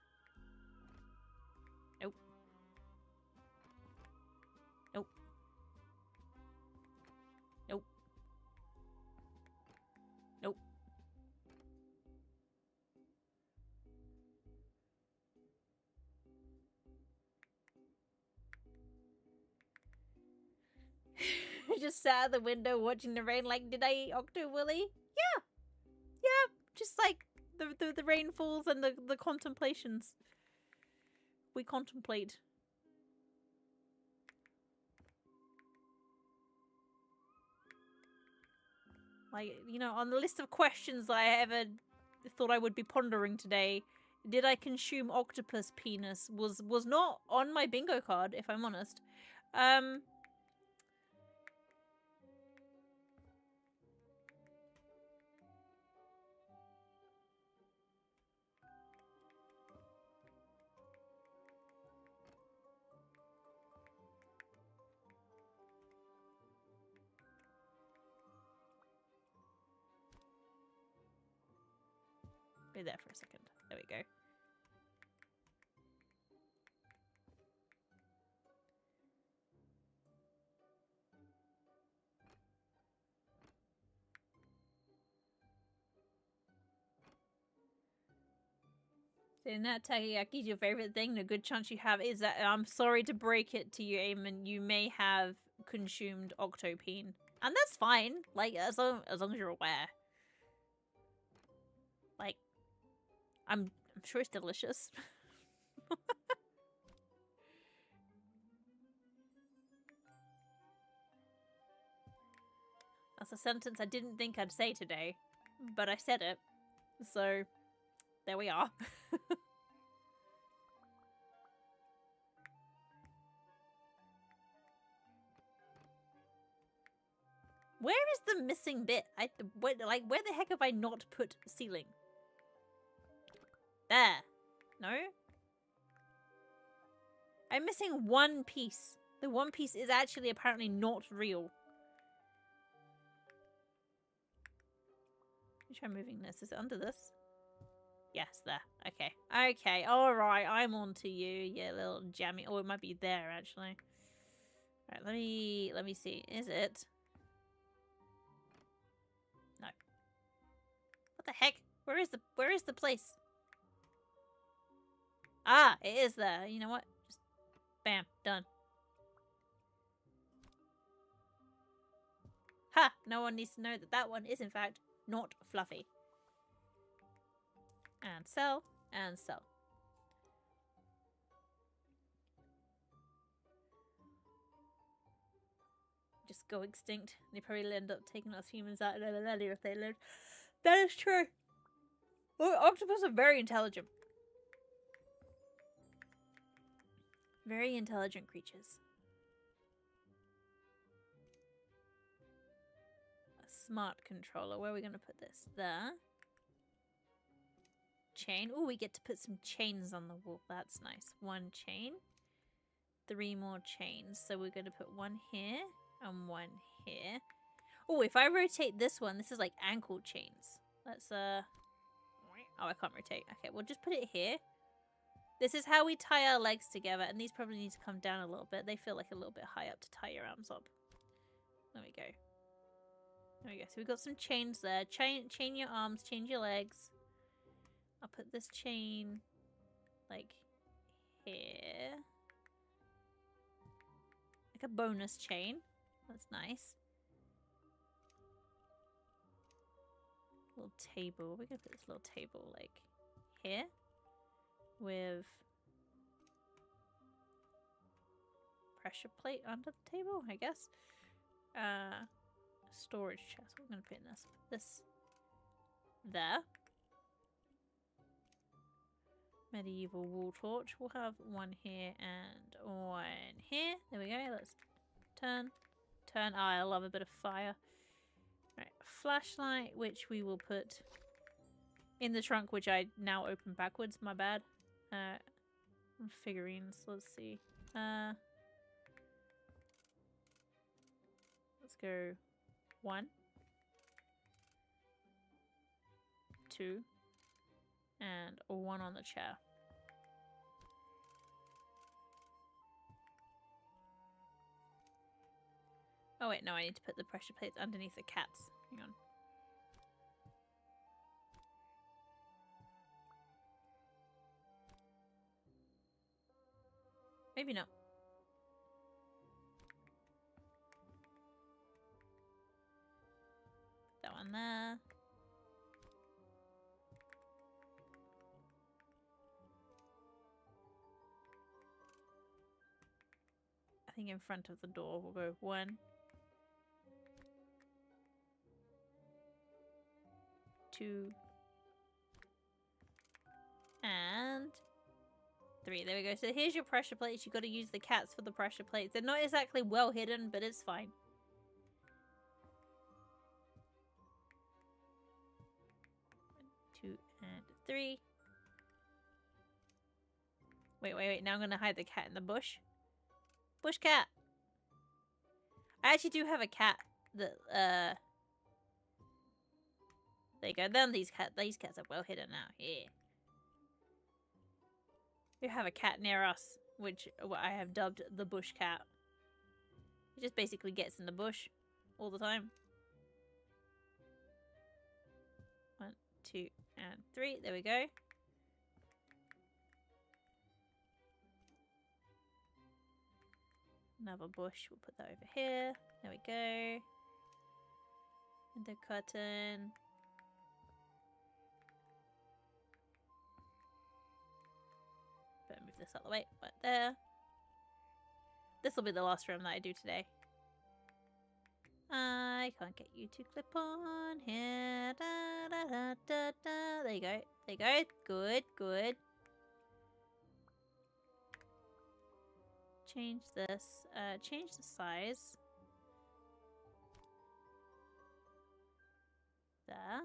Nope. Just sat at the window watching the rain like, did I eat Octo Willy? Yeah, just like the rain falls and the contemplations we contemplate. Like, you know, on the list of questions I ever thought I would be pondering today, did I consume octopus penis was not on my bingo card, if I'm honest. Be there for a second. There we go. So that teriyaki is your favorite thing. The good chance you have is that I'm sorry to break it to you, Eamon. You may have consumed octopene, and that's fine. Like as long as you're aware. Like, I'm sure it's delicious. That's a sentence I didn't think I'd say today, but I said it. So, there we are. Where is the missing bit? Where the heck have I not put ceiling? There. No? I'm missing one piece. The one piece is actually apparently not real. Let me try moving this. Is it under this? Yes, there. Okay. Okay, alright. I'm on to you, you little jammy. Oh, it might be there, actually. Alright, let me see. Is it? No. What the heck? Where is the place? Ah, it is there. You know what? Just bam, done. Ha! No one needs to know that that one is in fact not fluffy. And sell, and sell. Just go extinct. They probably end up taking us humans out of the if they lived. That is true. Well, octopus are very intelligent. Very intelligent creatures. A smart controller. Where are we going to put this? There. Chain. Oh, we get to put some chains on the wall. That's nice. One chain. 3 more chains. So we're going to put one here and one here. Oh, if I rotate this one, this is like ankle chains. Let's, oh, I can't rotate. Okay, we'll just put it here. This is how we tie our legs together, and these probably need to come down a little bit. They feel like a little bit high up to tie your arms up. There we go. There we go. So we've got some chains there. Chain your arms, chain your legs. I'll put this chain like here. Like a bonus chain. That's nice. Little table. We're gonna put this little table like here. With pressure plate under the table, I guess. Storage chest. What am I going to put in this? Put this there. Medieval wall torch. We'll have one here and one here. There we go. Let's turn. Turn. Oh, I love a bit of fire. Right. Flashlight, which we will put in the trunk, which I now open backwards. My bad. Figurines. Let's see. Let's go 1, 2, and 1 on the chair. Oh wait, no, I need to put the pressure plates underneath the cats. Hang on. Maybe not. Put that one there. I think in front of the door we'll go 1, 2, and 3. There we go. So here's your pressure plates. You've got to use the cats for the pressure plates. They're not exactly well hidden, but it's fine. One, 2, and 3. Wait. Now I'm going to hide the cat in the bush. Bush cat. I actually do have a cat that, there you go. Then these cats are well hidden now. Yeah. We have a cat near us, which I have dubbed the bush cat. It just basically gets in the bush all the time. 1, 2, and 3. There we go. Another bush. We'll put that over here. There we go. Window curtain. Better move this out of the way. Right there. This will be the last room that I do today. I can't get you to clip on here. Da, da, da, da, da. There you go. There you go. Good, good. Change this. Change the size. There.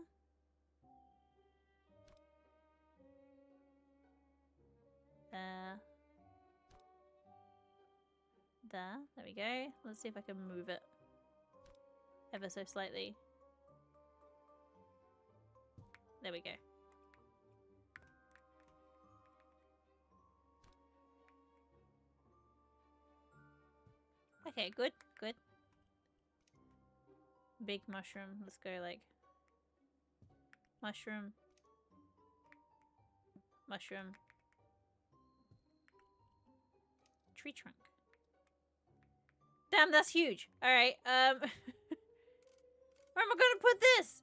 There. There. There we go. Let's see if I can move it ever so slightly. There we go. Okay, good, good. Big mushroom. Let's go like mushroom. Mushroom. Tree trunk. Damn, that's huge. Alright, where am I gonna put this?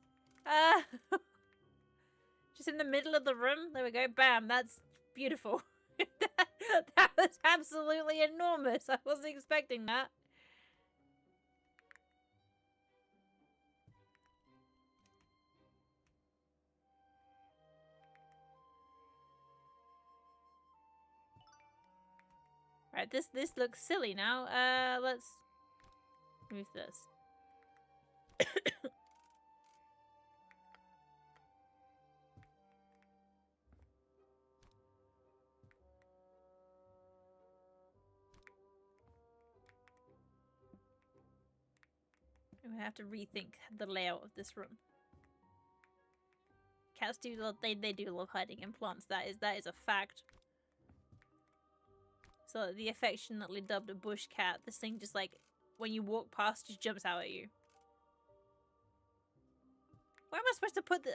Just in the middle of the room? There we go. Bam, that's beautiful. that was absolutely enormous. I wasn't expecting that. Right, this looks silly now. Let's move this. I'm gonna have to rethink the layout of this room. Cats do love, they do love hiding in plants. That is a fact. So the affectionately dubbed a bush cat, this thing just like when you walk past just jumps out at you. Where am I supposed to put this?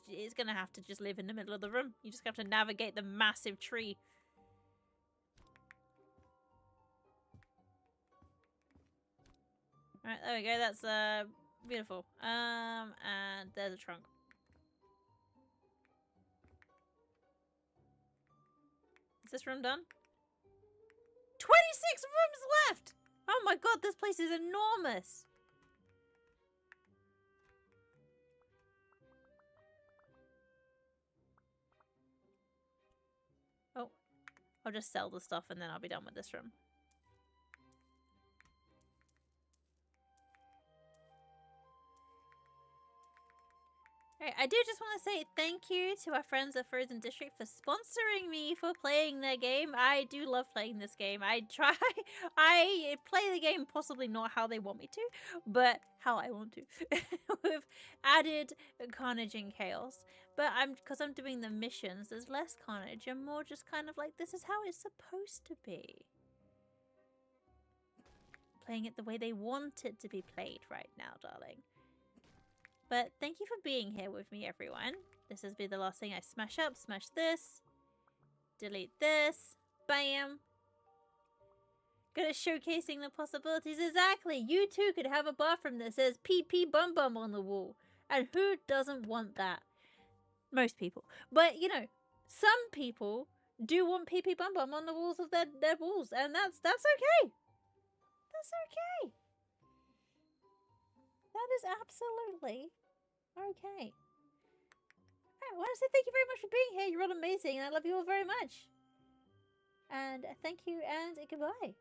It's gonna have to just live in the middle of the room. You just have to navigate the massive tree. Alright, there we go, that's beautiful. And there's a trunk. Is this room done? 26 rooms left! Oh my god, this place is enormous! Oh, I'll just sell the stuff and then I'll be done with this room. Alright, I do just want to say thank you to our friends at Frozen District for sponsoring me for playing their game. I do love playing this game. I play the game possibly not how they want me to, but how I want to. With added carnage and chaos. But because I'm doing the missions, there's less carnage and more just kind of like, this is how it's supposed to be. Playing it the way they want it to be played right now, darling. But thank you for being here with me, everyone. This has been the last thing I smash up. Smash this. Delete this. Bam. Good at showcasing the possibilities. Exactly. You too could have a bathroom that says PP Bum Bum on the wall. And who doesn't want that? Most people. But, you know, some people do want PP Bum Bum on the walls of their walls. And that's okay. That's okay. That is absolutely okay. I want to say thank you very much for being here. You're all amazing and I love you all very much. And thank you and goodbye.